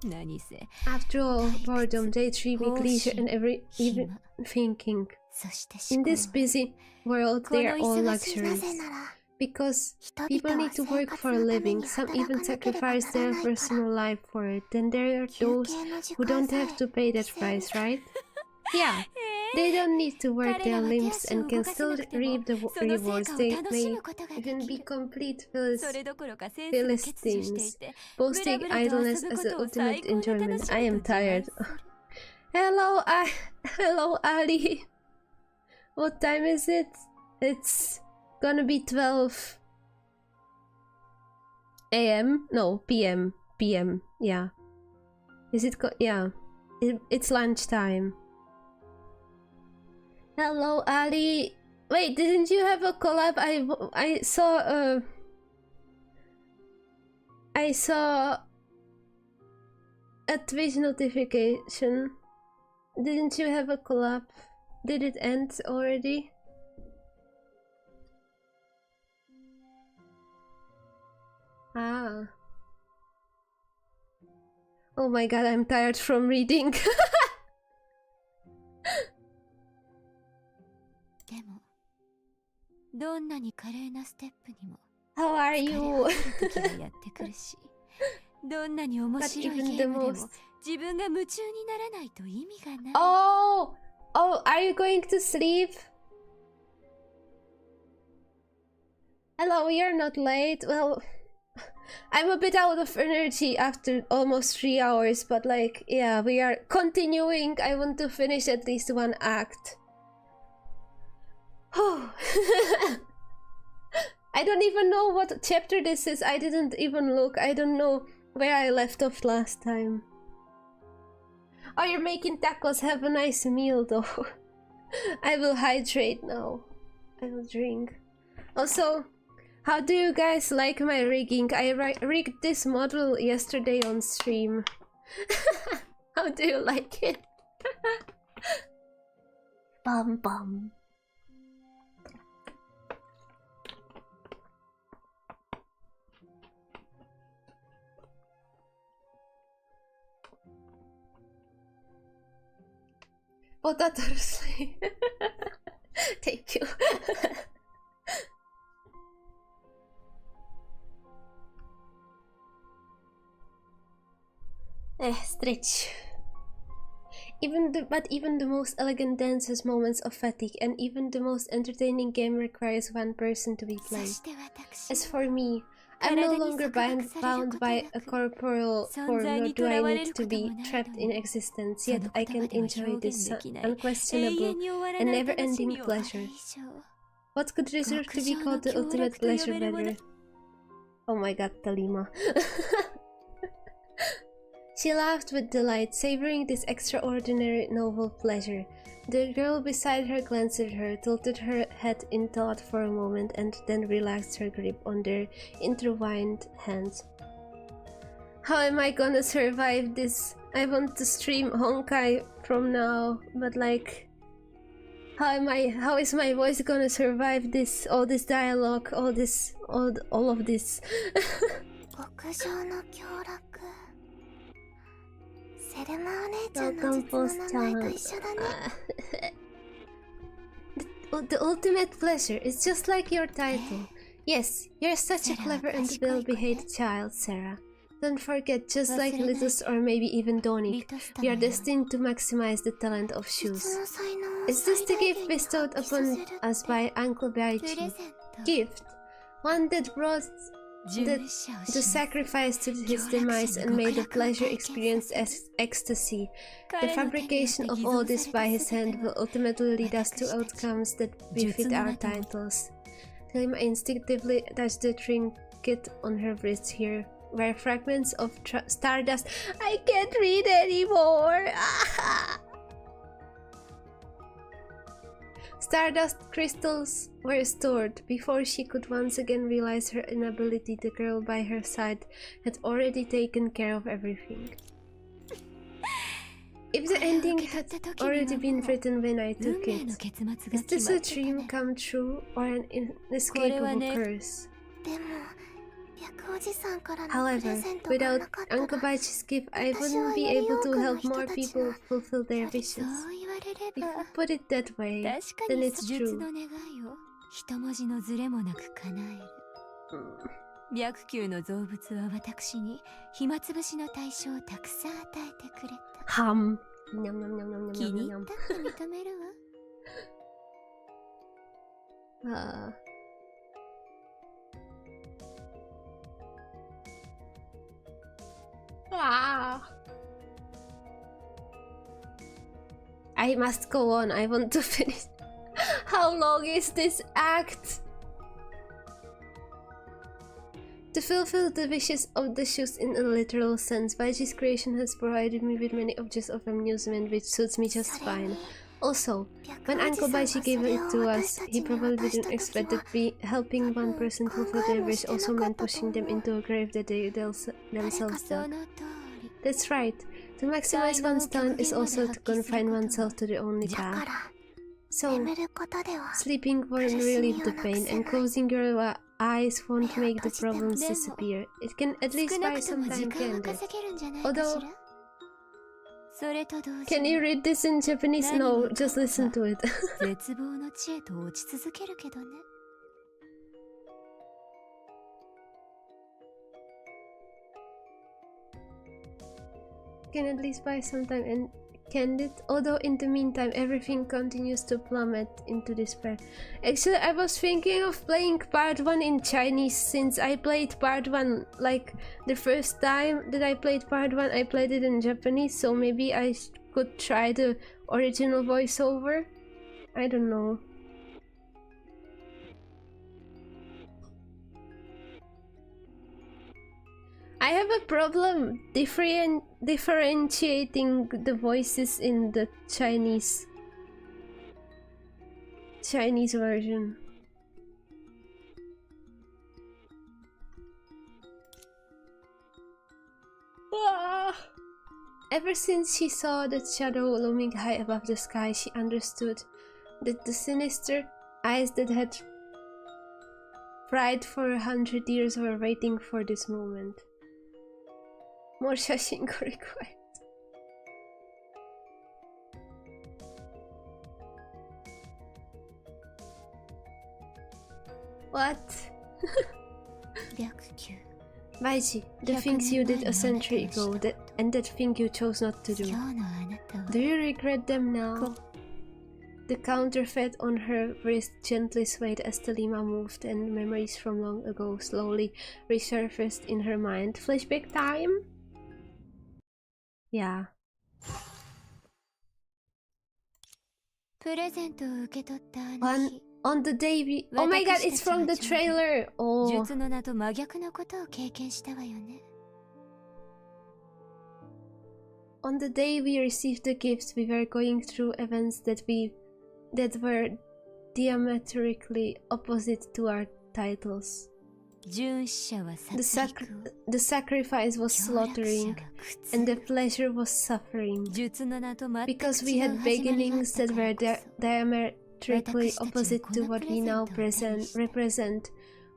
何せ After all, boredom, daydreaming, leisure, and even 暇 thinking. そして In 思考 this busy world, こ they の are all 忙しいな luxuries. ぜなら Because 人 people 々は need to 生 work 活 for a のため living, に some 働 even かなければな sacrifice ら their ないから personal life for it. Then there are 休 those 憩の時 who 間 don't さえ have to pay that 犠牲に price, right? Yeah, they don't need to work 彼 their らは手 limbs 足を and 動 can かせ still なくても reap the その成 rewards. 果を They 楽し may むことがで even き be る。 complete それどころかセンスが欠如していて、ブラ boasting ブラと idleness 遊ぶ as こ the とを最 ultimate 高に楽 enjoyment. し I む am と自慢 tired. する。Hello, Ali. What time is it? It's gonna be 12 a.m. No, p.m. p.m. Yeah. Is it? Yeah. It's lunchtime. Hello, Ali. Wait, didn't you have a collab? I saw I saw a Twitch notification. Didn't you have a collab? Did it end already? Ah. Oh my god, I'm tired from reading. でも、どんなに華麗なステップにも How are 疲れ you? 果てる時がやってくるし、どんなに面白い But even ゲ the ームでも most- 自分が夢中にならないと意味がない。Oh! Oh, are you going to sleep? Hello, you're not late. Well, I'm a bit out of energy after almost 3 hours, but like, yeah, we are continuing. I want to finish at least one act. Oh. I don't even know what chapter this is. I didn't even look. I don't know where I left off last time. Oh, you're making tacos. Have a nice meal though. I will hydrate now. I will drink. Also, how do you guys like my rigging? I rigged this model yesterday on stream. How do you like it? Bum bum. Potatoes. Thank you. Stretch. Even the most elegant dance has moments of fatigue, and even the most entertaining game requires one person to be played. As for me, I'm no longer bound by a corporeal form, nor do I need to be trapped in existence, yet I can enjoy this unquestionable and never-ending pleasure. What could deserve to be called the ultimate pleasure better? Oh my god, Talima. She laughed with delight, savoring this extraordinary novel pleasure. The girl beside her glanced at her, tilted her head in thought for a moment, and then relaxed her grip on their intertwined hands. How am I gonna survive this? I want to stream Honkai from now, but like... How is my voice gonna survive this? All this dialogue, all of this. Welcome, Post-chan. The ultimate pleasure is just like your title. Yes, you're such a clever and well-behaved child, Sarah. Don't forget, just like Litus or maybe even Donik, we are destined to maximize the talent of shoes. Is this the gift bestowed upon us by Uncle Baichi? Gift? One that brought the sacrifice to his demise and made the pleasure experience as ecstasy. The fabrication of all this by his hand will ultimately lead us to outcomes that befit our titles. Talima instinctively touched the trinket on her wrist here, where fragments of stardust— I can't read anymore! Stardust crystals were stored. Before she could once again realize her inability, the girl by her side had already taken care of everything. If the ending had already been written when I took it, is this a dream come true or an inescapable curse? However, without Uncle Baichi's gift, I wouldn't be able to help more people fulfill their wishes. If you put it that way, then it's true. Hum. Nom, nom, nom, nom, nom, nom, nom. I must go on. I want to finish. How long is this act? To fulfill the wishes of the shoes in a literal sense, Baiji's creation has provided me with many objects of amusement, which suits me just fine. Also, when Uncle Baiji gave it to us, he probably didn't expect that helping one person fulfill their wish also meant pushing them into a grave that they themselves dug. That's right. To maximize one's talent is also to confine oneself to the only path. So, sleeping won't relieve the pain, and closing your eyes won't make the problems disappear. It can at least buy some time candy. Although, can you read this in Japanese? No, just listen to it. Can at least buy some time and candid, although in the meantime everything continues to plummet into despair. Actually, I was thinking of playing part 1 in Chinese, since I played part 1 like the first time that I played part 1 I played it in Japanese, so maybe I could try the original voiceover. I don't know. I have a problem differentiating the voices in the Chinese version. Ah! Ever since she saw that shadow looming high above the sky, she understood that the sinister eyes that had pried for 100 years were waiting for this moment. More shashinko required. What? Baiji, the things you did a century ago, and that thing you chose not to do. Do you regret them now? The counterfeit on her wrist gently swayed as Talima moved, and memories from long ago slowly resurfaced in her mind. Flashback time? Yeah. On the day we... Oh my god, it's from the trailer! Oh. On the day we received the gifts, we were going through events that were diametrically opposite to our titles. The sacrifice was slaughtering, and the pleasure was suffering. Because we had beginnings that were diametrically opposite to what we now represent,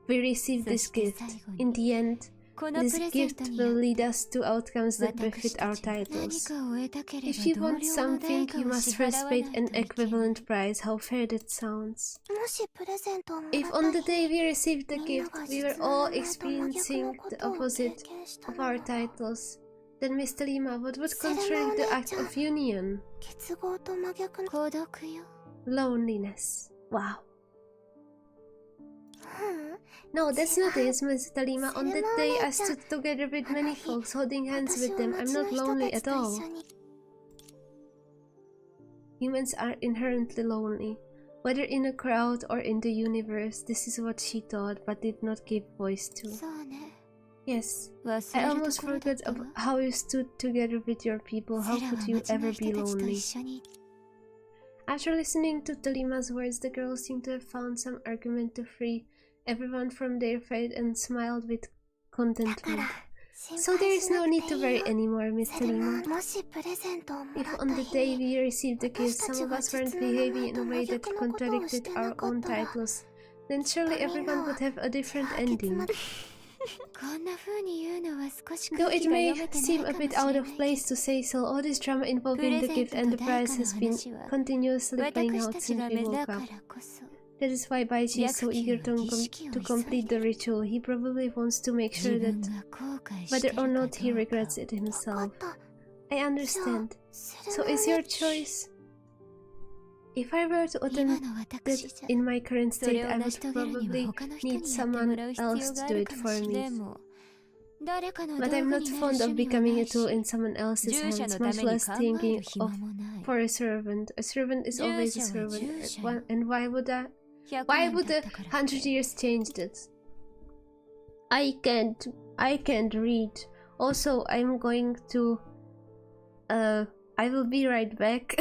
we received this gift. In the end, this gift will lead us to outcomes that befit our titles. If you want something, you must first pay an equivalent price. How fair that sounds. If on the day we received the gift, we were all experiencing the opposite of our titles, then Mr. Lima, what would contradict the act of union? Loneliness. Wow. No, that's not it, Mr. Lima. On that day, I stood together with many folks, holding hands with them. I'm not lonely at all. Humans are inherently lonely. Whether in a crowd or in the universe, this is what she thought, but did not give voice to. Yes, I almost forgot how you stood together with your people. How could you ever be lonely? After listening to Talima's words, the girl seemed to have found some argument to free everyone from their fate and smiled with contentment. So there is no need to worry anymore, Miss Talima. If on the day we received the gift, some of us weren't behaving in a way that contradicted our own titles, then surely everyone would have a different ending. Though it may seem a bit out of place to say so, all this drama involving the gift and the prize has been continuously playing out since we woke up. That is why Baiji is so eager to complete the ritual. He probably wants to make sure that whether or not he regrets it himself. I understand. So is your choice? If I were to attempt that in my current state, I would probably need someone else to do it for me. But I'm not fond of becoming a tool in someone else's hands, much less thinking of for a servant. A servant is always a servant, and why would the 100 years change that? I can't read. Also, I'm going to I will be right back.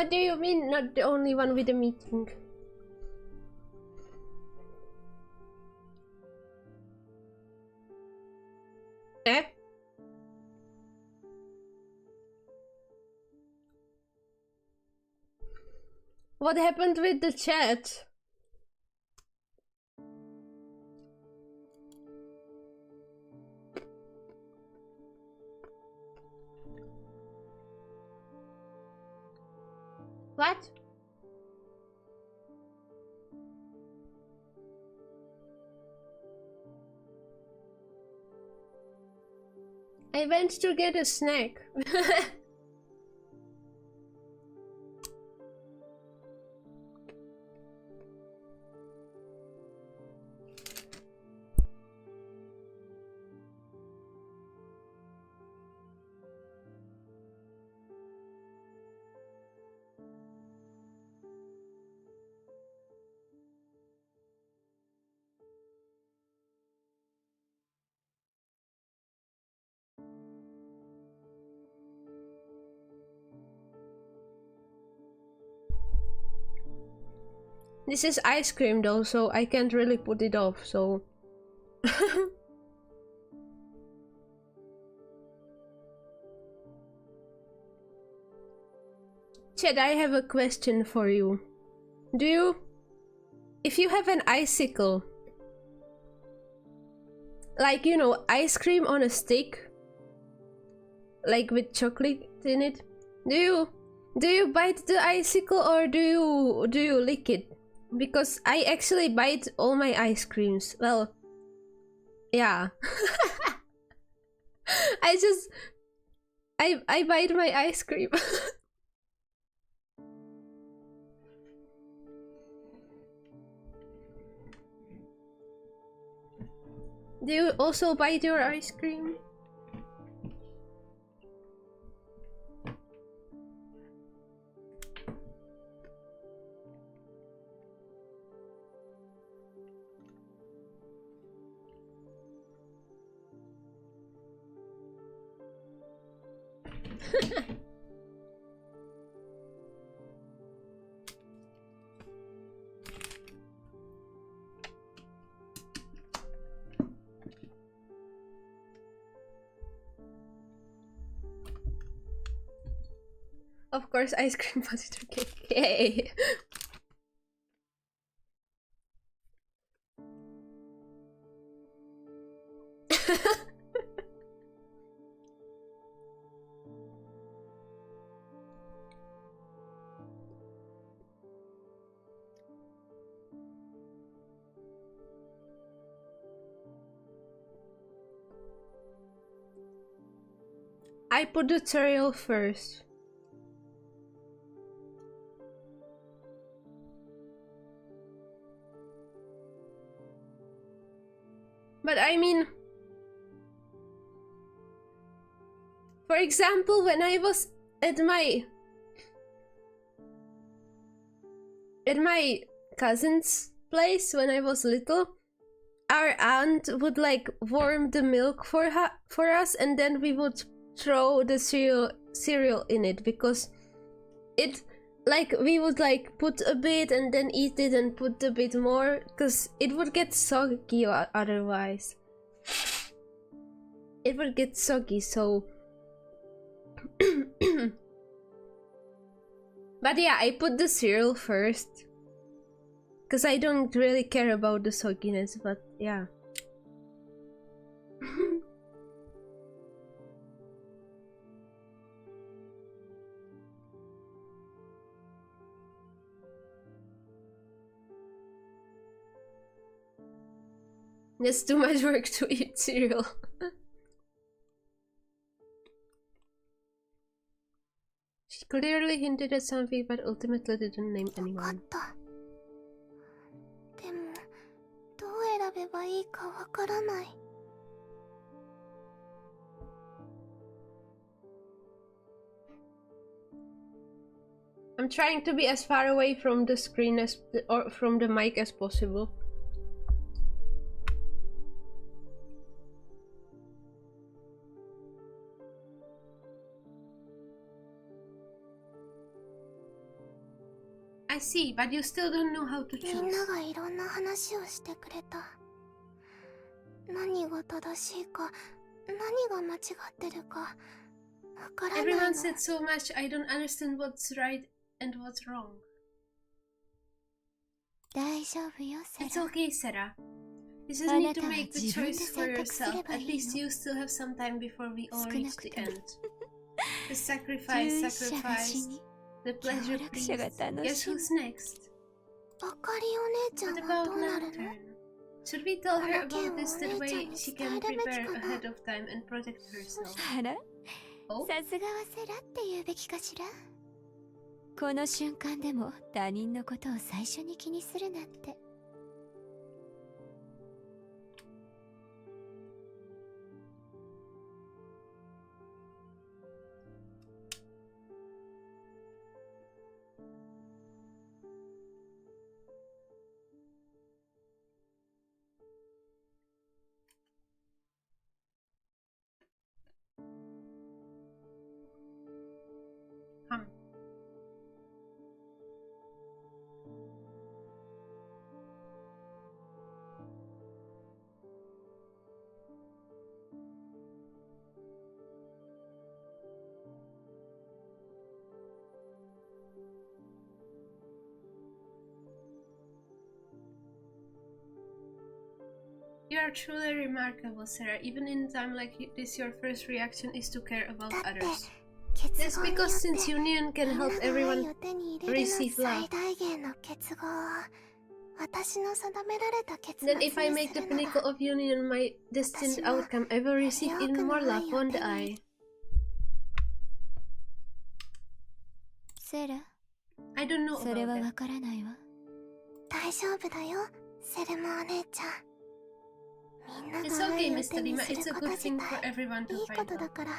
What do you mean, not the only one with a meeting? Eh? What happened with the chat? What? I went to get a snack. This is ice cream though, so I can't really put it off, so... Chad, I have a question for you. Do you... If you have an icicle, like, you know, ice cream on a stick, like with chocolate in it, do you bite the icicle or do you lick it? Because I actually bite all my ice creams. Well, yeah. I bite my ice cream. Do you also bite your ice cream? Of course, ice cream potato cake. Yay! I put the cereal first. But I mean, for example, when I was at my cousin's place when I was little, our aunt would like warm the milk for us, and then we would throw the cereal in it, because it, like, we would like put a bit and then eat it and put a bit more, because it would get soggy otherwise. It would get soggy, so... But yeah, I put the cereal first, because I don't really care about the sogginess, but yeah. That's too much work to eat cereal. She clearly hinted at something, but ultimately didn't name anyone. でも、どう選べばいいかわからない。I'm trying to be as far away from the screen as or from the mic as possible. I see, but you still don't know how to みん choose. ながいろんな話をしてくれた。何が正しいか、何が間違ってるか、わからないの。 Everyone said so much, I don't understand what's right and what's wrong. 大丈夫よ、セ It's ラ。 okay, Sarah. You just need to make the choice for yourself. At least you still have some time before we all reach the end. The sacrifice, 従者が死 sacrifice. に The pleasure, 協力者が please. 楽 Guess しむ who's next? あかりお姉ちゃん What は about どうなるの？ Lantern? Should we tell her about this that この件をお姉ちゃん way に she 伝え can るべき prepare かな？ ahead of time and protect herself? あら、 Oh? さすがはセラって言うべきかしら。この瞬間でも他人のことを最初に気にするなんて。You are truly remarkable, Sarah. Even in a time like this, your first reaction is to care about だって others. 結 That's 合によ because って since union み can んな help が愛 everyone を手に入れる receive の love, 最大限の結合は私の定められた結 then 末 if I に make す the るな pinnacle ら of union my destined outcome, I will receive even more love, won't I? セラ、 I don't know それ about は that. わからないわ。大丈夫だよセレマお姉ちゃん。みんな It's が okay, 愛を Mr. 手に Lima. す It's る a こと good 自 thing for 体 everyone い to いこ find とだ love. から。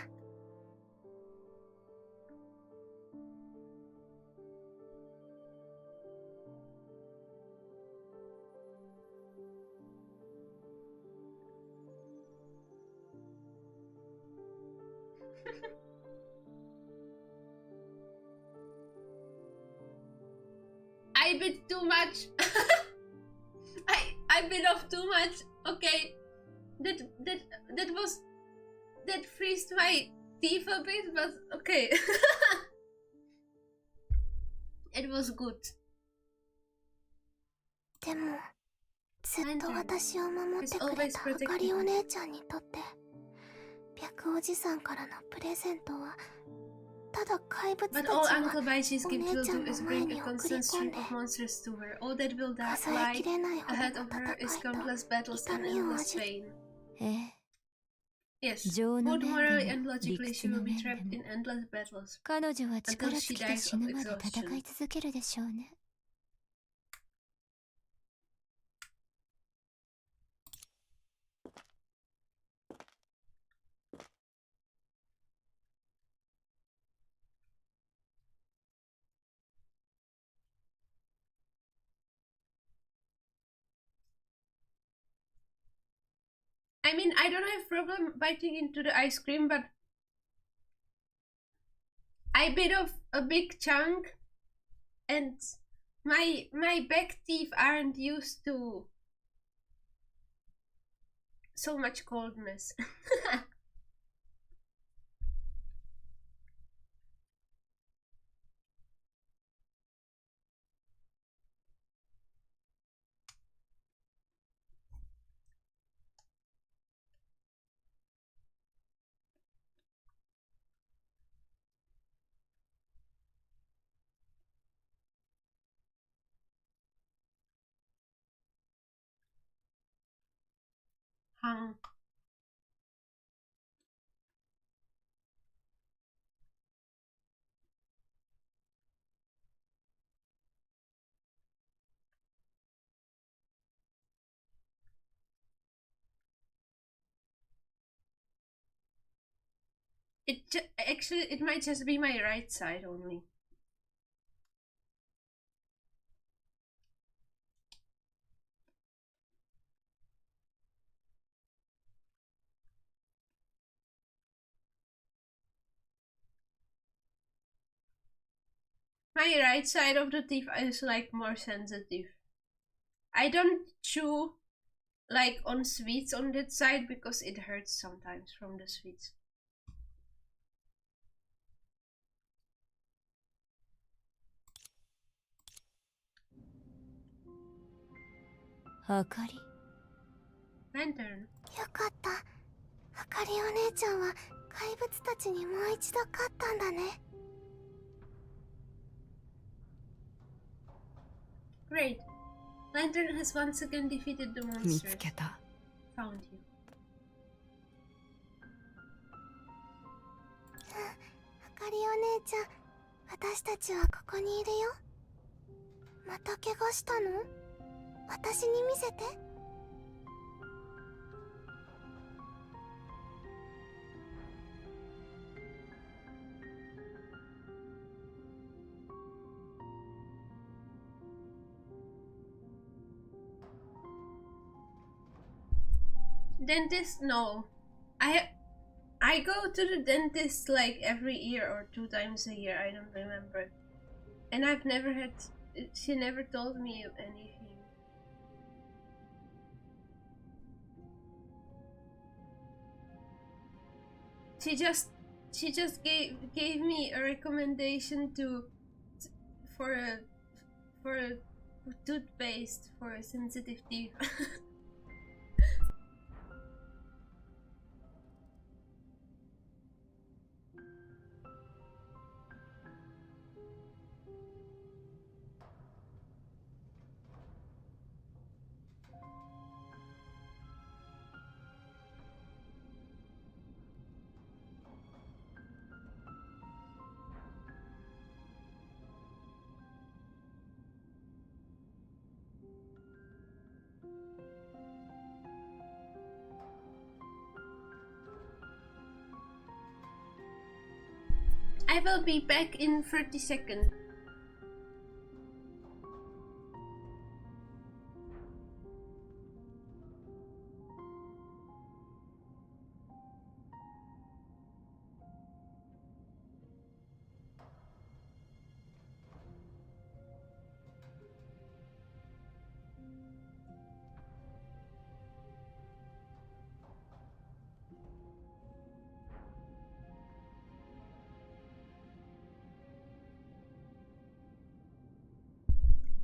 I bit too much. I bit off too much. Okay, that freezed my teeth a bit, but okay. It was good. でもずっと私を守ってくれたあかりお姉ちゃんにとって白おじさんからのプレゼントはただ怪物た But ち all を Uncle Baiji's お gift 姉 will ちゃん do の is 前 bring に a 送り constant 込ん stream で of monsters to her. All that will 数え lie きれないほど ahead の of her is 戦い countless battles と and 痛みを endless 味わ pain. ええ、 Yes, 情の both 面 morally で and も logically 理 she 屈 will の be 面 trapped で in も endless battles. 彼女は力 Until 尽 she きて dies 死 of ぬまで exhaustion. 戦い続けるでしょうね。I mean, I don't have problem biting into the ice cream, but I bit off a big chunk, and my back teeth aren't used to so much coldness. Hung. Actually, it might just be my right side only. My right side of the teeth is like more sensitive. I don't chew like on sweets on that side because it hurts sometimes from the sweets. Akari? Lantern. よかった。あかりお姉ちゃんは怪物たちにもう一度勝ったんだね。Great. Lantern has once again defeated the 見つ monsters. けた。 Found you. あかりお姉ちゃん、私たちはここにいるよ。また怪我したの？私に見せて。Dentist? No. I go to the dentist like every year or 2 times a year, I don't remember. And I've never had... She never told me anything. She just gave me a recommendation for a toothpaste for sensitive teeth. I will be back in 30 seconds.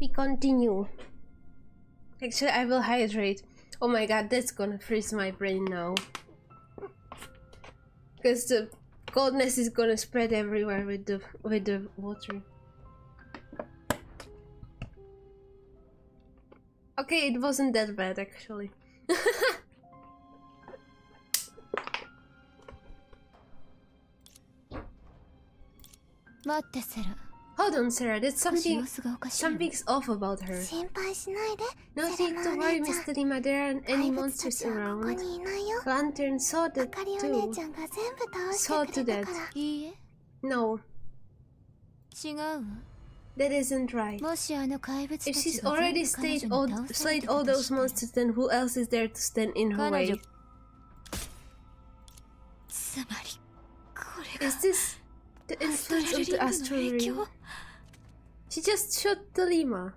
We continue. Actually, I will hydrate. Oh my god, that's gonna freeze my brain now. Because the coldness is gonna spread everywhere with the water. Okay, it wasn't that bad actually. Hold on, Sarah, that's something's off about her. 心配しないで。 No need to worry, Mr. Lima, there aren't any monsters ここ around. にいないよ。 Lantern saw あ that かりお too. 姉ちゃんが全部倒 Saw して to くれ that. たから。いいえ、 No, 違うわ。 that isn't right. もしあの怪物た If ち she's が全 already 部彼 slayed 女 all, に倒され slayed て all たと those したら monsters, then who else is there to stand in her 彼女 way? つまりこれが Is this the influence of the astral ring? She just shot the Lima.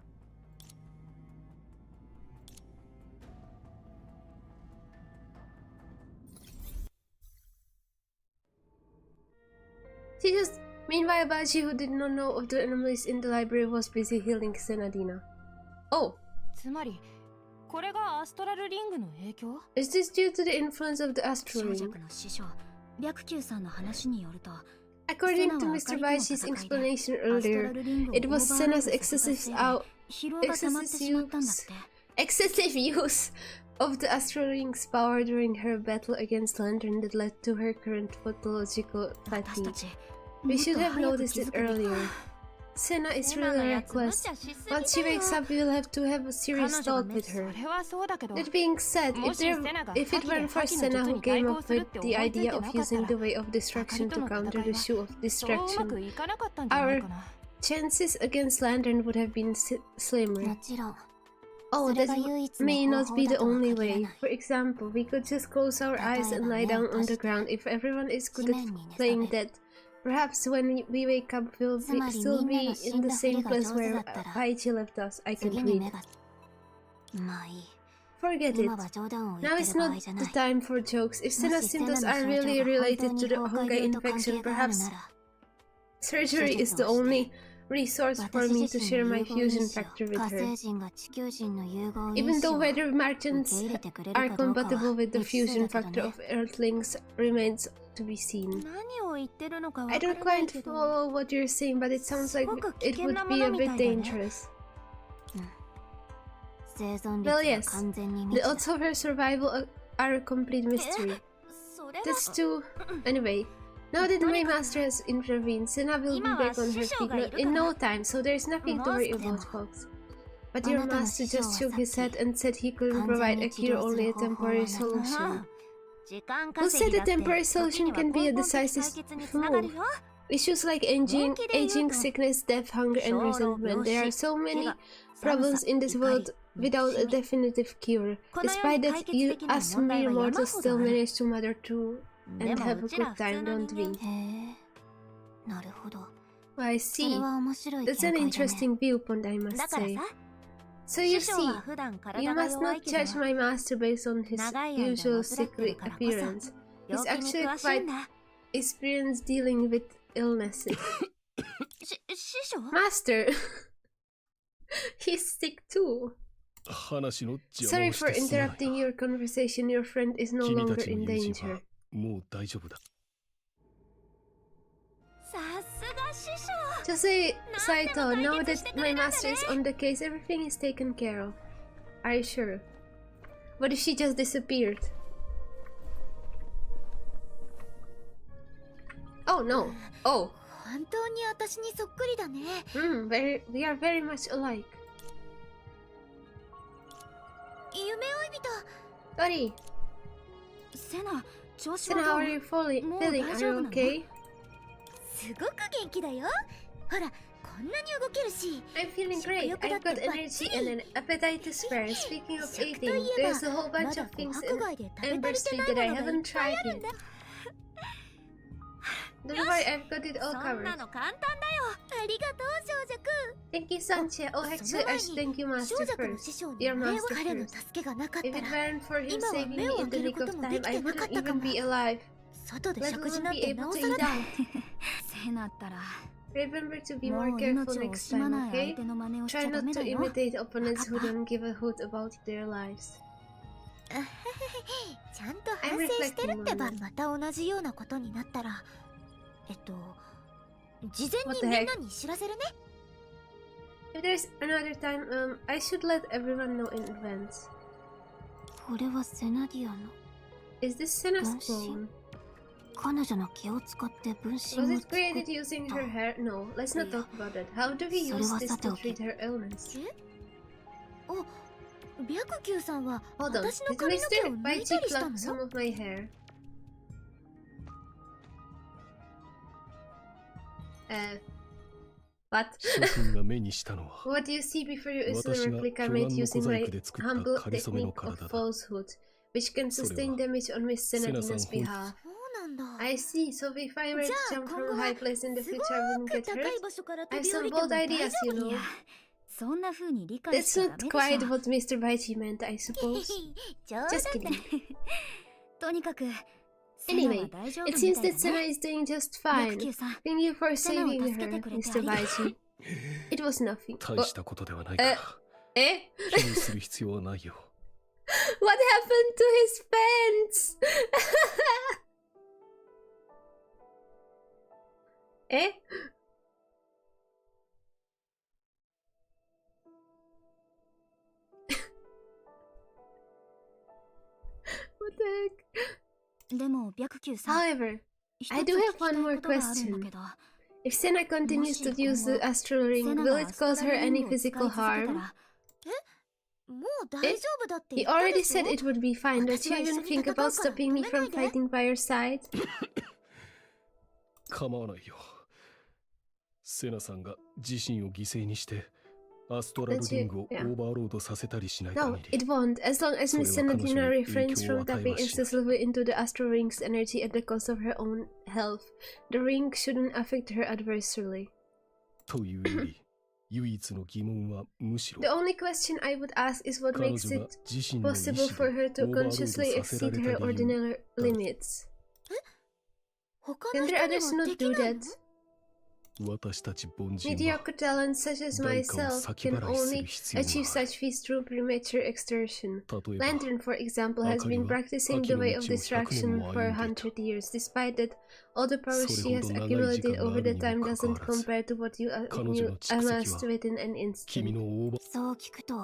She just... Meanwhile, Baji, who did not know of the anomalies in the library, was busy healing Senadina. Oh, つまりこれがアストラルリングの影響？ is this due to the influence of the astral 小 ring? 弱の師匠白球さんの話によると According to Mr. Baishi's explanation earlier, it was Senna's excessive use of the astral ring's power during her battle against Lantern that led to her current pathological 私 fatigue. たち We もっ should と have 早く noticed 気 it づくべき earlier. Senna is really reckless. Once she wakes up, we'll have to have a serious talk with her. それはそうだけど、 That being said, if it weren't for Senna who came up with the idea of using the way of destruction to counter the shoe of そううま distraction, くいかなかったんじゃないかな。 chances against Lantern would have been slimmer. もちろん。 Oh, それ that が唯一の may 方 not 法 be だ the とは only 限ら way. ない。 For example, we could just close our eyes and lie down on the ground. If everyone is good at playing that, Perhaps when we wake up, we'll still be in the same place where Baichi left us. I can read. Forget it. Now is not the time for jokes. If Senna's symptoms are really related to the Honkai infection, perhaps surgery is the only resource for me to share my fusion factor with her. Even though whether Martians are compatible with the fusion factor of Earthlings remains to be seen. I don't quite follow what you're saying, but it sounds like it would be a bit dangerous. Well, yes, the odds of her survival are a complete mystery. That's too... Anyway, now that my master has intervened, Senna will be back on her feet in no time, so there's nothing to worry about, folks. But your master just shook his head and said he couldn't provide a cure, only a temporary solution. Who said a temporary solution can be a decisive move? Issues like aging, sickness, death, hunger, and resentment. There are so many problems in this world without a definitive cure. Despite that, you as mere mortals still manage to mother through and have a good time, don't we? I see. That's an interesting viewpoint, I must say. So you see, you must not judge my master based on his usual sickly appearance. He's actually quite experienced dealing with illnesses. Master! He's sick too. Sorry for interrupting your conversation. Your friend is no longer in danger. Jose Saito, now that my master is on the case, everything is taken care of. Are you sure? What if she just disappeared? Oh no. Oh. We are very much alike. Tori. Senna, how are you feeling? Are you okay? I'm feeling great. I've got energy and an appetite to spare. Speaking of eating, there's a whole bunch of things in Ember Street that I haven't tried yet. Don't worry, I've got it all covered. Thank you, Sanchia. Oh, actually, I should thank you, Master, first. Your Master first. If it weren't for him saving me in the nick of time, I wouldn't even be alive. Let alone be able to eat out. Remember to be more careful next time, okay? Try not to imitate opponents who don't give a hoot about their lives. I'm reflecting on that. What the heck? If there's another time, I should let everyone know in advance. Is this Senna's clone? Was it created using her hair? No, let's not talk about that. How do we use this to treat her illness? Hold on, did Mr. Baichi pluck some of my hair? What? What do you see before you is a replica made using my humble technique of falsehood, which can sustain damage on Miss Senadina's behalf. I see, so if I were to jump from a high place in the future, I wouldn't get hurt? I have some bold ideas, you know. That's not quite what Mr. Baichi meant, I suppose. Just kidding. Anyway, it seems that Senna is doing just fine. Thank you for saving her, Mr. Baichi. It was nothing. What happened to his pants? What the heck? However, I do have one more question. If Senna continues to use the astral ring, will it cause her any physical harm? He already said it would be fine. Don't you even think about stopping me from fighting by your side? Look, no, it won't, as long as Miss Senadina refrains from tapping excessively into the astral ring's energy at the cost of her own health. The ring shouldn't affect her adversely. というより、唯一の疑問はむしろ The only question I would ask is what 彼 makes 女が it 自身の意志 possible for her で to オーバーロード consciously させら exceed れ her た理由 ordinary limits. 他 Can の there 人に others も not でき do ない that? 私たち凡人は Mediocre talents such as 代価を myself 先 can 払いす only る必要 achieve がある such feats through premature exertion. 例えば Lantern, for example, has 明かり been は practicing 秋 the の way of 道を100年 distraction も for 歩んでいた 100 years. Despite that, all the power そ she れ has ほど長い時 accumulated 間があ over る the にも time かかわ doesn't らず compare to what you 彼女の蓄積 amassed は within an 君 instant. のオーバーそう聞くと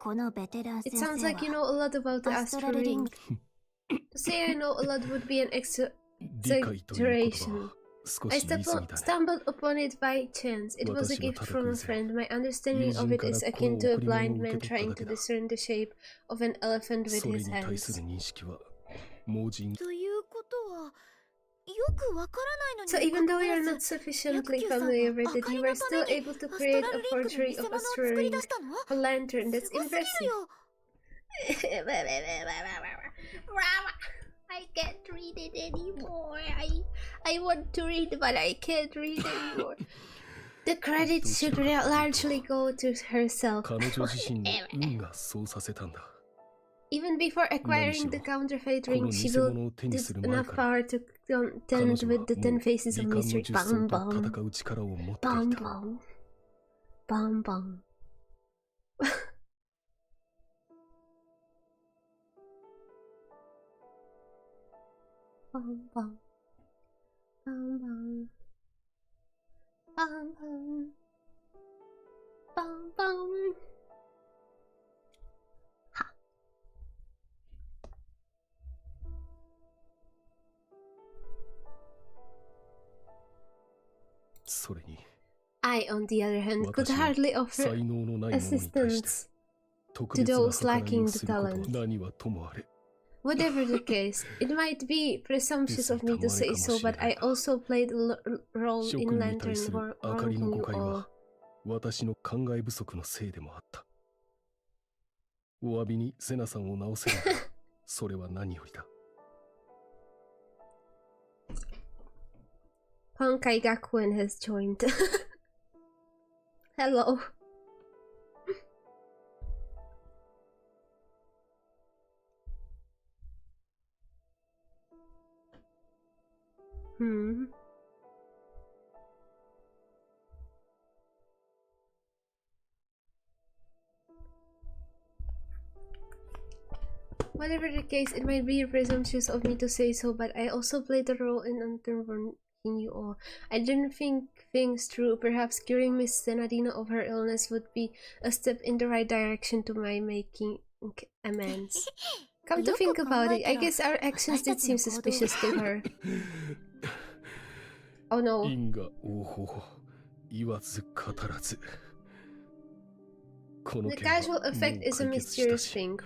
このベテラン It 先 sounds 生 like you は know a lot about the アストラ astral ルリン ring. グ To say I know a lot would be an 理解という言葉 exaggeration. は少 I し言い過ぎたね stumbled upon it by chance. It was a 私は gift ただ from 偶 a 然 friend. My understanding of 友人 it から is こ akin の to a 贈り物を blind 受 man け取った trying だ to けだ discern the shape of an elephant with それ his に対す hands. る認識は盲人ということはよくわからないのに So も even か though か we わ are ら not ず sufficiently ヤクキューさん familiar は with 明 it, か you り were のため still に able to アスト create ラ a ルリングの forgery 偽 of 物 a を story 作り ring. 出したの A lantern, す that's ごすぎる impressive. よ I can't read it anymore. I want to read, but I can't read anymore. The credit should largely go to herself. 彼女自身の運がそうさせたんだ Even before 何し acquiring ろ the counterfeit この ring, she 偽物を手に built する前 enough から power to 彼 contend 女は with the も ten う faces 罹 of 患の mystery. 術層 Bam と bam. 戦う力を持ってい Bam た bam. Bam bam. Bam bam. Bam bam. Bam bam. Bam bam. Ha. I, on the other hand, could hardly offer 才能のない者に対して assistance 特 to 別な those 計らいを lacking す the ることは talent. 何はともあれ Whatever the case, it might be presumptuous of me to say so, but I also played a role 諸 in 君に対 Lantern する明かり warning の誤 you 解 all. は私の考え不足のせいでもあったお詫びにセナさんを直せるそれは何よりだ Honkai Gakuen has joined. Hello. Whatever the case, it might be presumptuous of me to say so, but I also played a role in warning you all. I didn't think things through. Perhaps curing Miss Senadina of her illness would be a step in the right direction to my making amends. Come to think about it, I guess our actions did seem suspicious to her. Oh no. 因果応報言わず語らず The casual effect is a mysterious thing.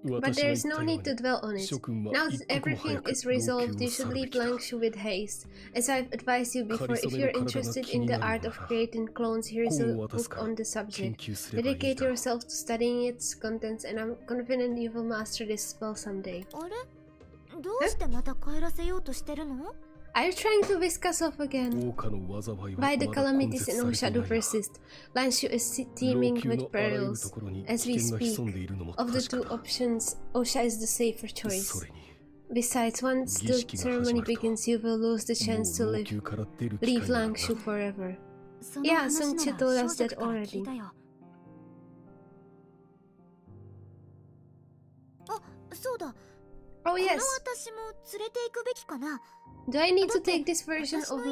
But there is no need to dwell on it. Now that everything is resolved, you should leave Langshu with haste. As I've advised you before, if you're interested in the art of creating clones, here is a book on the subject. Dedicate yourself to studying its contents, and I'm confident you will master this spell someday. あれどうしてまた帰らせようとしてるの Are you trying to whisk us off again? 王家の災いは By the まだ根 calamities 絶 in さ Osha れ do ていないが persist. Lanshu is 老 teeming 朽 with のあらゆる perils. ところに As 危 we 険が speak, 潜んでいるのも of the 確 two かだ options, Osha is the safer そ choice. れに Besides, once the ceremony begins, you will lose the もう chance to 老 live, 朽から出る機 leave 会がある Langshu な forever. その Yeah, 話 Sun な Chi ら told 少 us 女 that から聞 already. いたよあ、そうだ Oh この yes. 私も連れて行くべきかな Do I need to take this version of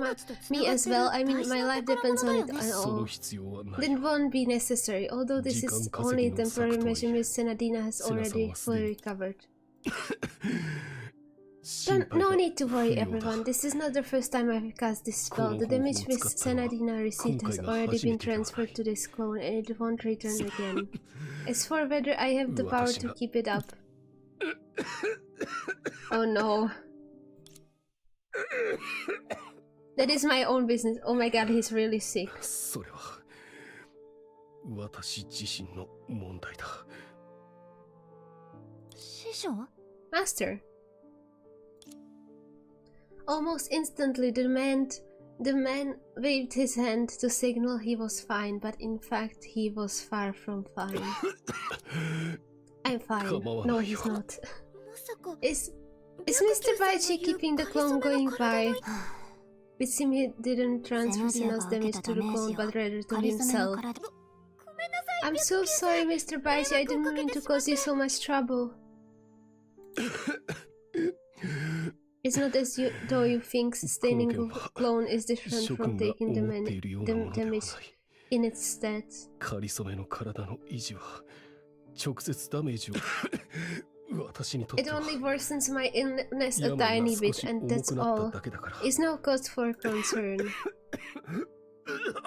me as well? I mean, my life depends on it and その all. 必要はない Then won't be necessary, although this is only a temporary measure. Miss Senadina has already fully recovered. No need to worry, everyone. This is not the first time I've cast this spell. The damage Miss Senadina received has already been transferred to this clone, and it won't return again. As for whether I have the power to keep it up... Oh no. That is my own business. Oh my god, he's really sick. それは私自身の問題だ師匠 Master. Almost instantly, the man waved his hand to signal he was fine, but in fact he was far from fine. I'm fine. No, he's not. Is Mr. Baichi keeping the clone going by? It seemed he didn't transfer Sena's damage to the clone, but rather to himself. I'm so sorry, Mr. Baichi. I didn't mean to cause you so much trouble. It's not as though you think sustaining a clone is different from taking the damage in its stead. It only worsens my illness a tiny bit, and that's all. It's no cause for concern.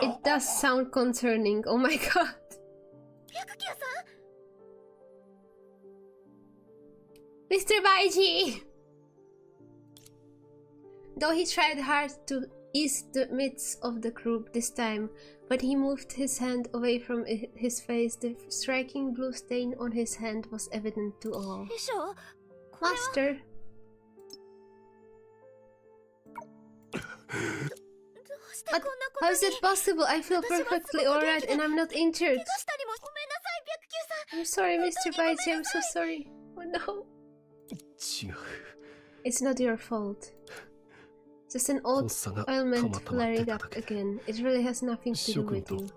It does sound concerning, oh my god. Mr. Baiji! Though he tried hard to ease the midst of the group this time, but he moved his hand away from his face. The striking blue stain on his hand was evident to all. Master! But how is it possible? I feel perfectly alright and I'm not injured. I'm sorry, Mr. Baichi, I'm so sorry. Oh no. It's not your fault. Just an old ailment flaring up again. It really has nothing to do with you.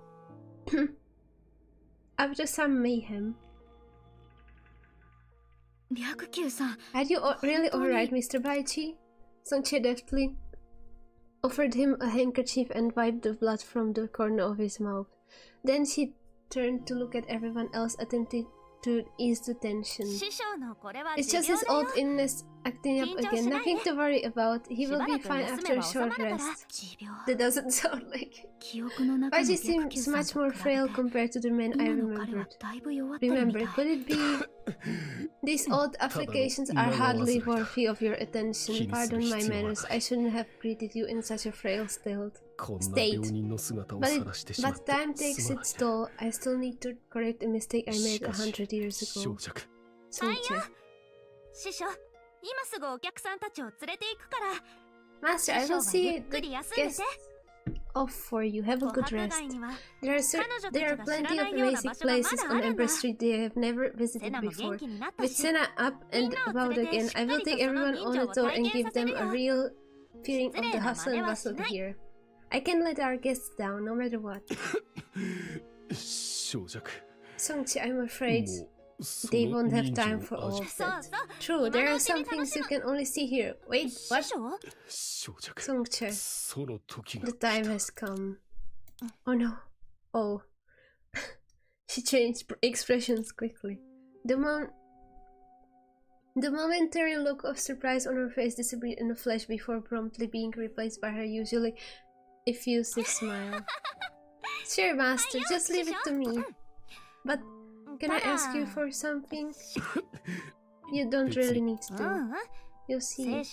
After some mayhem. Are you really alright, Mr. Baichi? Songche deftly offered him a handkerchief and wiped the blood from the corner of his mouth. Then she turned to look at everyone else, attempting to ease the tension. It's just his old illness acting up again. Nothing to worry about. He will be fine after a short rest. That doesn't sound like it. Baiji seems much more frail compared to the man I remembered. Could it be... These old afflictions are hardly worthy of your attention. Pardon my manners. I shouldn't have greeted you in such a frail state. But time takes its toll. I still need to correct a mistake I made 100 years ago. Songche. Master, I will see the guests off for you. Have a good rest. There are plenty of amazing places on Empress Street they have never visited before. With Senna up and about again, I will take everyone on a tour and give them a real feeling of the hustle and bustle here. I can let our guests down, no matter what. Songche, I'm afraid they won't have time for all of that. True, there are some things you can only see here. Wait, what? Songche, the time has come. Oh no. Oh. She changed expressions quickly. The momentary look of surprise on her face disappeared in a flash before promptly being replaced by her usually effusive smile. Sure, Master, just leave it to me. But can I ask you for something? You don't really need to. You see,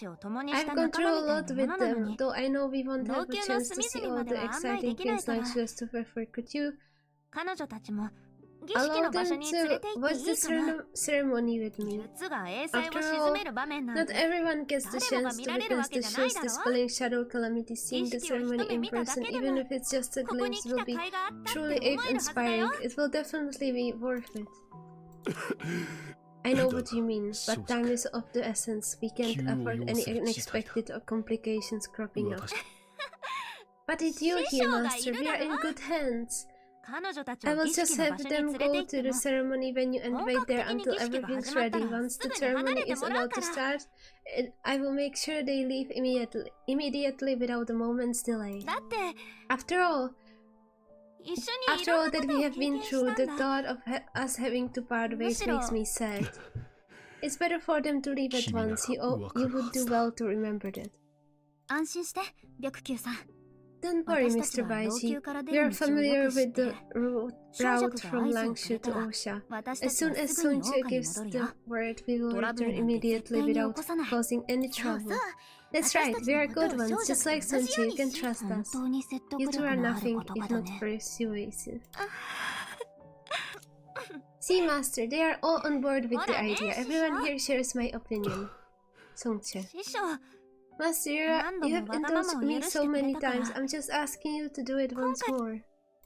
I've gone through a lot with them, though I know we won't have a chance to see all the exciting things like Christopher. Could you allow them to watch the ceremony with me? After all, not everyone gets the chance to witness the shows displaying Shadow Calamity. Seeing the ceremony in person, even if it's just a glimpse, will be truly awe-inspiring. It will definitely be worth it. I know what you mean, but time is of the essence. We can't afford any unexpected complications cropping up. But it's you here, Master. We are in good hands. I will just have them go to the ceremony venue and wait there until everything's ready. Once the ceremony is about to start, I will make sure they leave immediately without a moment's delay. After all that we have been through, the thought of us having to part ways makes me sad. It's better for them to leave at once. You would do well to remember that. Don't worry, Mr. Baichi. We are familiar with the route from Langshu to Osha. As soon as Songche gives the word, we will return immediately without causing any trouble. That's right, we are good ones, just like Songche. You can trust us. You two are nothing if not persuasive. See, Master, they are all on board with the idea. Everyone here shares my opinion. Songche. Master, you have indulged me so many times. I'm just asking you to do it once more.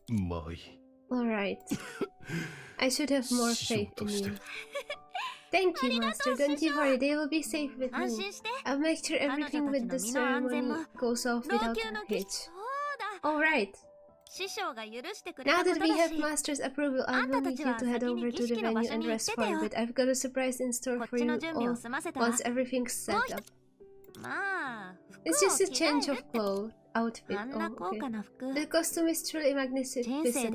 まあいい。 Alright. I should have more faith in you. Thank you, Master. Don't you worry, they will be safe with me. I'll make sure everything with the ceremony goes off without a hitch. Alright. Now that we have Master's approval, I will need you to head over to the venue and rest for a bit. I've got a surprise in store for you all once everything's set up. It's just a change of clothes. Outfit. Oh, okay. The costume is truly magnificent.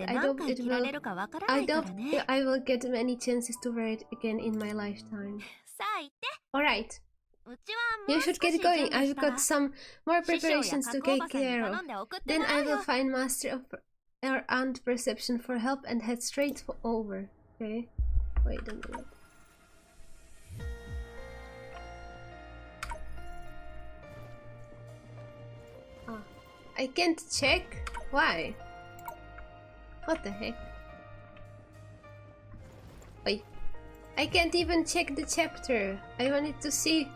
I doubt I will get many chances to wear it again in my lifetime. Alright. You should get going. I've got some more preparations to take care of. Then I will find Master of and Perception for help and head straight over. Okay? Wait a minute. I can't check? Why? What the heck? Wait. I can't even check the chapter. I wanted to see.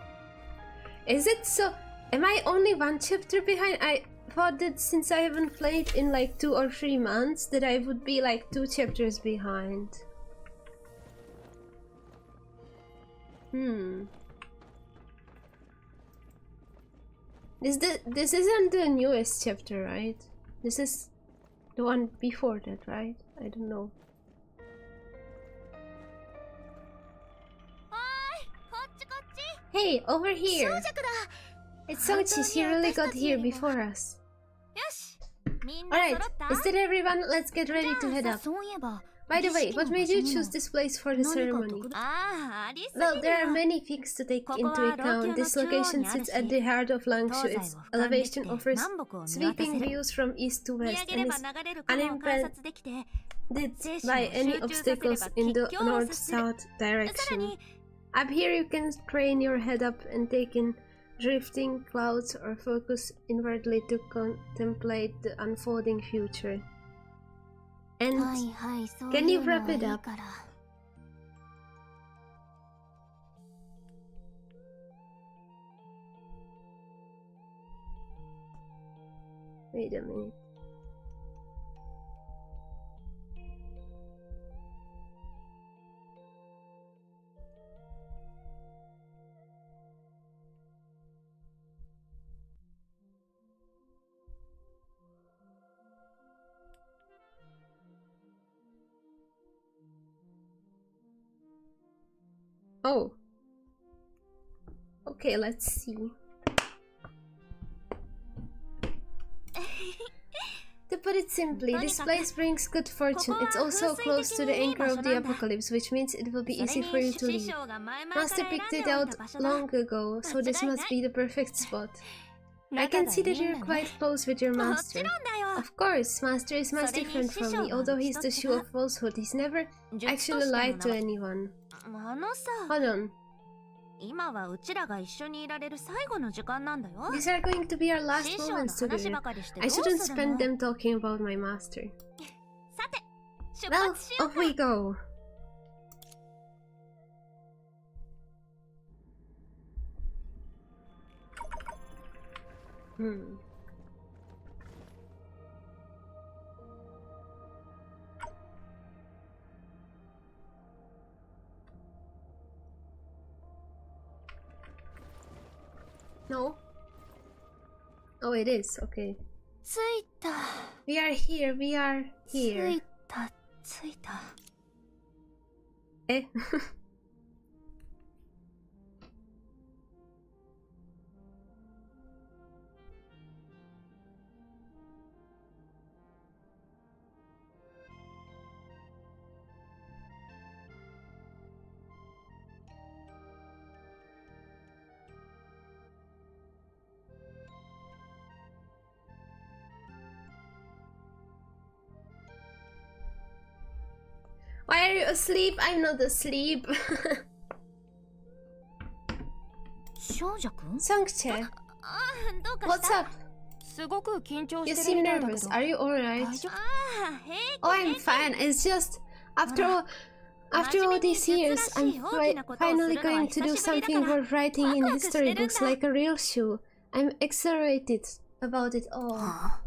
Is it so? Am I only one chapter behind? I thought that since I haven't played in like 2 or 3 months that I would be like 2 chapters behind. This isn't the newest chapter, right? This is the one before that, right? I don't know. Hey, over here! It's Sochi, she really got here before us. Alright, is that everyone? Let's get ready to head up. By the way, what made you choose this place for the ceremony? Well, there are many things to take into account. This location sits at the heart of Langshu. Its elevation offers sweeping views from east to west and is unimpeded by any obstacles in the north-south direction. Up here you can crane your head up and take in drifting clouds or focus inwardly to contemplate the unfolding future. And can you wrap it up? Wait a minute. Oh. Okay, let's see. To put it simply, this place brings good fortune. It's also close to the anchor of the apocalypse, which means it will be easy for you to leave. Master picked it out long ago, so this must be the perfect spot. I can see that you're quite close with your master. Of course, Master is much different from me. Although he's the shoe of falsehood, he's never actually lied to anyone. Hold on. These are going to be our last moments together. I shouldn't spend them talking about my master. Well, off we go. No? Oh, it is. Okay. We are here. We are here. Eh? Why are you asleep? I'm not asleep. Songche, what's up? You seem nervous. Are you alright? Oh, I'm fine. It's just after all these years, I'm finally going to do something worth writing in history books like a real shoe. I'm exhilarated about it all.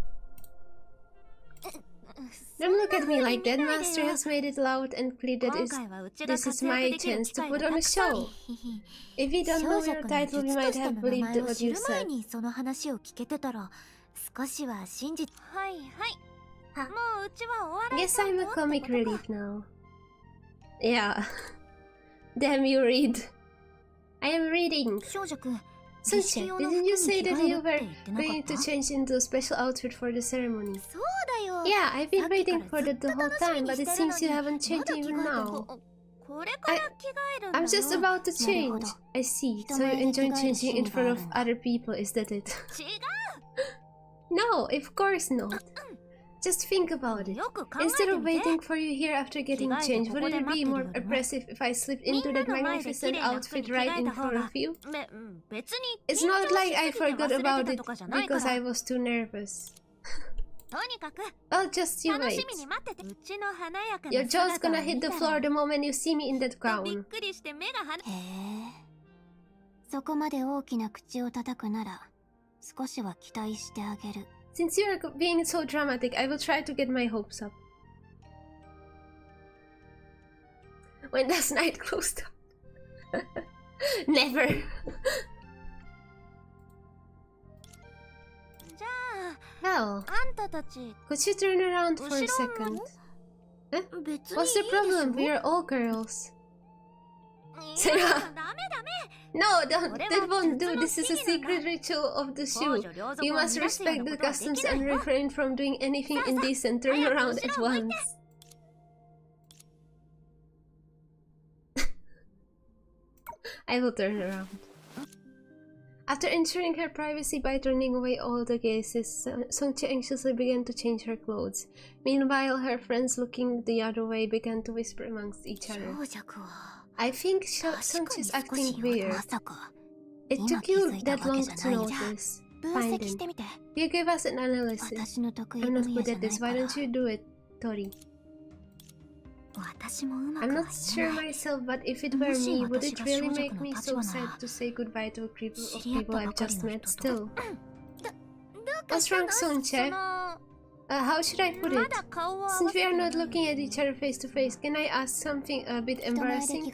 Don't look at me like that. Master has made it loud and clear that this is my chance to put on a show. If we don't know your title, we might have believed what you said. Guess I'm a comic relief now. Yeah. Damn, you read. I am reading. Sunche, didn't you say that you were going to change into a special outfit for the ceremony? Yeah, I've been waiting for that the whole time, but it seems you haven't changed even now. I'm just about to change. I see. So you enjoy changing in front of other people, is that it? No, of course not. Just think about it. Instead of waiting for you here after getting changed, wouldn't it be more impressive if I slipped into that magnificent outfit right in front of you? It's not like I forgot about it because I was too nervous. Well, just you wait. Your jaw's gonna hit the floor the moment you see me in that gown. そこまで大きな口を叩くなら少しは期待してあげる。 Since you're being so dramatic, I will try to get my hopes up. When does night close down? Never. Hell, could you turn around for a second? Huh? What's the problem? We are all girls. Sarah! No, that won't do. This is a secret ritual of the shoe. You must respect the customs and refrain from doing anything indecent. Turn around at once. I will turn around. After ensuring her privacy by turning away all the gazes, Songche anxiously began to change her clothes. Meanwhile, her friends looking the other way began to whisper amongst each other. I think Songche's acting weird. It took you that long to notice. Fine then. You gave us an analysis. I'm not good at this. Why don't you do it, Tori? I'm not sure myself, but if it were me, would it really make me so sad to say goodbye to a group of people I've just met? Still. What's wrong, Songche? How should I put it? Since we are not looking at each other face to face, can I ask something a bit embarrassing?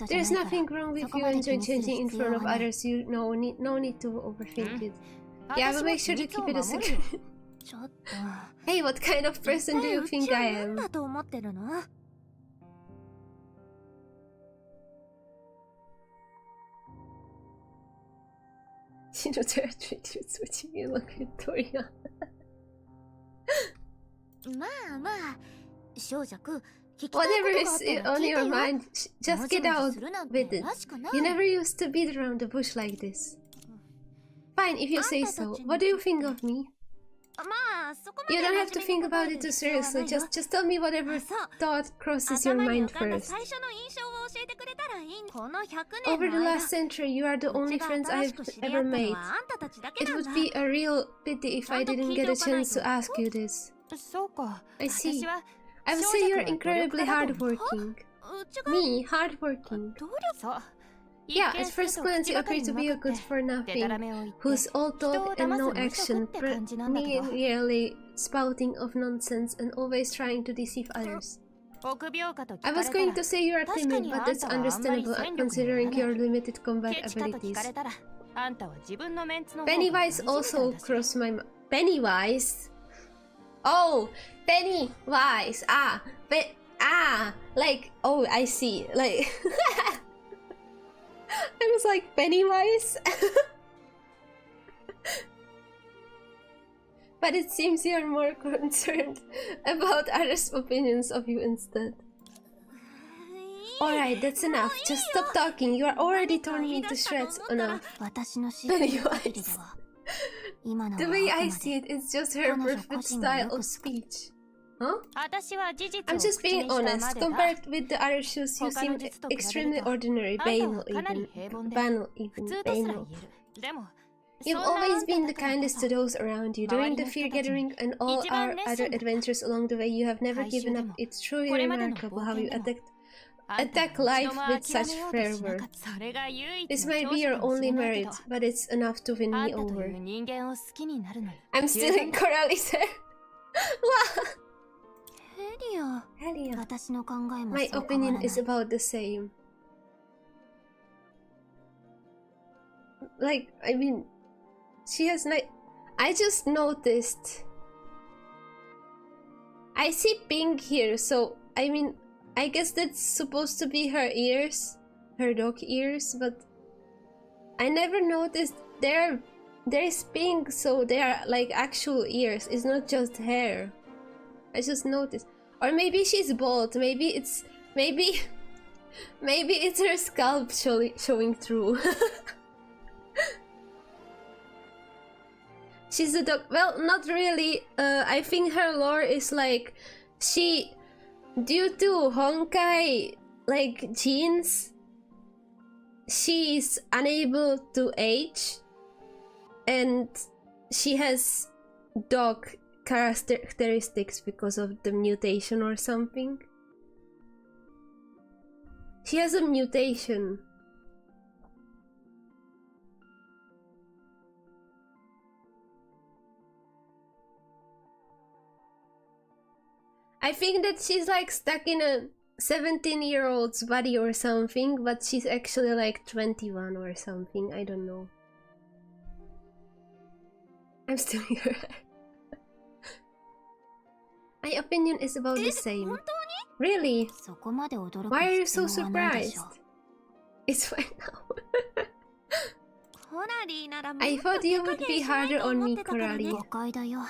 There's nothing wrong with you enjoying changing in front of others. You no need to overthink it. Yeah, I will make sure to keep it a secret. Hey, what kind of person do you think I am? You know, there are treats switching you look at Toria. Whatever is on your mind, just get out with it. You never used to beat around the bush like this. Fine, if you say so. What do you think of me? You don't have to think about it too seriously. Just tell me whatever thought crosses your mind first. Over the last century, you are the only friends I've ever made. It would be a real pity if I didn't get a chance to ask you this. I see. I would say you're incredibly hardworking. Me, hardworking. Yeah, at first glance you appear to be a good-for-nothing, who's all talk and no action, merely spouting of nonsense and always trying to deceive others. I was going to say you are timid, but that's understandable considering your limited combat abilities. Pennywise also crossed my mind. Pennywise? Oh! Pennywise! Like, oh, I see. Like... I was like, Pennywise? But it seems you're more concerned about others' opinions of you instead. Alright, that's enough. Just stop talking. You are already torn me to shreds enough. Pennywise. The way I see it, it's just her perfect style of speech. Huh? I'm just being honest. Compared with the other shoes, you seem extremely ordinary, banal even. You've always been the kindest to those around you. During the Fear Gathering and all our other adventures along the way, you have never given up. It's truly remarkable how you attack life with such fervor. This might be your only merit, but it's enough to win me over. I'm stealing Coralie's hair. Wow. Helia. My opinion is about the same. Like, I mean, she has like... I just noticed. I see pink here, so I mean, I guess that's supposed to be her ears, her dog ears, but I never noticed there's pink, so they are like actual ears. It's not just hair. I just noticed. Or maybe she's bald. Maybe it's her scalp showing through. She's a dog. Well, not really. I think her lore is like she, due to Honkai like genes, she is unable to age, and she has dog characteristics because of the mutation or something. She has a mutation. I think that she's like stuck in a 17-year-old's body or something, but she's actually like 21 or something. I don't know. I'm still here. My opinion is about the same. Really? Why are you so surprised? It's fine now. I thought you would be harder on me, Coralie.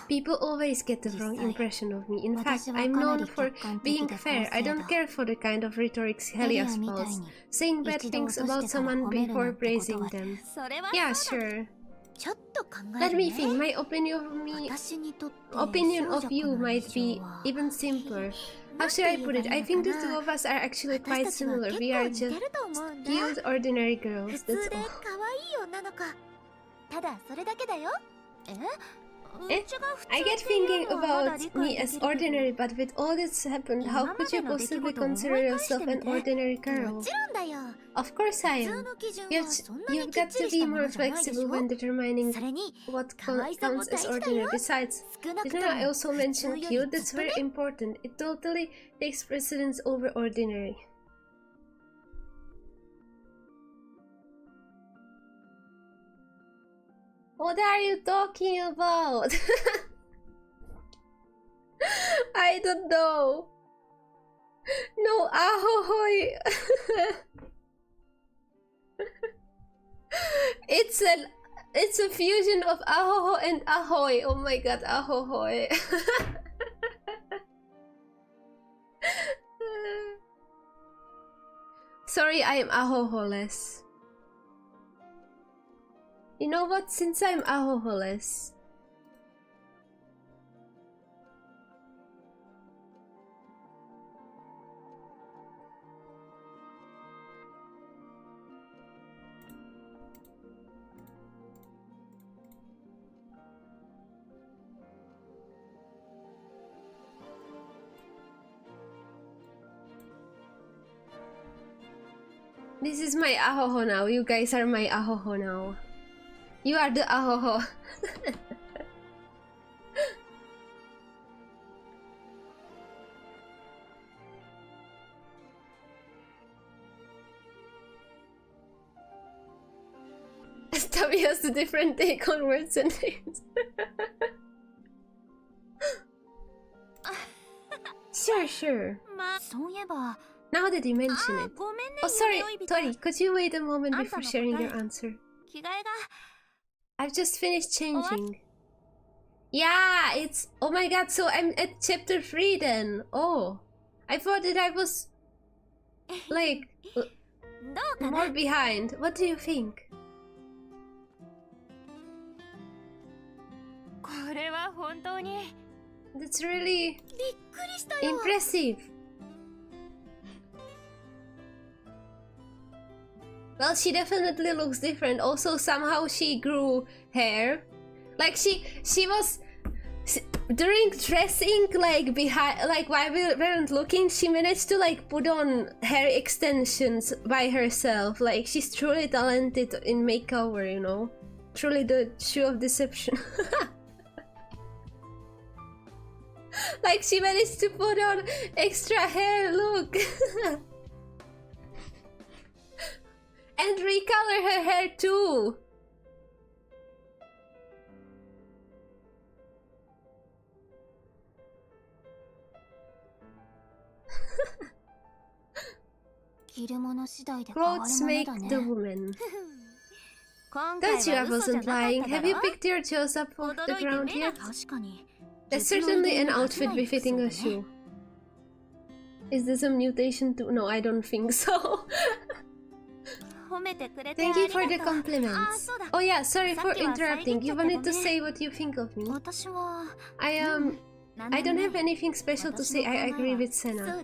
People always get the wrong impression of me. In fact, I'm known for being fair. I don't care for the kind of rhetoric Helia spouts, saying bad things about someone before praising them. Yeah, sure. Let me think. My opinion of you might be even simpler. How should I put it? I think the two of us are actually quite similar. We are just cute, ordinary girls. That's all. I get thinking about me as ordinary, but with all that's happened, how could you possibly consider yourself an ordinary girl? Of course I am. You've got to be more flexible when determining what counts as ordinary. Besides, didn't I also mention cute? That's very important. It totally takes precedence over ordinary. What are you talking about? I don't know. No, ahoy. It's a fusion of ahoho and ahoy. Oh my god, ahohoy. Sorry, I am ahoholess. You know what? Since I'm ahoholess, this is my ahoho now. You guys are my ahoho now. You are the ahoho. Stubby has a different take on words and names. Sure. Now that you mention it. Oh, sorry, Tori, could you wait a moment before sharing your answer? I've just finished changing. Yeah, it's... Oh my god, so I'm at chapter 3 then. Oh. I thought that I was... like... more behind. What do you think? That's really... impressive. Well, she definitely looks different. Also, somehow she grew hair. Like she was During dressing, like behind, like while we weren't looking, she managed to like put on hair extensions by herself. Like she's truly talented in makeover, you know. Truly the shoe of deception. Like she managed to put on extra hair, look. And recolor her hair too. Clothes make the woman. That you wasn't lying. Have you picked your jaws up off the ground yet? That's certainly an outfit befitting a shoe. Is this a mutation too? No, I don't think so. Thank you for the compliments. Oh yeah, sorry for interrupting. You wanted to say what you think of me. I don't have anything special to say. I agree with Senna.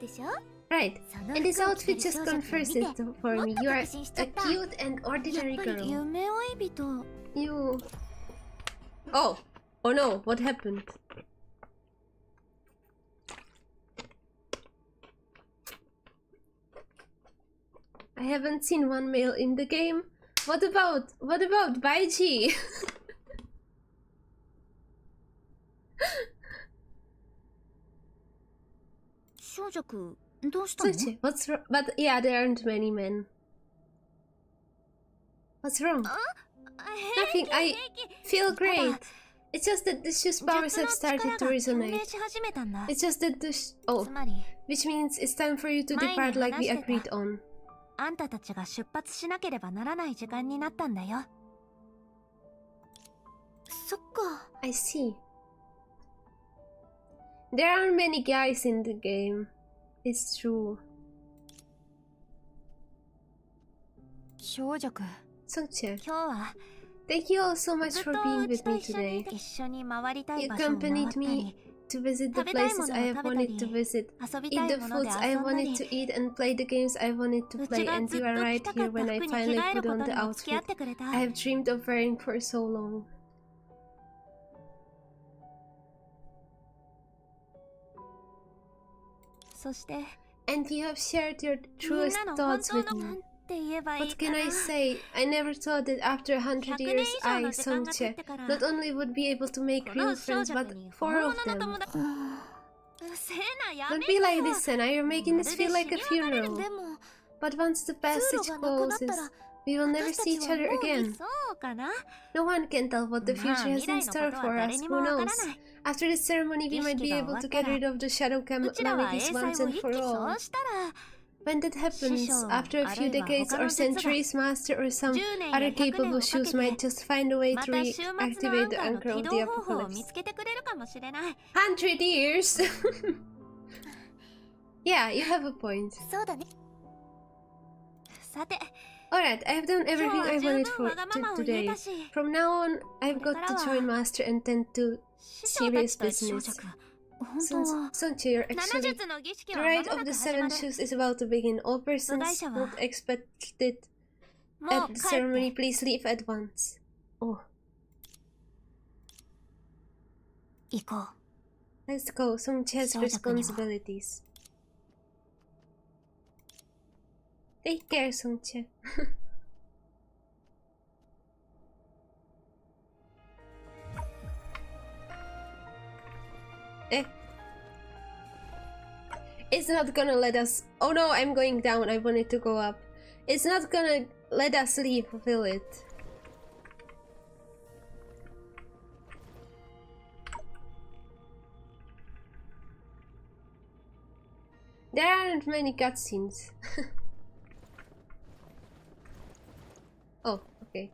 Right, and this outfit just confirms it for me. You are a cute and ordinary girl. You... Oh! Oh no, what happened? I haven't seen one male in the game. What about Baiji? What's wrong? But yeah, there aren't many men. What's wrong? Nothing, I feel great. It's just that the shoe's powers have started to resonate. It's just that the oh, which means it's time for you to depart like we agreed on. I see. There aren't many guys in the game. It's true. Songche, thank you all so much for being with me today. You accompanied me to visit the places I have wanted to visit, eat the foods I wanted to eat, and play the games I wanted to play, and you are right here when I finally put on the outfit I have dreamed of wearing for so long. And you have shared your truest thoughts with me. What can I say? I never thought that after 100 years I, Songche, not only would be able to make real friends, but 4 of them. Don't be like this, Senna. You're making this feel like a funeral. But once the passage closes, we will never see each other again. No one can tell what the future has in store for us. Who knows? After this ceremony, we might be able to get rid of the shadow calamities once and for all. When that happens, after a few decades or centuries, Master or some other capable shoes might just find a way to reactivate the anchor of the apocalypse. 100 years? Yeah, you have a point. Alright, I have done everything I wanted for today. From now on, I've got to join Master and tend to serious business. Songche, you're actually... The rite of the 7 shoes is about to begin. All persons not expected at the ceremony, please leave at once. Oh. Let's go. Songche has responsibilities. Take care, Songche. It's not gonna let us... Oh no, I'm going down. I wanted to go up. It's not gonna let us leave, will it? There aren't many cutscenes. Oh, okay.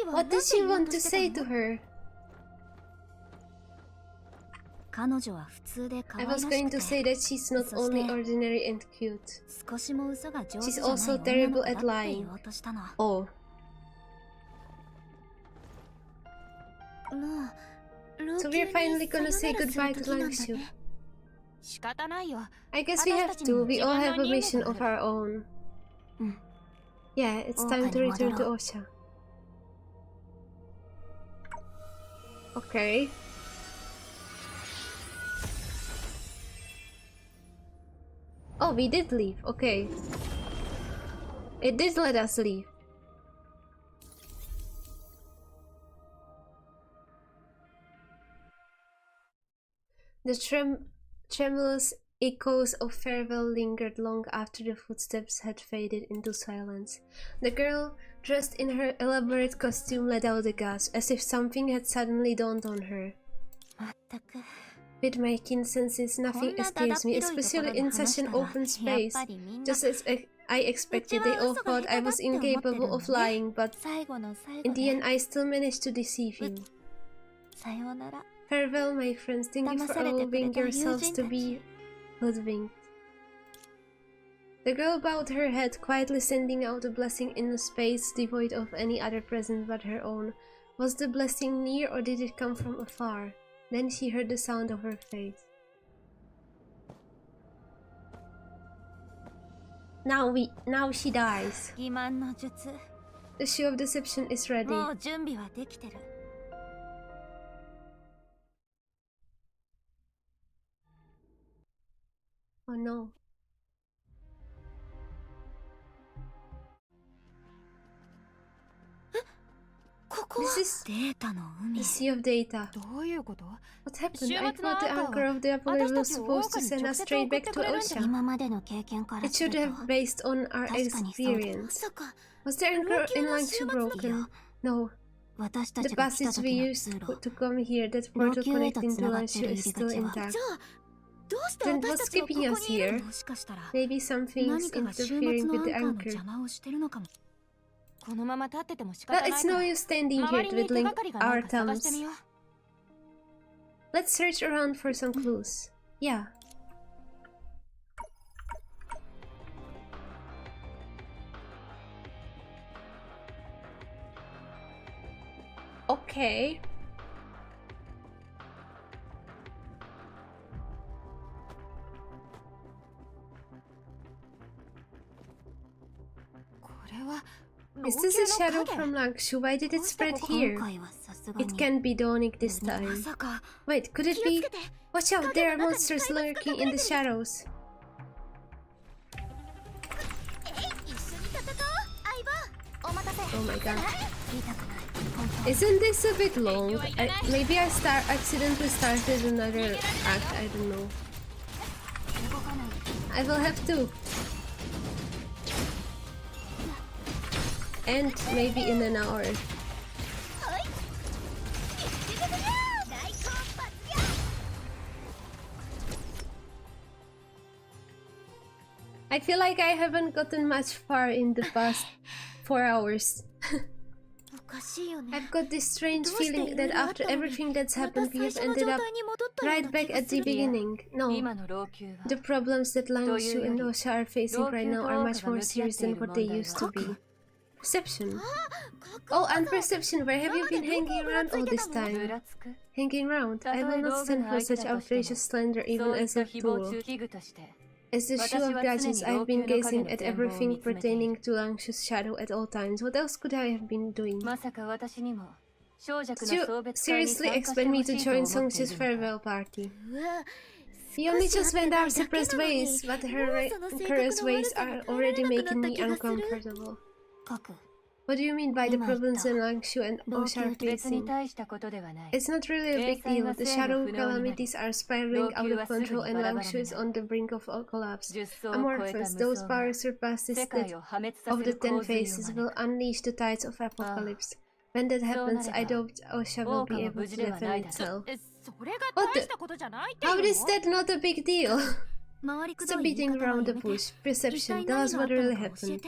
What did she want to say to her? I was going to say that she's not only ordinary and cute. She's also terrible at lying. Oh. So we're finally gonna say goodbye to Langshu. I guess we have to. We all have a mission of our own. Yeah, it's time to return to Osha. Okay. Oh, we did leave. Okay. It did let us leave. The tremulous echoes of farewell lingered long after the footsteps had faded into silence. The girl, dressed in her elaborate costume, let out a gasp, as if something had suddenly dawned on her. With my keen senses, nothing escapes me, especially in such an open space. Just as I expected, they all thought I was incapable of lying, but in the end I still managed to deceive you. Farewell, my friends. Thank you for allowing yourselves to be hoodwinked. The girl bowed her head, quietly sending out a blessing in a space devoid of any other presence but her own. Was the blessing near, or did it come from afar? Then she heard the sound of her fate. Now she dies. The shoe of deception is ready. Oh no. This is the sea of data. What happened? I thought the anchor of the Apollo was supposed to send us straight back to Osha. It should have based on our experience. Was the anchor in Langshu broken? No. The passage we used to come here, that portal connecting to Langshu, is still intact. Then what's keeping us here? Maybe something's interfering with the anchor. Well, it's no use standing here twiddling our thumbs. Let's search around for some clues. Yeah. Okay. Is this a shadow from Langshu? Why did it spread here? It can't be dawning this time. Wait, could it be? Watch out, there are monsters lurking in the shadows. Oh my god. Isn't this a bit long? Maybe I accidentally started another act, I don't know. I will have to. And maybe in an hour. I feel like I haven't gotten much far in the past 4 hours. I've got this strange feeling that after everything that's happened, we have ended up right back at the beginning. No, the problems that Langshu and Osha are facing right now are much more serious than what they used to be. Perception. Oh, and perception, where have you been hanging around all this time? Hanging around? I will not stand for such outrageous slander even as a tool. As the shoe of gadgets, I've been gazing at everything pertaining to Langshu's shadow at all times. What else could I have been doing? Did you seriously expect me to join Songshu's farewell party? We only just went our separate ways, but her reckless ways are already making me uncomfortable. What do you mean by the problems in Langshu and Osha are facing? It's not really a big deal. The shadow calamities are spiraling out of control and Langshu is on the brink of a collapse. Amorphous, those powers surpasses that of the 10 faces will unleash the tides of apocalypse. When that happens, I doubt Osha will be able to defend itself. What the? How is that not a big deal? Stop beating around the bush. Perception, tell us what really happened.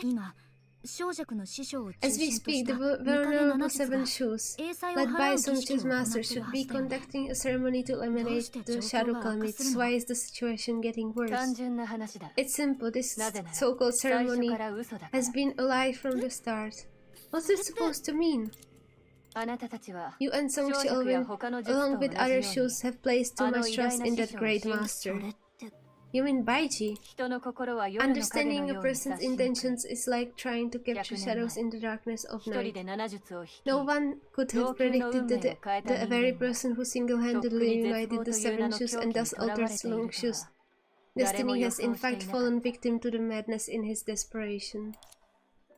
As we speak, the Venerable Seven Shoes, led by Songshu's master, should be conducting a ceremony to eliminate the shadow calamities. Why is the situation getting worse? It's simple. This so-called ceremony has been a lie from the start. What's it supposed to mean? You and Songshu along with other shoes have placed too much trust in that great master. You mean Baiji? 人の心は夜の影の Understanding よ a うに person's 察しにくい intentions is like trying to capture shadows in the darkness of 一人 night. で7術を引き No one could have predicted that the very 人間は person who とっく single-handedly に絶 united 望 the という名 seven の shoes 狂 and 気に thus とらわ altered れている long と shoes. は誰も Destiny 予 has 想 in してい fact なかっ fallen た victim to the madness in his desperation.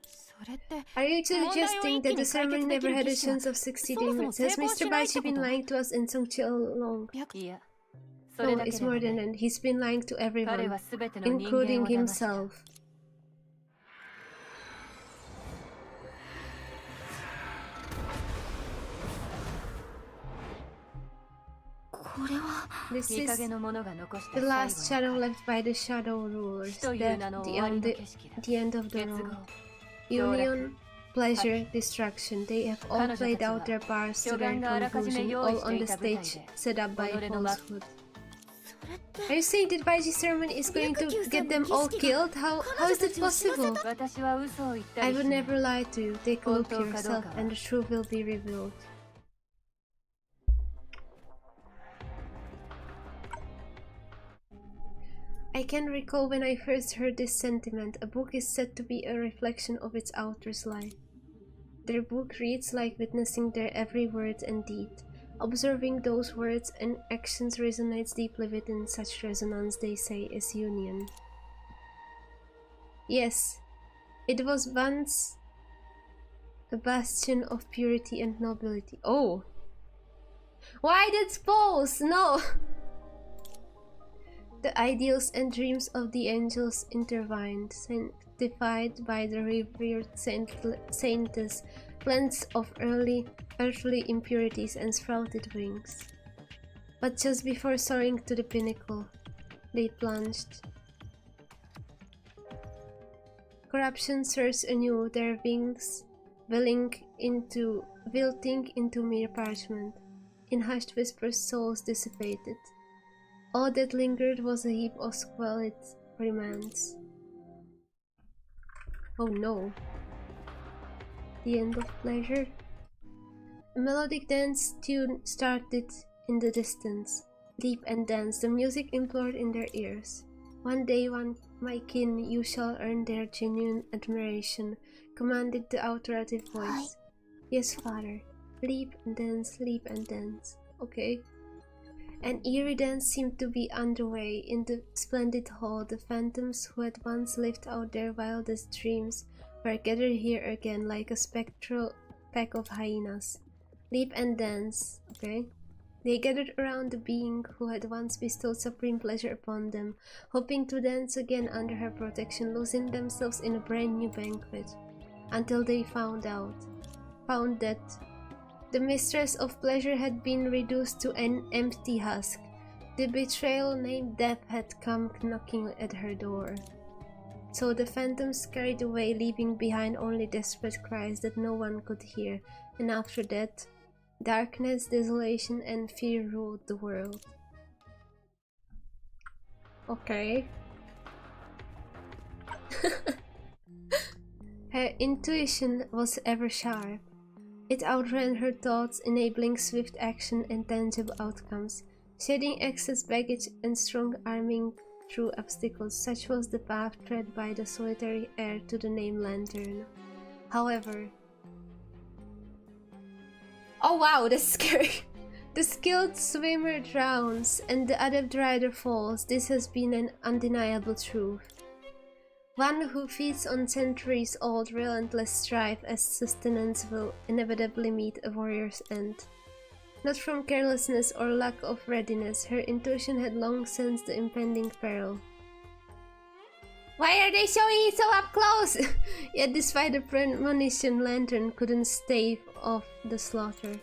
それって Are you 問題を suggesting 一気 that the に解 ceremony 決でき never る had a 儀式は chance of succeeding? そもそも Has 成功 Mr. しないっ Baichi てこ been と lying to us in Songchi all along? いやそれ No, だけ it's では more な than い that. He's been lying to 彼 everyone, は全ての人間 including を騙した himself. This 見 is 影の者が残した the 最 last 後 shadow の left by the shadow rulers. 死という Death, 名の the 終わり end, の景色だ the end of the 結 road. 合 Union, pleasure, distraction. They have all 彼女たちは played out their parts to 巨岩 their があらかじめ conclusion, 用意 all し on て the いた舞台 stage で set up by 己の幕 falsehood. Are you saying that Baiji's ceremony is going to get them all killed? How is that possible? 私は嘘を言った I り would しない never lie to you. Take a look 本当かどう yourself かは and the truth will be revealed. I can recall when I first heard this sentiment. A book is said to be a reflection of its author's life. Their book reads like witnessing their every word and deed. Observing those words and actions resonates deeply within such resonance, they say, is union. Yes, it was once a bastion of purity and nobility. Oh! Why that pose? No! The ideals and dreams of the angels intertwined, sanctified by the revered saintess, cleansed of earthly impurities and sprouted wings. But just before soaring to the pinnacle, they plunged. Corruption surged anew, their wings wilting into mere parchment. In hushed whispers, souls dissipated. All that lingered was a heap of squalid remnants. Oh no. The end of pleasure? A melodic dance tune started in the distance. Leap and dance, the music implored in their ears. One day, my kin, you shall earn their genuine admiration, commanded the authoritative voice. Yes, father. Leap and dance, leap and dance. Okay. An eerie dance seemed to be underway in the splendid hall. The phantoms who had once lived out their wildest dreams were gathered here again like a spectral pack of hyenas. Leap and dance, okay? They gathered around the being who had once bestowed supreme pleasure upon them, hoping to dance again under her protection, losing themselves in a brand new banquet, until they found that the mistress of pleasure had been reduced to an empty husk. The betrayal named Death had come knocking at her door. So the phantoms carried away, leaving behind only desperate cries that no one could hear, and after that, darkness, desolation, and fear ruled the world. Okay. Her intuition was ever sharp. It outran her thoughts, enabling swift action and tangible outcomes, shedding excess baggage and strong-arming through obstacles. Such was the path tread by the solitary heir to the name Lantern. However... Oh wow, that's scary! The skilled swimmer drowns and the adept rider falls. This has been an undeniable truth. One who feeds on centuries-old relentless strife as sustenance will inevitably meet a warrior's end. Not from carelessness or lack of readiness, her intuition had long sensed the impending peril. Why are they showing it so up close? Yet despite the premonition, Lantern couldn't stave off the slaughter.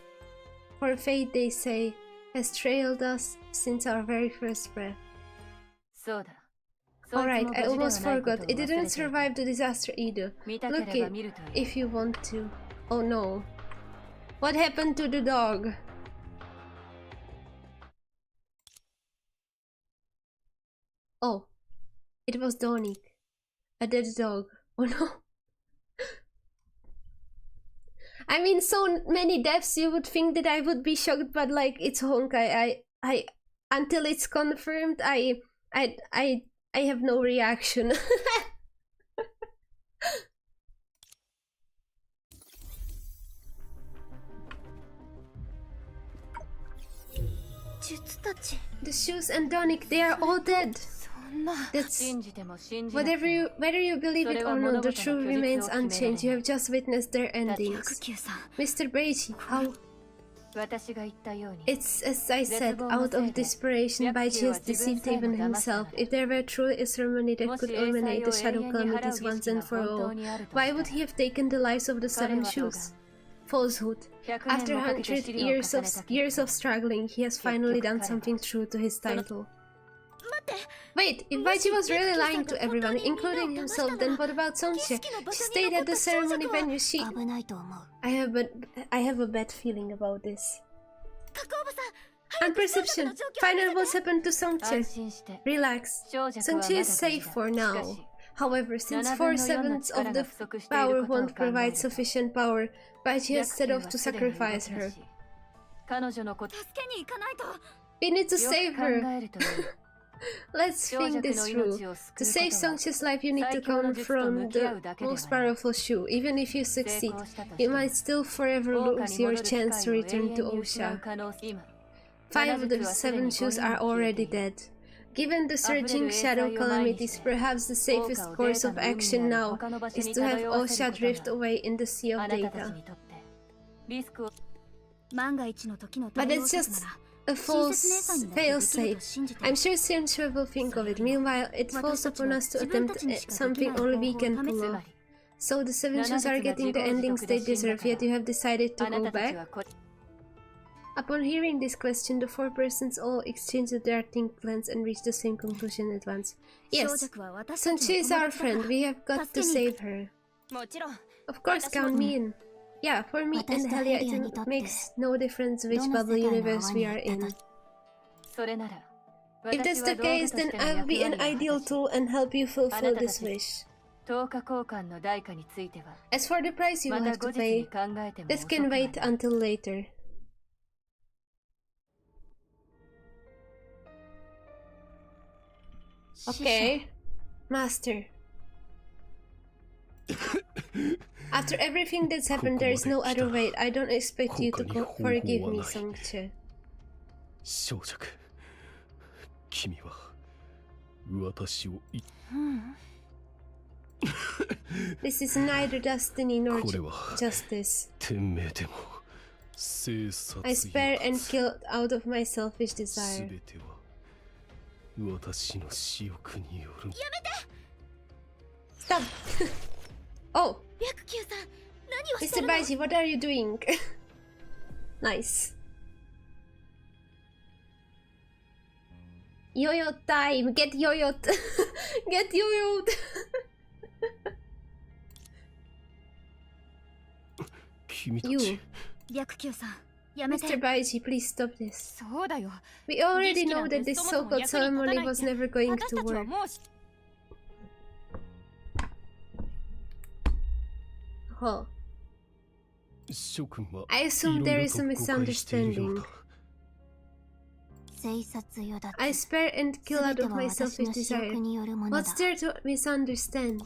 For fate, they say, has trailed us since our very first breath. Alright, I almost forgot. It didn't survive the disaster either. Look it, if you want to. Oh no. What happened to the dog? Oh. It was Donik. A dead dog. Oh no. I mean, so many deaths, you would think that I would be shocked, but like, it's Honkai. I until it's confirmed, I have no reaction. The shoes and Donic, they are all dead. That's whether you believe it or not, the truth remains unchanged. You have just witnessed their endings. Mr. Beiji, how? It's as I said, out of desperation, Baiji has deceived even himself. If there were truly a ceremony that could eliminate the shadow calamities once and for all, why would he have taken the lives of the 7 shoes? Falsehood. After 100 years of struggling, he has finally done something true to his title. Wait, if Baiji was really lying to everyone, including himself, then what about Songche? She stayed at the ceremony venue. I have a bad feeling about this. And perception. Finally, what's happened to Songche? Relax. Songche is safe for now. However, since 4/7 of the power won't provide sufficient power, Baiji has set off to sacrifice her. We need to save her. Let's think this through. To save Songche's life, you need to confront the most powerful shoe. Even if you succeed, you might still forever lose your chance to return to Osha. 5 of the 7 shoes are already dead. Given the surging shadow calamities, perhaps the safest course of action now is to have Osha drift away in the sea of data. But it's just a false failsafe. I'm sure Senshu will think of it. Meanwhile, it falls upon us to attempt something only we can pull off. So the 7 shoes are getting the endings they deserve, yet you have decided to go back? Upon hearing this question, the 4 persons all exchanged their think plans and reached the same conclusion at once. Yes, Senshu is our friend. We have got to save her. Of course, count me in. Yeah, for me and Helia, it makes no difference which bubble universe we are in. If that's the case, then I'll be an ideal tool and help you fulfill this wish. As for the price you will have to pay, that can wait until later. Okay, Master. After everything that's happened, there is no other way. I don't expect you to forgive me, Songche. This is neither destiny nor justice. I spare and kill out of my selfish desire. Stop! Oh! Mr. Baiji, what are you doing? Nice. Yo-yo time! Get yo-yoed! Get yo-yoed! You. Mr. Baiji, please stop this. We already know that this so-called ceremony was never going to work. Huh. I assume there is a misunderstanding. I spare and kill out of my selfish desire. What's there to misunderstand?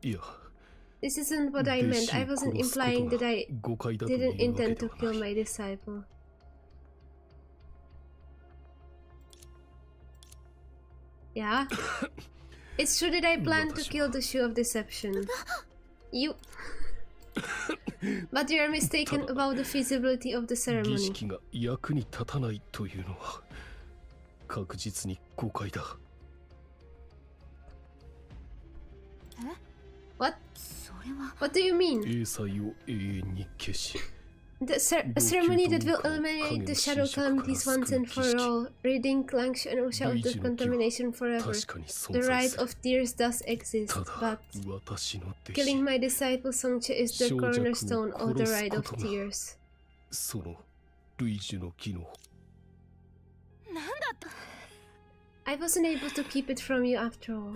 You... This isn't what I meant. I wasn't implying that I didn't intend to kill my disciple. Yeah? It's true that I planned to kill the shoe of deception. You... But you are mistaken about the feasibility of the ceremony. What? What do you mean? The ceremony that will eliminate the shadow calamities once and for all, ridding Klangshu and Osha of the contamination forever. The rite of tears does exist, but killing my disciple Songche is the cornerstone of the rite of tears. I wasn't able to keep it from you after all.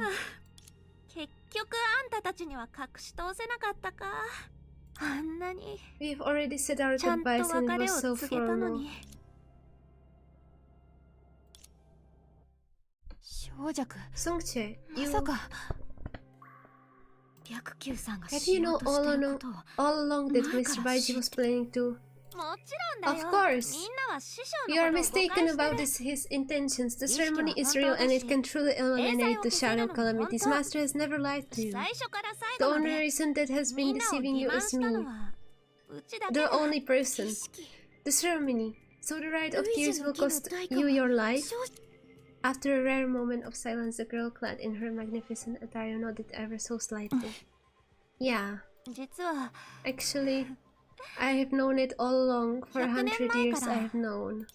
We've already said our goodbyes and it was so formal. Songche, you... まさか白球さんが Have し you よ known うとしてること all along that 前から Mr. Baiji was planning to... もちろんだよ Of course. みんなは師匠 You の are ことを誤 mistaken 解して about る his intentions. The 意識は ceremony is 本当 real だ and し it can truly eliminate the 英才を shadow 見せるのも calamities. 本当 Master has never lied to you. 最初から最 The 後ま only で reason that has み been んなを deceiving 欺 you 瞞 is したの me. はうちだけ The だ only person. 儀式 The ceremony. So the rite of ルイー tears ジ will の儀の cost 代価 you は your life? 正 After a rare moment of silence, the girl clad in her magnificent attire nodded ever so slightly. Yeah, 実は actually, I have known it all along. For 100 100 years I have known. そんな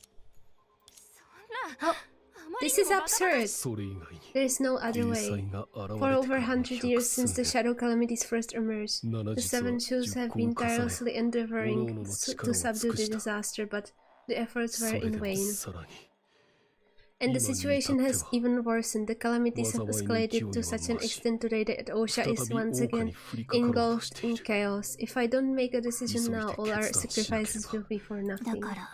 Oh, あまり this に is もバカバカ absurd. それ以外に There is no other 芸 way. 祭が現れて For から over 100 years since the 100 shadow calamities first emerged, 7 the seven 実は shoes have 10 been 個を重ね tirelessly endeavoring 各々の to 力を subdue 尽く the した disaster, but the efforts そ were れで in も vain. さらに And the 今に situation 至って has は even worsened. The calamities have 災いの勢い escalated は to such an 増し extent today that Osha 再 is び once 桜花 again に降りかかろうと engulfed してい in る chaos. If I don't make a decision 急いで now, all our 決断しなければ sacrifices will be for だ nothing. から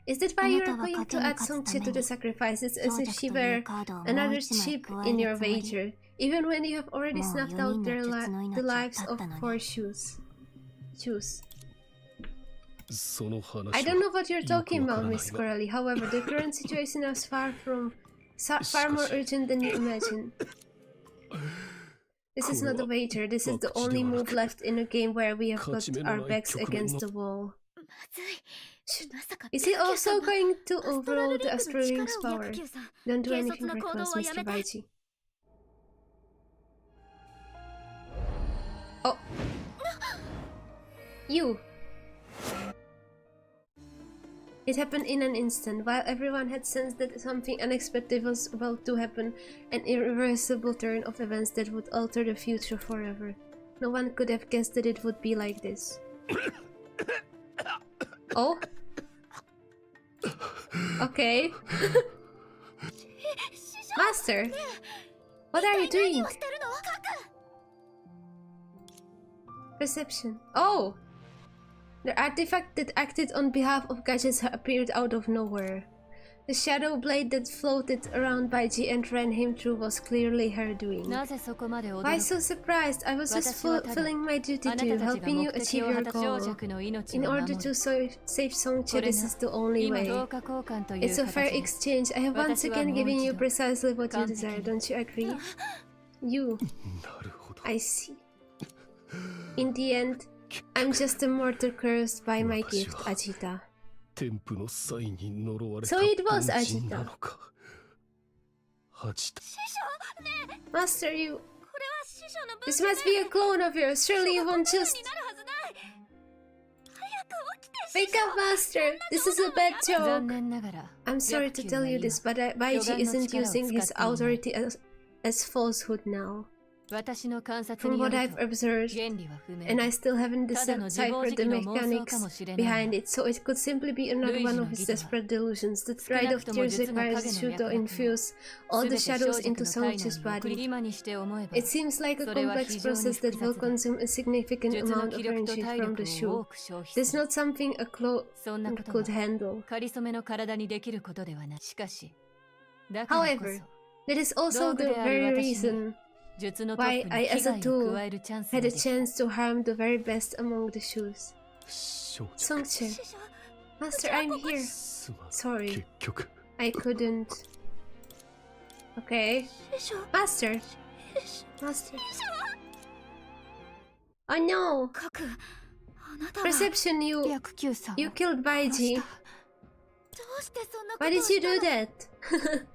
Is that why あ you なた are は going 勝手 to に add 勝つ Songche た to め the に sacrifices 強 as if 弱 she という were カードをもう another 一枚 chip 加え in る your つもり wager, even when you have already もう snuffed 4 out 人の their 術の the 命を lives 絶 of ったのに four shoes.その話 I don't know what you're よく talking わか about, らない Miss が Coralie. However, the current situation is far more urgent than you imagine. This is not a wager. This is the only move left in a game where we have got our backs against the wall. まずい まさか Is he 白球さん also が going to アストラ overrule ル the リングの Astral 力 Ring's を power? 白球さん Don't do 軽 anything 率な行動 reckless, はや Mr. めて Baiji. Oh. You. It happened in an instant. While everyone had sensed that something unexpected was about to happen, an irreversible turn of events that would alter the future forever. No one could have guessed that it would be like this. Oh? Okay. Master! What are you doing? 何をしてるの Perception. Oh! The artifact that acted on behalf of gadgets appeared out of nowhere. The shadow blade that floated around Baiji and ran him through was clearly her doing. なぜそこまで驚く Why so surprised? I was just 私はただ fulfilling my duty あな to you, たたちが helping 目 you 的 achieve を your 果たし長 goal. 尺の命を In 守 order る to save Songche, this is the only 今 way. 同化交換という It's a 形 fair で exchange. I have once 私は again もう given 一 you 度 precisely what you 完璧 desire. に Don't you agree? You. なるほど I see. In the end, I'm just a mortal cursed by my gift, Ajita. 天賦の際に呪われ So た it was 凡人な Ajita. のかアジタ Master, you. これは師匠の分 This must be a clone of yours. Surely you won't just. になるはずない早く起きて Wake up, Master! This is a bad 残 joke. 念ながら I'm sorry to tell you this, but Baiji isn't using his authority as falsehood now. 私の観察 From によ what る I've と observed, 原理は不明 and I still haven't ただの自暴 deciphered 自 the 棄の妄想か mechanics もしれないが behind it, so it could simply be another one of his desperate delusions. The rite of tears requires the shoe to infuse all the shadows into Songche's body. 今にして思えば It seems like a complex process that will consume a significant 術の amount 気 of 力と energy 体 from 力 the を多 shoe. く消費 That's する not something a clone そんなこと could は handle. かりそめの体にできることではないしかしだからこ However, そ that is also the 道具である very 私に reason 術のトッ why プに I, 危 as a 害を tool, 加えるチャンス had が a できた chance to harm the very best among the shoes. 少女 Songche, 師匠 Master, I'm here. すまん Sorry, 結局 I couldn't. Okay. 師匠 Master. Master. Oh no! 核あなたは Perception, you 白球さんを you killed Baiji. どうしてそんなこと Why を did you した do の that?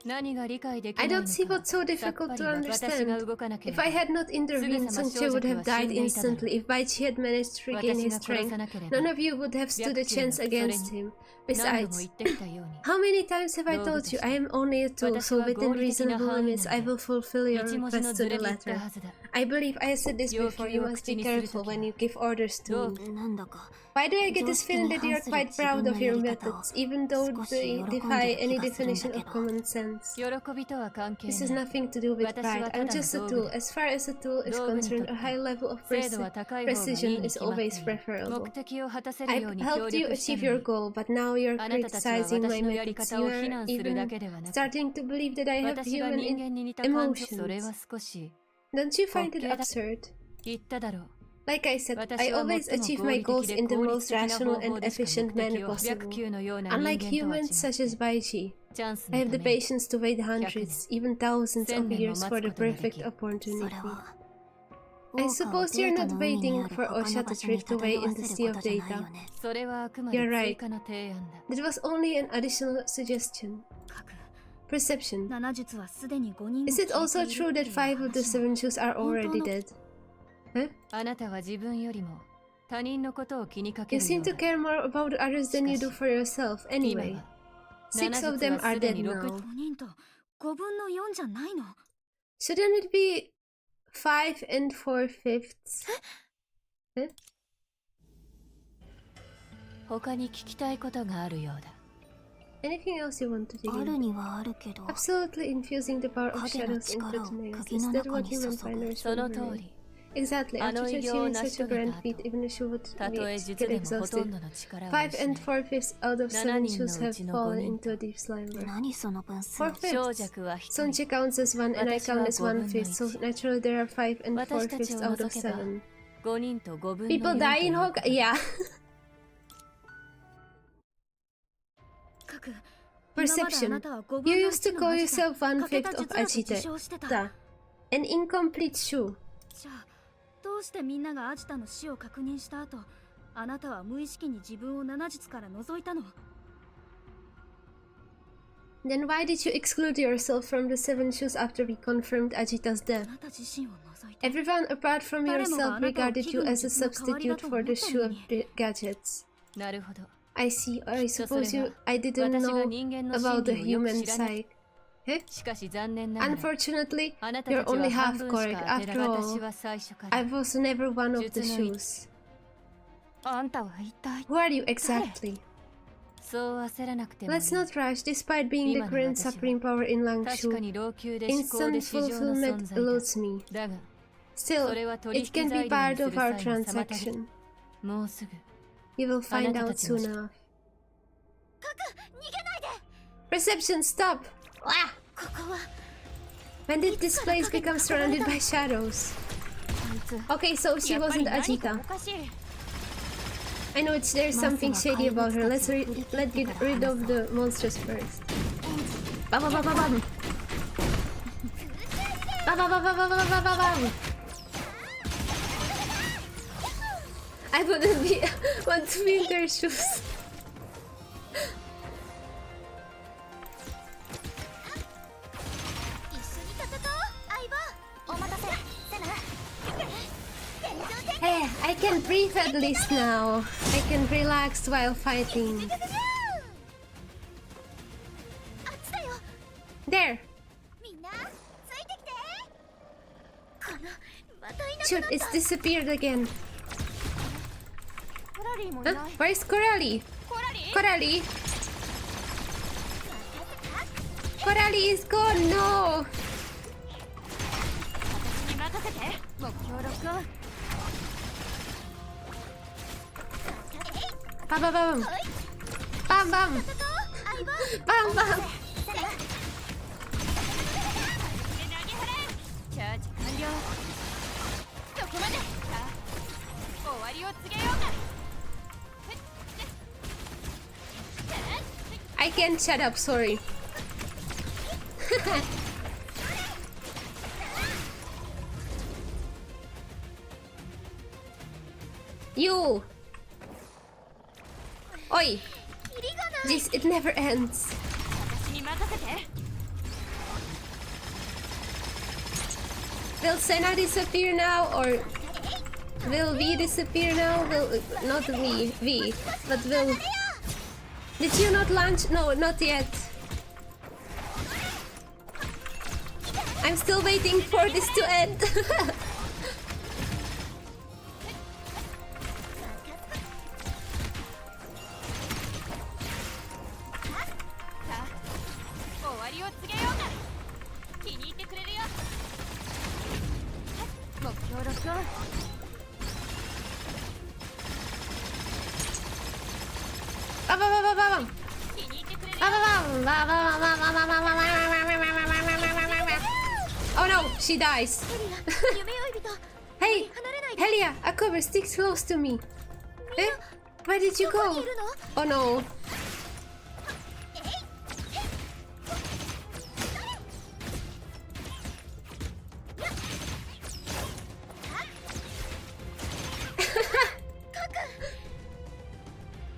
何が理解できな I いの don't see か what's so さっぱ difficult り to は私が understand. 動かなけれ If ば I had not intervened, Songche would have died instantly. If Baiji had managed to regain 私 his が殺 strength, さなければ none of you would have stood a chance against him. 何度も Besides, 言ってきたように how many times have I told you I am only a tool, so within reasonable limits I will fulfill your 一文字の request ズ to レ the に言った letter. はずだ I believe I said this 要 before. 求 You を must 口 be にする careful とき when は you give orders ど to う me. なんだか Why do I get this feeling that you're quite proud of your methods, even though they defy any definition of common sense? 喜びとは関係 This な has い nothing to do with 私は pride. ただの I'm just a 道具 tool. As far as a tool is 道具にとって concerned, a high level of 精度は高い方がいい precision に is 決まってい always る preferable. 目的を果たせる I've ように協 helped you 力した achieve の your に goal, but now you're あなたたちは criticizing 私 my のやり methods. 方 You を非 are 難するだけ even ではなく starting to believe that I have 私が human 人間に似た感情それは emotions. 少し Don't you find it 滑稽だ absurd? 言っただろう Like I said, 私 I は always 最も achieve 合 my 理 goals 的で in the 効 most 率的な rational 方法 and でしか efficient 目 manner 的を possible. 8級のような Unlike 人間とは違 humans う such as Baiji, チャンス I の have た the めに patience to wait hundreds, even thousands of 1000年も years 待 for つ the ことがで perfect き opportunity. それは I suppose you're not waiting for Osha to drift away in the sea of data. それはあくまで You're 追 right. 加の提案だ That was only an additional suggestion. 各 Perception. 7術はすでに5人 Is it also true that 5 of the 7 shoes are already dead? Huh? あなたは自分よりも他人のことを気にかけ You るよ seem う to だ care more about others than you do for yourself. 今 Anyway, は 6 of them are dead 7 now. 5人と5分の4じゃないの Shouldn't it be 5 and 4/5? Huh? 他に聞きたいことがあるようだ Anything else you want to dig ある in? にはあるけど Absolutely infusing the power of 影の shadows into 力を Tanaeus. 釘 Is の that 中 what に you 注 meant by ぐ nourishment? その通 Renee? り Exactly. あの After 偉業を achieving 成し such a 遂げ grand た後 feat, even a shoe た would とえ get 術でもほと exhausted. んどの力を 5 失 and い 4/5 out of 7 7 shoes 人のう have ちの fallen 5人 into a deep slumber. 何その分数 4/5. 強弱は1 Sonji counts as 1 and I count as 1/5, so naturally there are 5 and 私たちを 4/5 out of 除けば 7. 5人と5分の People 4 die in という Honkai. Yeah. 各 Perception. You used to call yourself 1/5 of Ajita. An incomplete shoe. じゃあどうしてみんながアジタの死を確認した後あなたは無意識に自分を7術から除いたの Then why did you exclude yourself from the 7 shoes after we confirmed Ajita's あ death? なた自身を除いて Everyone apart from yourself regarded you as a substitute for the shoe of the gadgets. なるほど I see. I suppose you. I didn't 私が know 人間の about the 心理をよく human 知らない psyche. しかし残念ながら Unfortunately, あなた you're たち only は half 半分し correct. か当て After ら all, 私は最初から I was never one of the 術の一 shoes. あんたは一体 Who are you exactly? そう焦らなくてもいい Let's not rush. Despite being the 今の current 私は supreme power in 確か Langshu, に老朽で思考で instant 市場の存 fulfillment 在だ eludes me. だが Still, それは取 it 引 can 材 be 料に part する of our 際の妨げ transaction. もうすぐ You will find あなた out たちも soon enough. Perception, stop! Ah! ここは When did this place become surrounded by shadows? こいつ Okay, so she やっぱり wasn't 何か Ajita. おかしい I know there's something shady about her. Let's get rid of the monsters first. Bam bam bam bam bam. Bam bam bam bam bam bam bam bam. I wouldn't be want to be in their shoes. Hey, I can breathe at least now. I can relax while fighting. There. みんなついてきてこのまたいな Shoot, it's disappeared again. コラリーもいない Huh? Where's Corelli? コラリー Corelli? Corelli is gone. No. 私に任せて目標ロックオン Bam bam bam. Bam bam. Bam bam. チャージ完了そこまでさあ終わりを告げようか I can't shut up, sorry. You! Oi! This, it never ends. 私に任せて Will Senna disappear now or will V disappear now? Will not V, but will. Did you not launch? No, not yet. I'm still waiting for this to end. Oh no, she dies. Hey, Helia, a cover, stick close to me. Eh? Where did you go? Oh no.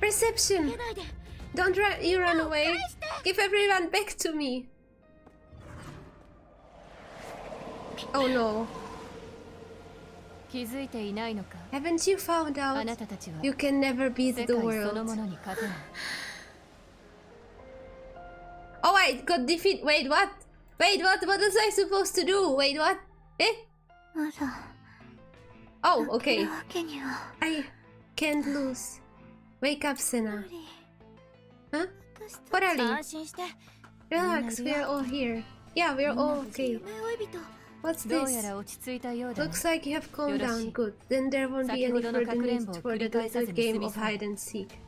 Perception! Don't run away! Give everyone back to me! Oh no. Haven't you found out? You can never beat the world. Oh, I got defeat. Wait, what? Wait, what? What was I supposed to do? Wait, what? Eh? Oh, okay. I can't lose. Wake up, Senna. Huh? Korali. Relax, we are all here. Yeah, we are all okay. What's this? Looks like you have calmed down. Good. Then there won't be any further need for the little game of hide and seek.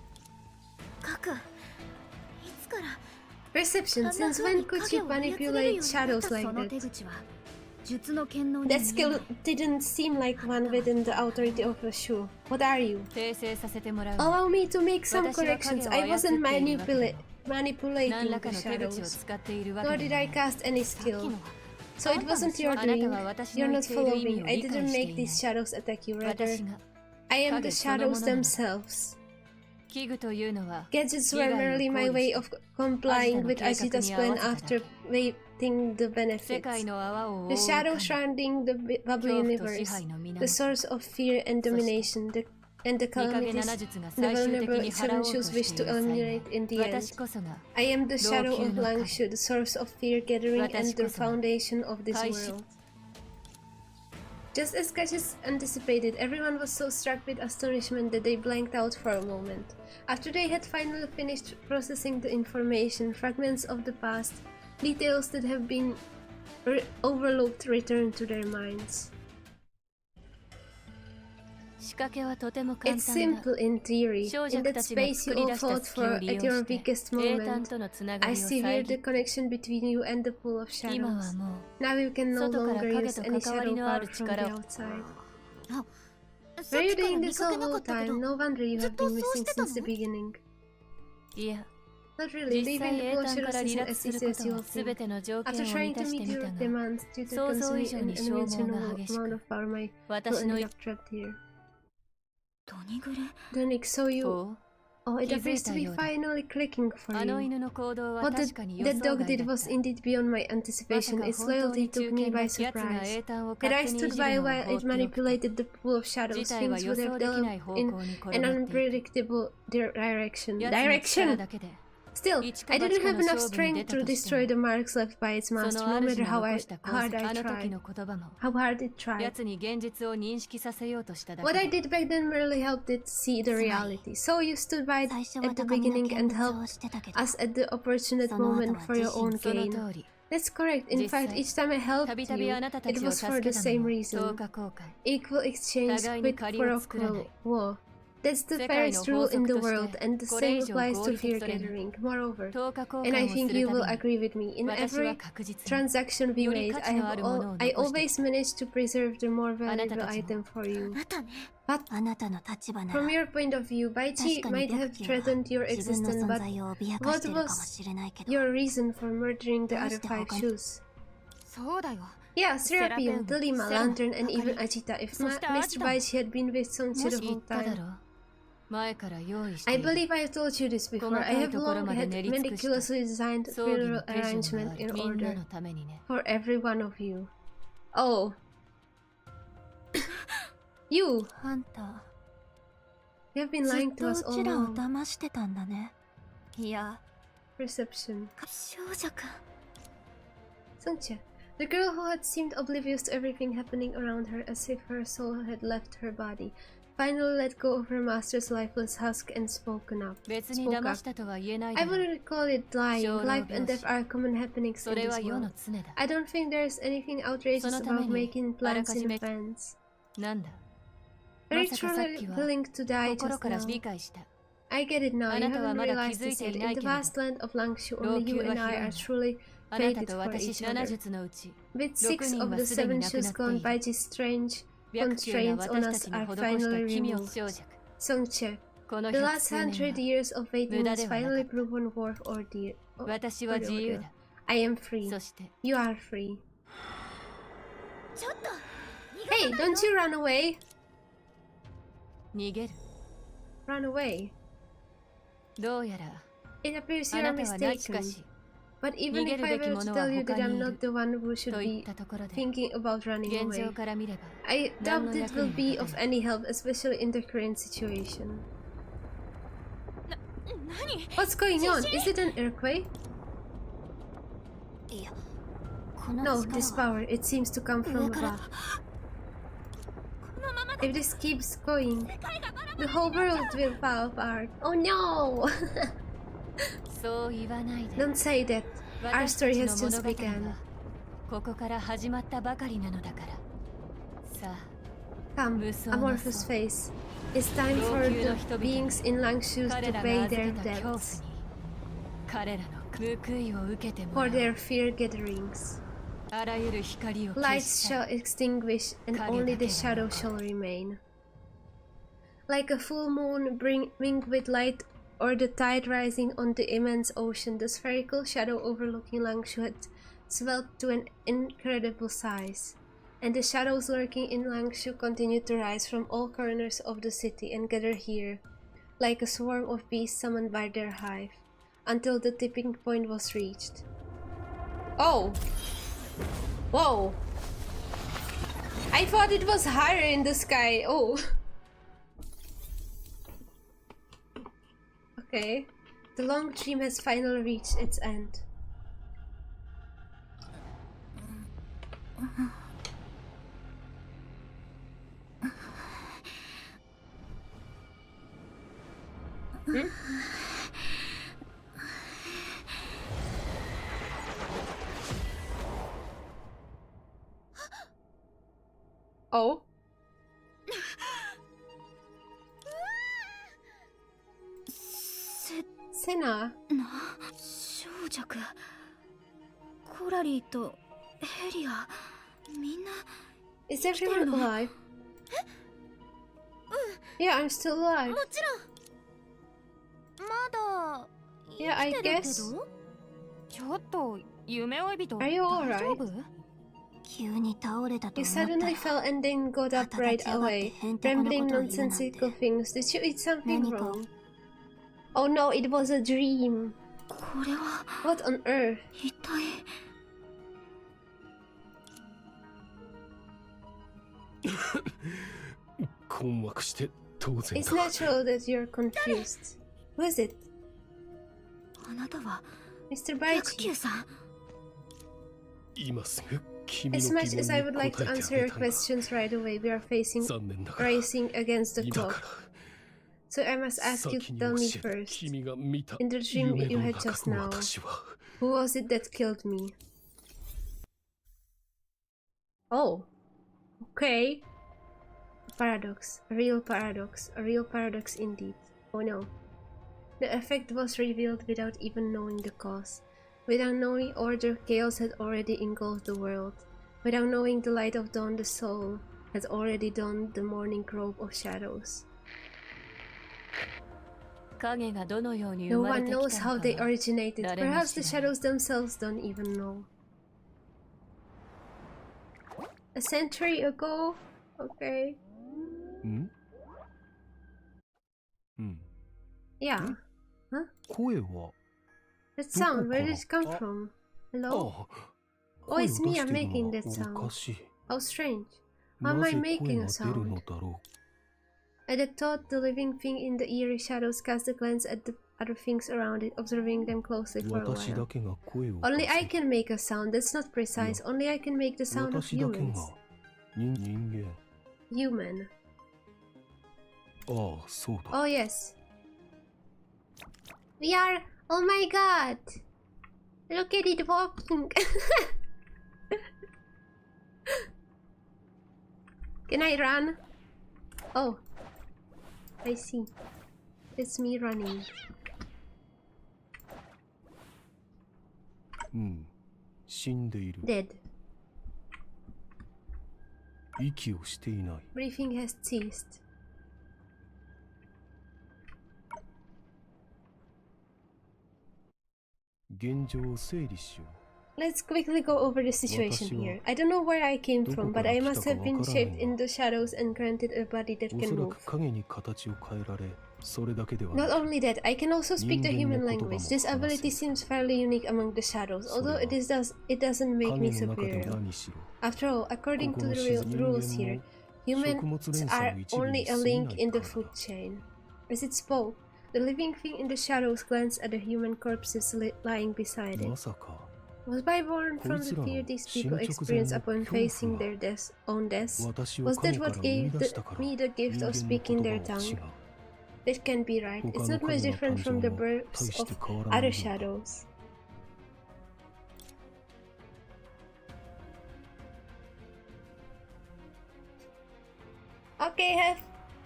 Perception. Since when could you manipulate shadows like that? That skill didn't seem like one within the authority of a Shu. What are you? Allow me to make some corrections. I wasn't manipulating the shadows, nor did I cast any skill. So it wasn't your doing. You're not following. I didn't make these shadows attack you, rather I am the shadows themselves. Gadgets were merely my way of complying with Ajita's plan after weighing the benefits. The shadow surrounding the bubble universe, the source of fear and domination, and the calamities the vulnerable Seven Shoes wish to eliminate in the end. I am the shadow of Langshu, the source of fear gathering and the foundation of this world. Just as Cassius anticipated, everyone was so struck with astonishment that they blanked out for a moment. After they had finally finished processing the information, fragments of the past, details that have been overlooked returned to their minds. It's simple in theory. In that space you all fought for at your weakest moment, I severed the connection between you and the pool of shadows. Now you can no longer use any shadow power from the outside. Were you doing this all the whole time? No wonder you have been missing since the beginning. Not really. Leaving the pool of shadows isn't as easy as you all think. After trying to meet your demands due to consuming an unimaginable amount of power, my will ended up trapped here. Donick, so you... Oh, it appears to be finally clicking for you. What that dog did was indeed beyond my anticipation. Its loyalty took me by surprise. Had I stood by while it manipulated the pool of shadows, things would have developed in an unpredictable direction. Still, I didn't have enough strength to destroy the marks left by its master, no matter how hard it tried. What I did back then merely helped it see the reality. So you stood by at the beginning and helped us at the opportune moment for your own gain. That's correct. In fact, each time I helped you, it was for the same reason. Equal exchange, quid pro quo. That's the fairest rule in the world, and the same applies to fear gathering. Moreover, and I think you will agree with me, in every transaction we made, I always managed to preserve the more valuable item for you. But from your point of view, Baichi might have threatened your existence, but what was your reason for murdering the other 5 shoes? Yeah, Serapion, Delima, Lantern, and even Ajita. If Mr. Baichi had been with Sonchi the whole time. I believe I have told you this before. I have long had meticulously designed funeral arrangement in order for every one of you. Oh. You! You have been lying to us all along. Perception. Soncha. The girl who had seemed oblivious to everything happening around her as if her soul had left her body, finally let go of her master's lifeless husk and spoke up. I wouldn't call it lying. Life and death are common happenings in this world. I don't think there's anything outrageous about making plans in advance. Are you truly willing to die just now? I get it now. You あなたは haven't まだ realized 気づい this て yet. いな In い the けれど vast land of Langshu, 老 only 朽 you は and ひ I どい are truly あなた fated と for 私 each 7 other. 術のうち With 6 6 人 of は the すでに 7 亡くな shoes ってい gone る by, these strange 白宮 constraints が on 私た us ちに are 施した finally 奇妙 removed. 小弱 Song check. この The 100 last 数年 100 は years of waiting 無駄 has ではなか finally った proven worth ordeal. 私は自由だ I am free. そして You are free. ちょっと Hey, don't you run away. 逃げる Run away. どうやら It appears あ you な are たは何しか mistaken. し But even if I were to tell you that I'm not the one who should といっ be たところで thinking about running 現 away, 状から見れば I 何 doubt の it 役 will にも be 立 of たない any help, especially in the current situation. 何 What's going on? Is it an earthquake? いやこの No, 力 this は power, it seems to come 上 from から above. If this keeps going, the whole world will fall apart. Oh no! そう言わないで Don't say that. Our 私た story ち has の just 物語 begun. はここから始まったばかりなのだからさあ Come, amorphous face. It's time for the beings in Langshu 彼 to ら pay が預 their けた恐怖 debts に彼らの報いを受けても for らう their fear gatherings. あらゆる光を消 Lights し去 shall extinguish, and only the shadow shall remain. Like a full moon brimming with light, or the tide rising on the immense ocean, the spherical shadow overlooking Langshu had swelled to an incredible size. And the shadows lurking in Langshu continued to rise from all corners of the city and gather here, like a swarm of bees summoned by their hive, until the tipping point was reached. Oh! Whoa! I thought it was higher in the sky. Oh. Okay. The long dream has finally reached its end. Hmm? Oh? Senna? 小弱コラリーとヘリアみんな Is everyone alive? Yeah, I'm still alive. もちろんまだ Yeah, I 生きてるけ guess. どちょっと夢追い人 Are you 大 alright? 丈夫急に倒れたと You 思った suddenly よ fell and then got up right away, rambling nonsensical things. Did you eat something 何か wrong? Oh no, it was a dream. これは What on earth? 一体困惑して当然 It's か natural that you're confused. Who is it? あなたは Mr. 百 Baichi. 球さん今すぐ君の As 疑 much 問 as に I would like 答 to えて answer あ your げたが questions right away, we are facing 残念だから racing against the だか clock. So I must ら ask you 先 to に tell me 教えて first. 君が見た In the dream 夢 you の had 中 just の now, 私は who was it that killed me? Oh. Okay. Paradox. A real paradox. A real paradox indeed. Oh no. The effect was revealed without even knowing the cause. Without knowing order, chaos had already engulfed the world. Without knowing the light of dawn, the soul had already donned the morning robe of shadows. 影がどのように No 生まれ one てき knows た how の they かは originated. 誰も Perhaps 知 the らない shadows themselves don't even know. A century ago? Okay. んうん。 Yeah. 声は That sound, where did it come どこから？ from? Hello? あ Oh, 声を it's 出 me. し I'm てる making の that は sound. おかしい。 How strange. How な am I ぜ声 making が a 出るの sound? だろ At the thought, the living thing in the eerie shadows cast a glance at the other things around it, observing them closely う。 for a 私だ while. けが声を Only 出 I す。 can make a sound. That's not precise. Only I can make the sound of 私だけ humans. が人間。 Human. ああ、そうだ。 Oh, yes. We are... Oh my god! Look at it walking! Can I run? Oh. I see. It's me running. うん、死んでいる。 Dead. 息をしていない。 Breathing has ceased. 現状を整理しよう。 Let's quickly go over the situation here. I don't know where I came from, but I must have been shaped in the shadows and granted a body that お can そら move. く影に形を変えられ、それだけでは Not ない。 only that, I can also speak the human 人間の言葉も language. This 話せる。 ability seems fairly unique among the shadows, although it doesn't make 影 me の中で superior. 何しろ。 After all, according こ to この the 自然 rules 人間 here, も humans 食物連 are 鎖の一部 only に a 過ぎ link ない in the から food だ。 chain. As it spoke, the living thing in the shadows glanced at the human corpses lying beside it. まさか Was I born from the fear these people experience upon facing their own deaths? 私を Was that 影から what 生 gave み出したから me the gift 人間 of の speaking 言 their 葉は違 tongue? う。 That can't be right. It's 他の not much 影の different 感 from 情 the も births 大し of て変わらな other いようだ。 shadows. Okay,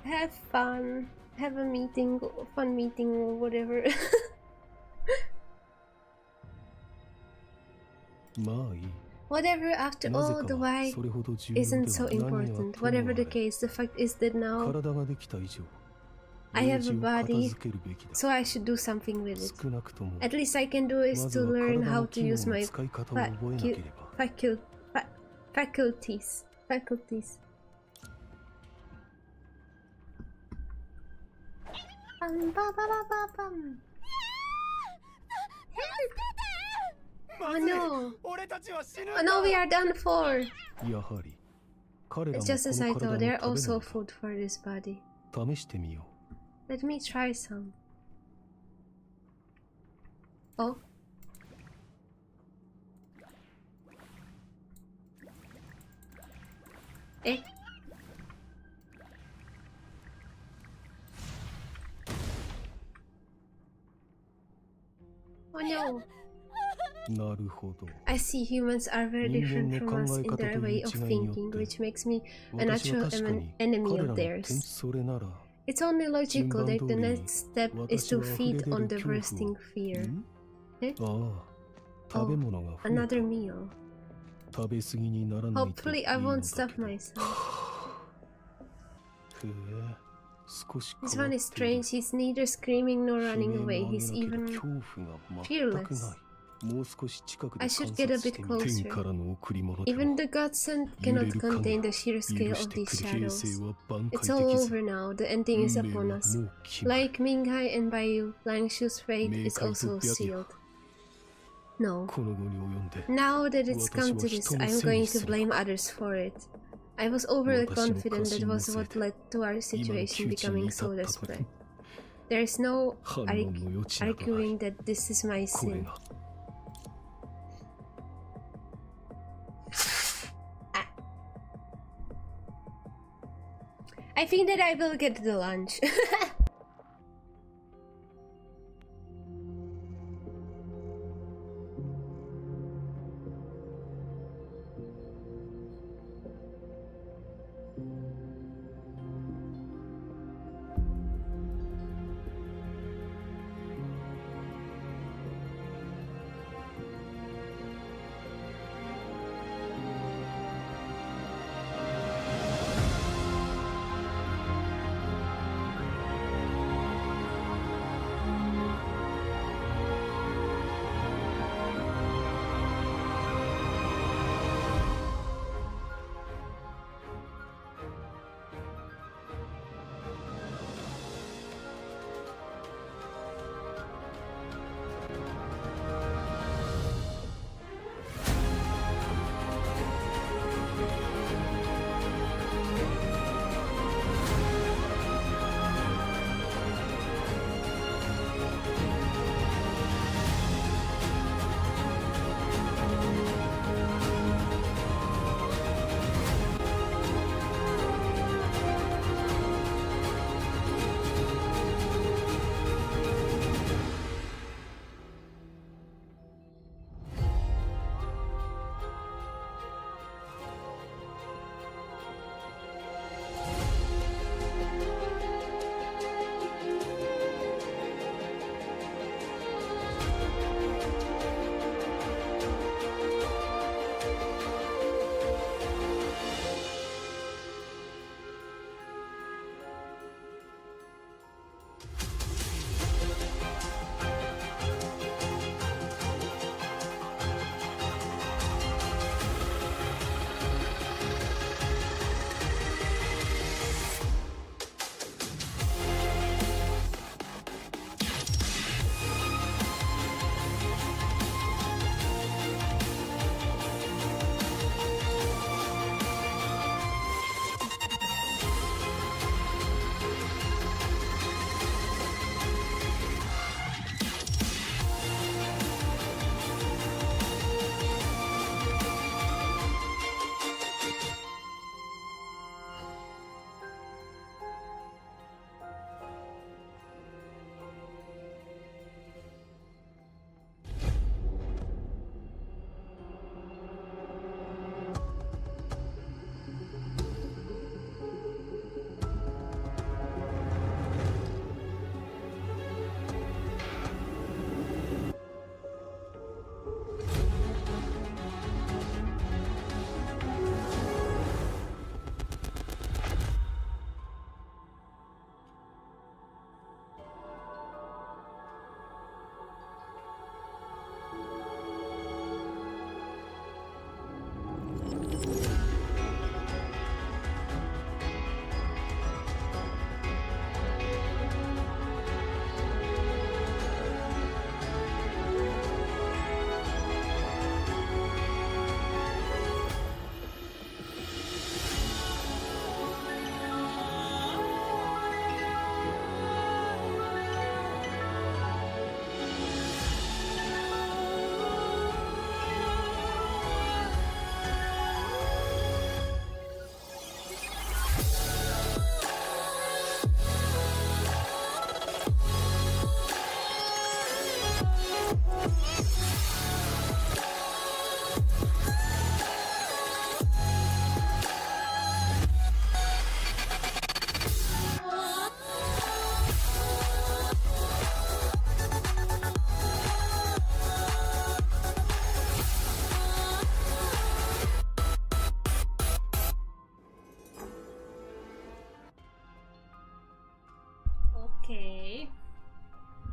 have fun. Have a meeting, fun meeting or whatever. まあいい。 Whatever, after なぜ all, the か why はそれほど重要で isn't は so 何は important. とも Whatever あ the れ。 case, the fact is that now 体ができた以上、 I 幼 have 児 a を片 body, 付けるべきだ。 so I should do something with it. 少なくとも、 At least I can do is まず to は learn 体 how の to 機能 use の my 使い方を覚えなければ。 faculties. Oh no! 俺たちは死ぬ Oh no, we are done for! やはり、彼らも It's こ just as I の thought, 体 they're を also 食べ food for this body. るのだ。試してみよ Let me try some. Oh. Eh? Oh no. う。なるほど。 I see humans are very different from us in their way of thinking, which makes me a 私は natural 確かに enemy 彼ら of の theirs. それなら、 It's only logical 順番 that 通 the りに next step is to 私は feed 溢れ on 出 the る bursting 恐 fear. んえああ、食べ物が増えた。 Another meal. 食べ過ぎにならないとい Hopefully い I の won't だ stuff けど。へ myself. え、少し This 変わ one っ is ている。 strange. He's neither screaming nor 悲 running 鳴を away. 上げ He's なければ even 恐怖が全く fearless. ない。もう少し近くで I 観 should 察 get a し bit てみ closer. 天からの贈り物で Even も the godsend 揺れ cannot る影 contain が the sheer 許 scale し of て these くる平 shadows. 成は挽 It's 回 all できず over now. The ending is 運命 upon は us. もう決まる Like Minghai and Bayu, Langshu's fate is also sealed. No. この後に及んで Now that it's come to this, I'm going to blame others for it. I was overconfident that was what led to our situation becoming so desperate. There is no 反論の余地などない arguing that this is my これ sin. が I think that I will get the lunch.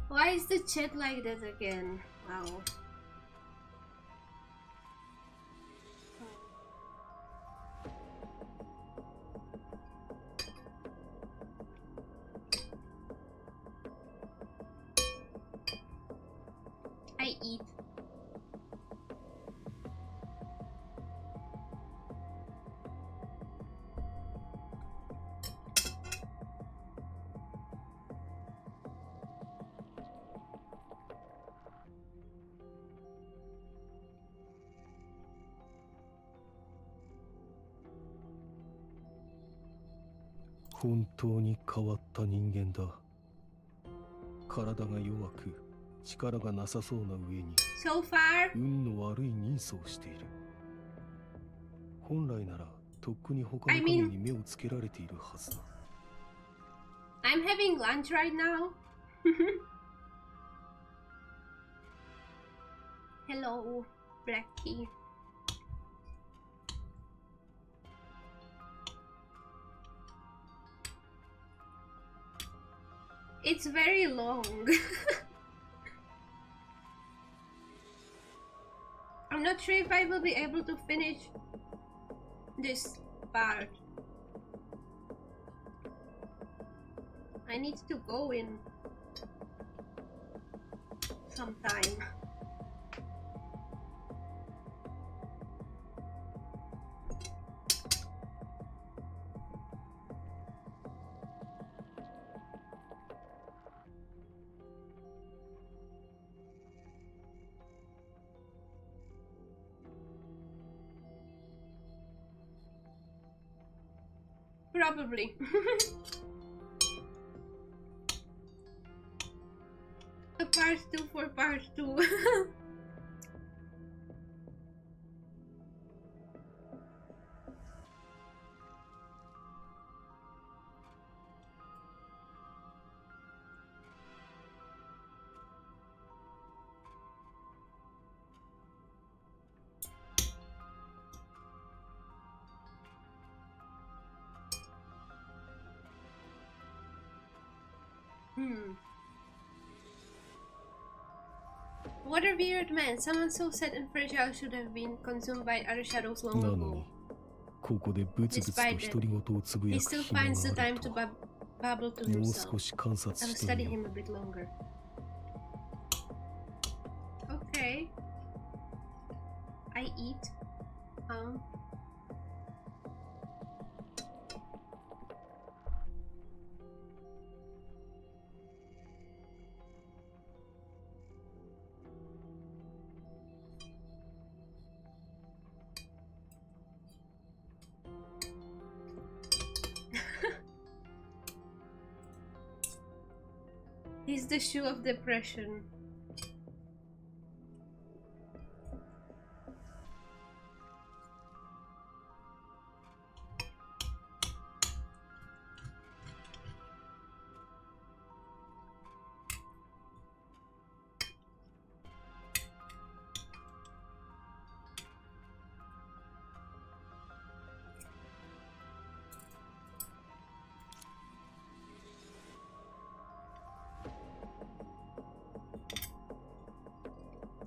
Why is the chat like that again? Wow. I eat.本当に変わった人間だ。体が弱く、力がなさそうな上に、So far, 運の悪い人相をしている。本来なら、とっくに他の I 影 mean- に目をつけられているはずだ。I'm having lunch right now. Hello, Blackie. It's very long. I'm not sure if I will be able to finish this part. I need to go in sometime. Probably. A part 2 for part 2. What a weird man. Someone so sad and fragile should have been consumed by other shadows long なの ago. に、ここでブツブツと独り言をつぶ He やく still 暇 finds the があ time る to と。 babble to もう himself. 少し観察 I'll して study みよ him a bit longer. Okay. I eat. He's the shoe of depression.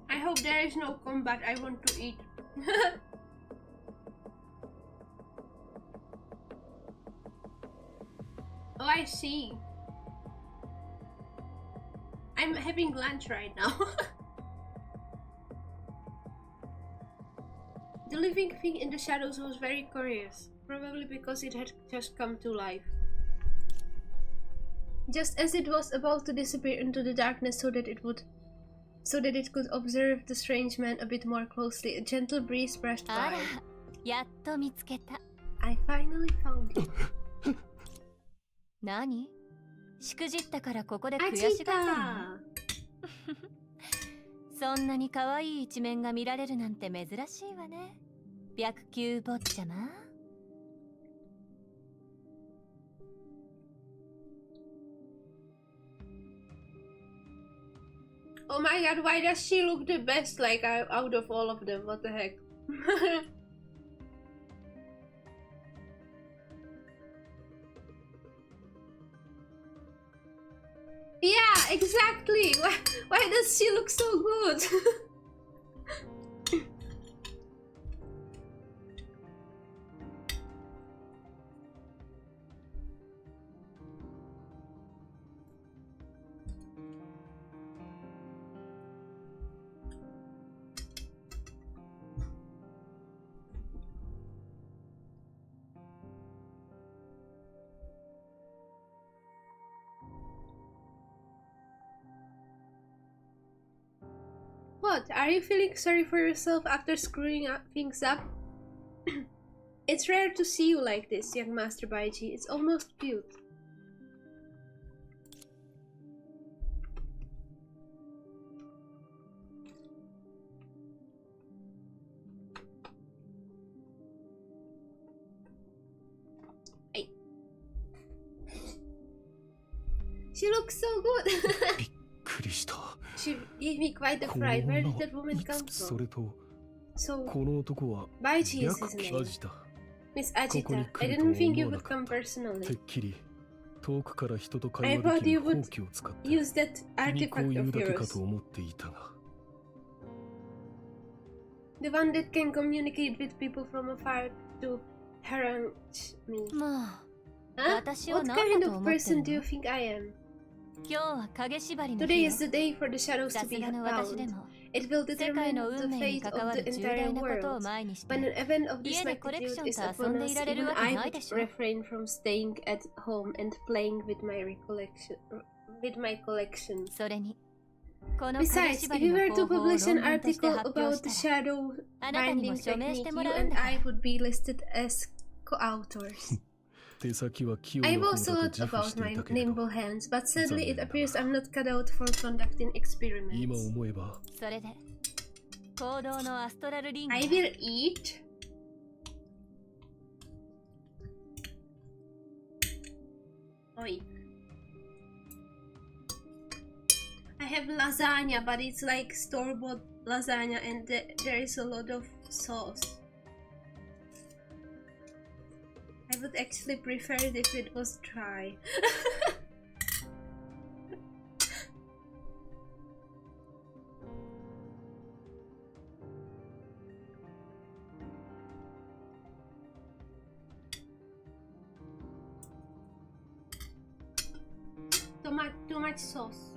I hope there is no combat. I want to eat. Oh, I see. I'm having lunch right now. The living thing in the shadows was very curious, probably because it had just come to life. Just as it was about to disappear into the darkness so that it could observe the strange man a bit more closely, a gentle breeze brushed by. やっと見つけた。 I finally found it. 何？しくじったからここで悔しがってるの？そんなに可愛い一面が見られるなんて珍しいわね。白球坊ちゃま。Oh my god, why does she look the best, like, out of all of them? What the heck? Yeah, exactly. Why does she look so good? What? Are you feeling sorry for yourself after screwing things up? It's rare to see you like this, young Master Baiji. It's almost cute. Hey. She looks so good. びっくりした。 She gave me quite a fright. Where did that woman come そ from? れと So, この男は Baiji is 白 his name. アジだ。 Miss ここに Ajita, 来 I ると didn't think 思 you わな would か come った。て personally. っきり遠くから人と会 I 話 thought でき you る would 放棄を使って use that 気にこう artifact 言う of だけか yours. と思っていたが。 The one that can communicate with people from afar to harangue me. まあ Huh? 私を What 何 kind だと of 思って person る do you の？ think I am? 今日は影縛りの Today 日よ。 is the day for the shadows さ to す be がの私で bound. も It will 世界 determine の the 運命に fate 関 of わ the る重 entire 大なことを world. 前にして When an event of this 家でコレクシ magnitude ョン is と遊 upon んでい us, られる even わけ I ない would でしょ。 refrain from staying at home and playing with my collection. それにこの影 Besides, 縛 if り you の were 方 to 法を publish 論 an 文として article 発表 about し the たら shadow あなたにも binding 署名して technique, も you らうん and だか I ら。 would be listed as co-authors. 手先は器用 I な方 boast だ a と lot 自負し about て my いたけれど nimble hands, but sadly it 残念だ appears な。 I'm not cut out for conducting 今 experiments. 思えばそれで行動のアストラルリング I は will eat. Oi. I have lasagna, but it's like store-bought lasagna and there is a lot of sauce. I would actually prefer it if it was dry. Too much sauce.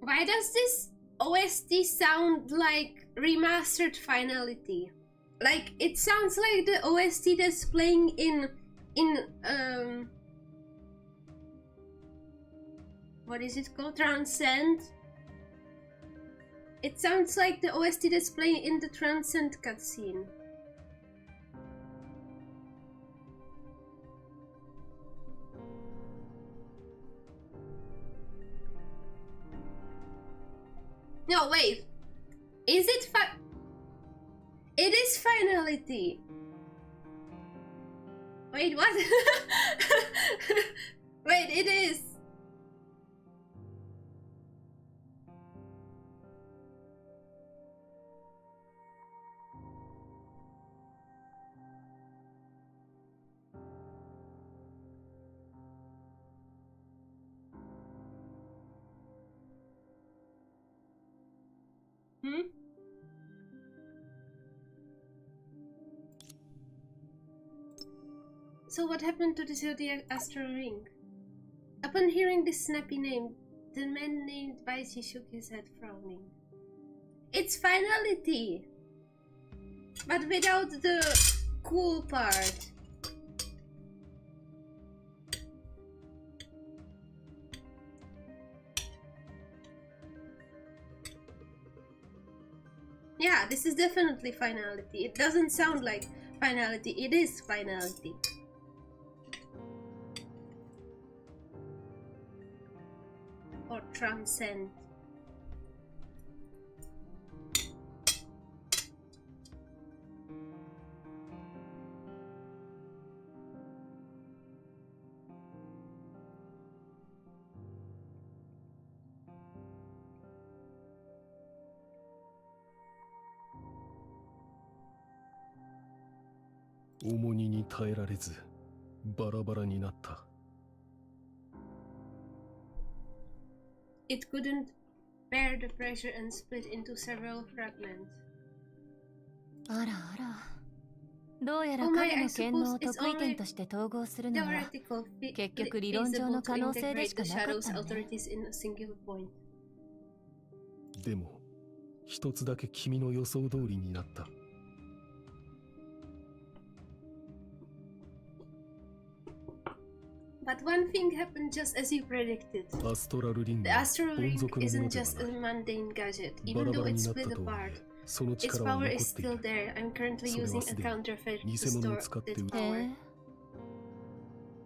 Why does this OST sound like remastered finality? Like it sounds like the OST that's playing in what is it called? Transcend. It sounds like the OST that's playing in the Transcend cutscene. No, wait. Is it It is finality. Wait, what? Wait, it is. Hmm? So what happened to the Zodiac Astral Ring? Upon hearing this snappy name, the man named Baiji shook his head, frowning. It's finality! But without the cool part. Yeah, this is definitely finality. It doesn't sound like finality, it is finality. or transcend.「重荷に耐えられずバラバラになった」 It couldn't bear the pressure and split into several fragments. あらあら。どうやら影の剣能を得意点として統合するのは Theoretical 結局理論上の可能性でしかなかった shadows のね。 authorities in a single point. でも一つだけ君の予想通りになった。 But one thing happened just as you predicted. アストラルリング The は astral 本 ring 属のもの isn't では just な a い。 mundane gadget, バ even ラバ though ラ it's になった split とはい apart. えその Its 力は power 残 is ってい still る。 there. I'm currently それ using はす a でに counterfeit to 偽物を store 使って that 売っ power. へ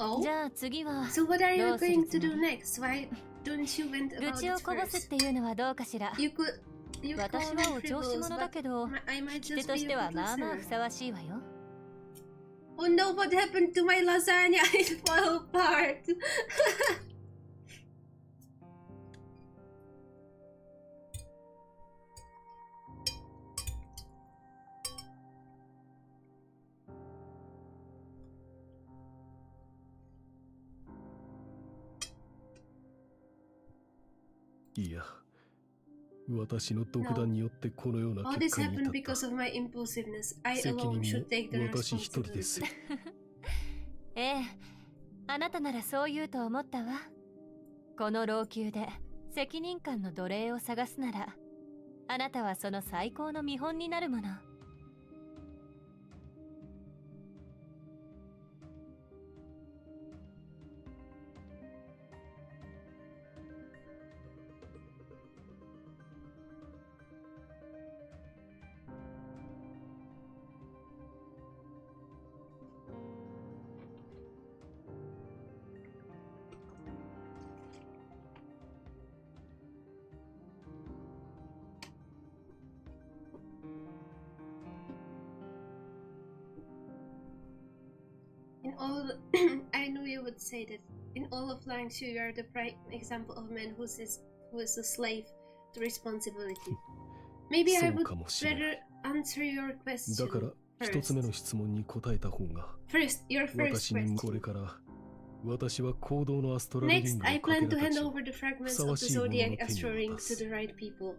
Oh? じゃあ次は So what are ど you うする going つ to も do り？ next? Why don't you vent 愚 about 痴を it こぼすっ first? ていうのはどうかしら。 You call 私 me はお調子 frivolous, 者だ but けど、 I might 聞き手 just と be し a ては good まあまあ listener. ふさわしいわよ。 Oh no, what happened to my lasagna? It fell apart. いや、私の独断によってこのような All 結 this 果に happened 至っ because of my impulsiveness. I た。責 alone 任 should take the も私一人で responsibility. す。ええ、あなたならそう言うと思ったわ。この老朽で責任感の奴隷を探すなら、あなたはその最高の見本になるもの。In all, I knew you would say that. In all of Langshu, you are the prime example of a man who is a slave to responsibility. Maybe I そう would かもしれない。 better answer your だから question 一つ目 first. の質問に答えた方が First, your first 私にこれ question. から私は行動のアストラルリ Next, ングを I かけ plan to らか hand し over the fragments ふさ of わ the しいものの zodiac 手に astral 渡 ring to す。 the right people.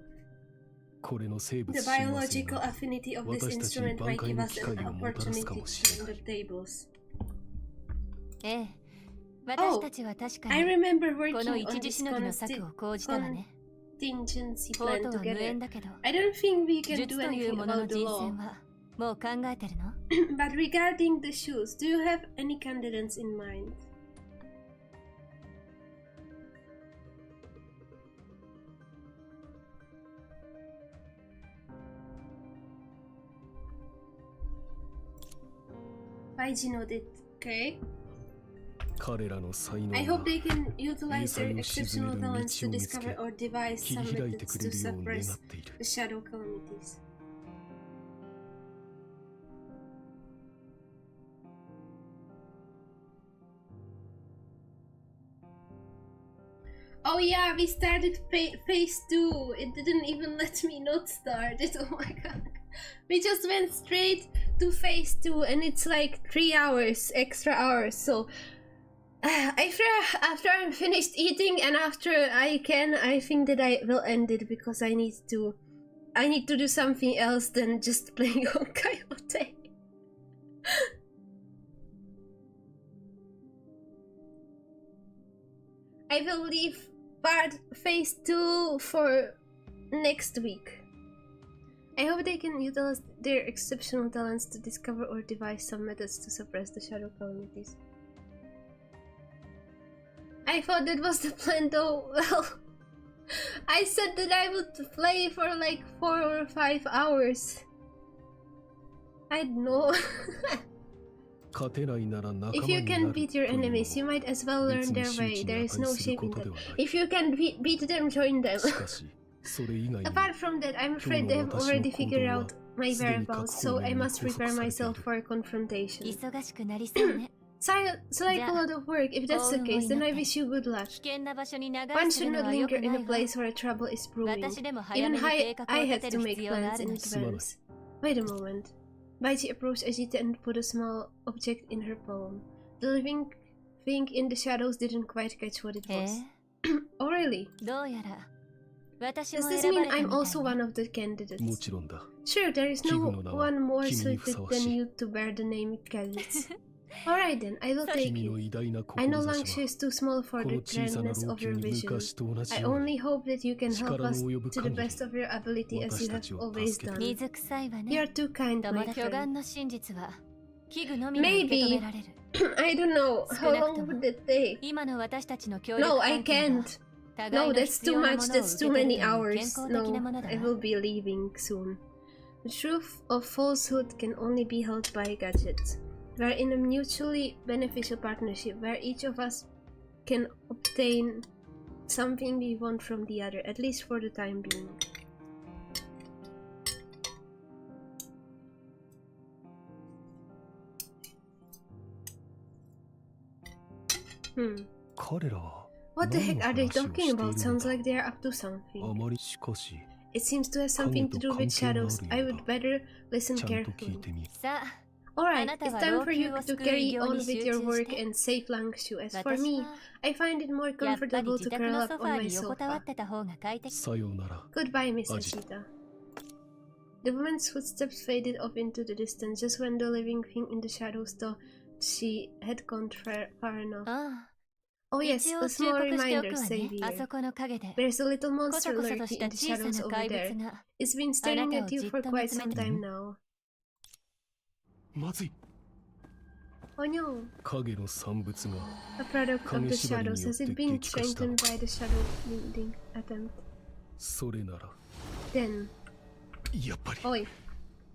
これの生物 The 親和性 biological が affinity of this 私たちに instrument 挽 might 回 give の us 機 an 会をもたらすか opportunity も to しれ turn ない。 the tables. ええ、私たちは確か I に remember こ working の on 一時 this しのぎの策を講じたわね。 contingency 法 plan とは無 together. 縁だけど、 I don't think we can 術 do という anything ものの about the 人 law. 選はもう考えてるの？ But regarding the shoes, do you have any candidates in mind? Baiji nodded. Okay. 彼らの才能 I が hope they can utilize their 英才を鎮め exceptional る talents 道 to を見つけ discover or devise 切 some り開いて methods くれ to るよう願 suppress っている。 the shadow calamities. Oh yeah, we started phase 2. It didn't even let me not start it. Oh my god. We just went straight to phase 2 and it's like 3 hours, extra hours. So after I'm finished eating and after I think that I will end it because I need to do something else than just playing Honkai all day. I will leave phase 2 for next week. I hope they can utilize their exceptional talents to discover or devise some methods to suppress the shadow calamities. I thought that was the plan though. Well, I said that I would play for like 4 or 5 hours. I don't know. 勝てないなら仲 If 間 you にな can る beat と your いうのも enemies, you might as well learn 別に their 周 way. 知に There is no 値する shame こ in とで that. はない。 If you can beat them, join them. しかし、それ以外にも Apart from that, I'm afraid they have already figured out my whereabouts, so I must prepare myself for a confrontation. 忙しくなりそうね。 So like a lot of work. If that's the case, then I wish you good luck. 危険な場所に長 One 居す should るの not は良 linger く in な a いわ。 place where trouble is brewing. 私でも早 Even めに計画を I 立 had て to る make 必要が plans ある in の。 advance. Wait a moment. Baichi approached Ajita and put a small object in her palm. The living thing in the shadows didn't quite catch what it え was. Oh really? どうやら私 Does も this 選ば mean れた I'm みたい also ね。 one of the も candidates? ちろんだ。 Sure, there is no 器具の名は one more 君に suited ふさわし than い。 you to bear the name candidates. Alright then, I will take 君 it. の偉大な I know 志 Langshu は is too small for こ the の小さな grandness 老 of 朽 your に vision. 昔と同じ I ように only hope that you can help 力の us 及ぶ to the 限り best of your ability as you 私た have ちを always 助けて done. 水臭いわ You ね。 are too kind, 友 my 達巨 friend. 岩の真実は器具のみが受け止められる。 I don't know. How 少なく long とも would it take? 今の私たちの協力 No, I 関係は can't. 互 No, いの that's 必 too 要な much. ものを That's 受 too け取る many という健 hours. 康的なも No, のだ I わ。 will be leaving soon. The truth of falsehood can only be held by gadgets. We are in a mutually beneficial partnership where each of us can obtain something we want from the other, at least for the time being. Hmm. 彼らは What the 何 heck の are they 話を talking している about? の Sounds だ like they are up to あ something. まりしかし It seems to have something to do with shadows. I would better listen ちゃんと聞い carefully. てみる。さあ、 Alright, あなたは it's time for you 老朽を to 救う carry 偉業 on に with 集 your 中 work して and save Langshu. As for 私 me, は I find it more やっぱり comfortable 自 to 宅 curl の up ソファ on ー my に横たわっ sofa. てた方が快適。さようなら。 Goodbye, Miss Ajita. Ashita. The woman's footsteps faded off into the distance just when the living thing in the shadows thought she had gone far enough. ああ、 Oh 一 yes, 応 a 忠 small 告してお reminder, くわね。あ Xavier. そこの陰で、 There's a little こそ monster こそと lurking した in the 小さ shadows な over 怪 there. 物が。 It's been staring at you for quite some あなたをじっと見つめて time now. まずい。 Oh no, 影の産物が a product of the shadows. Has it been 激化した。 strengthened by the shadow building attempt? それなら Then, やっぱり oi,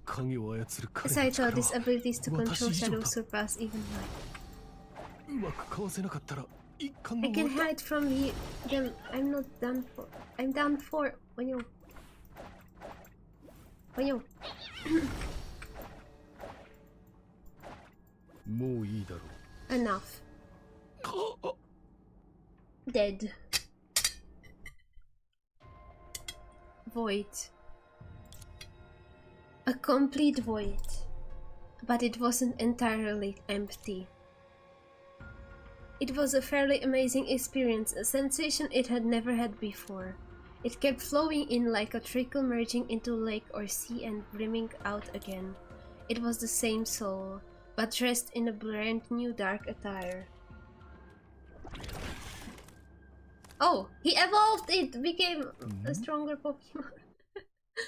影を操る as 彼 I の thought, 力 his は abilities to control 私以上 shadows だ。 surpass even mine. うまくかわせなかったら一貫 I の can 終わり hide from them. I'm not done for. I'm done for. Onyo. Onyo. もういいだろ Enough. う。あ Dead. Void. A complete void. But it wasn't entirely empty. It was a fairly amazing experience, a sensation it had never had before. It kept flowing in like a trickle, merging into lake or sea and brimming out again. It was the same soul, but dressed in a brand new dark attire. Oh, he evolved! It became a stronger Pokemon.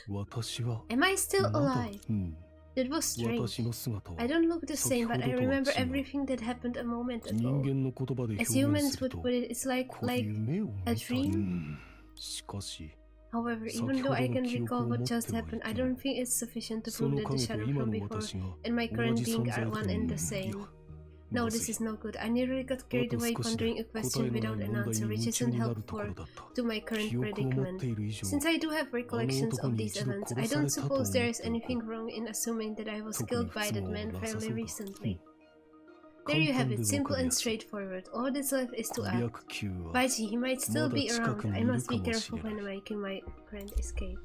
私は Am I still まだ alive? うん That was strange. 私の姿は I don't look the same, but I 先ほどとは remember 違う。 everything that happened a moment 人 ago. 間の言葉で As 表 humans 現する would と put it, it's like こう夢を見た a dream? うんしかし However, 先 even ほ though ど I の can 記憶 recall を持 what って just はい happened, I け don't think it's sufficient to そ prove の that the 影と shadow 今 from の before 私が and my 同 current じ being 存在 are だと one and the い same. や No, まず this い is no good. I nearly got あ carried と away 少しで pondering a 答 question えのない without an 問題 answer, に which 夢中 isn't になるとこ helpful ろだった to my current 記憶を持っ predicament. ている以上 Since I do have あの recollections 男 of に these 一度 events, 殺 I され don't たと思 suppose っ there て is おこ anything う wrong in assuming that I was 特に killed 不 by 都 that 合は man なさ fairly そうだ recently. うん There you 簡 have 単 it, で simple わかり and やすい straightforward. All that's left is to act. 白球は Baichi, he might still be まだ近 around. くに I いる must か be もし careful れない when making my grand escape.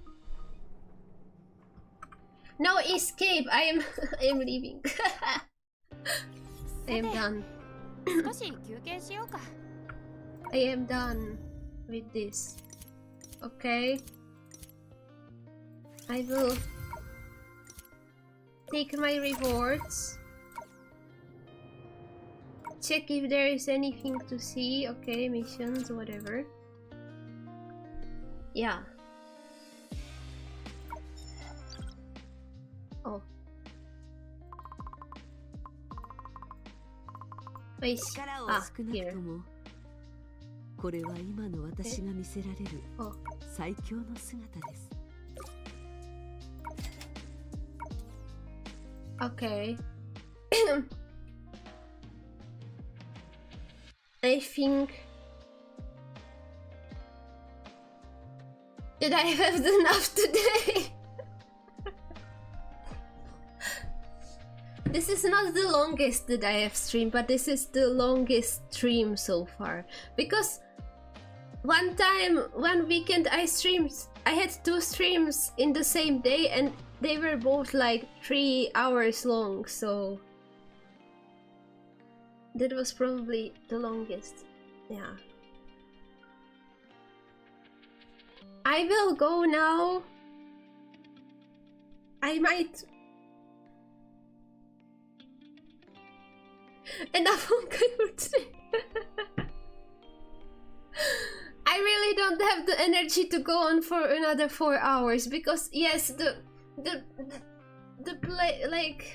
No escape! I am leaving. I am done. 少し休憩しようか。 I am done with this. Okay. I will take my rewards. Check if there is anything to see. Okay, missions, whatever. Yeah. Oh. Wait. 力を Ah, 少なく here. ともこれは今の私が見せられるお最強の姿です。 Okay. I think... Did I have enough today? This is not the longest that I have streamed, but this is the longest stream so far. Because one weekend I had 2 streams in the same day and they were both like 3 hours long, so that was probably the longest. Yeah. I will go now. I might... Enough Honkai for today. I really don't have the energy to go on for another 4 hours because yes, the play, like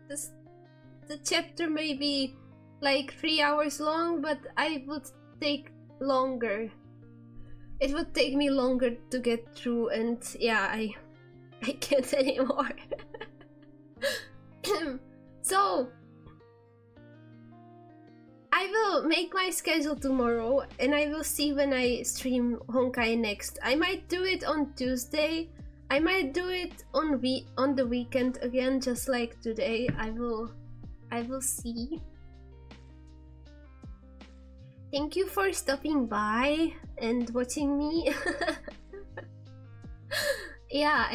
the chapter may be like 3 hours long, but I would take longer. It would take me longer to get through, and yeah, I can't anymore. So I will make my schedule tomorrow and I will see when I stream Honkai next. I might do it on Tuesday. I might do it on the weekend again, just like today. I will see. Thank you for stopping by and watching me. Yeah,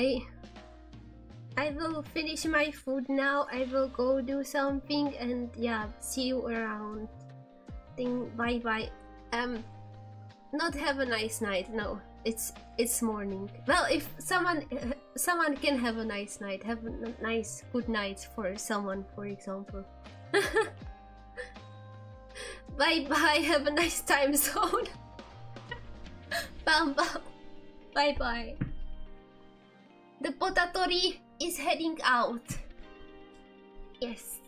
I will finish my food now. I will go do something and yeah, see you around. Bye bye. Not have a nice night. No, it's morning. Well, if someone can have a nice night, have a nice good night for someone, for example. Bye bye. Have a nice time zone. Bam bam. Bye bye. The Potatori is heading out. Yes.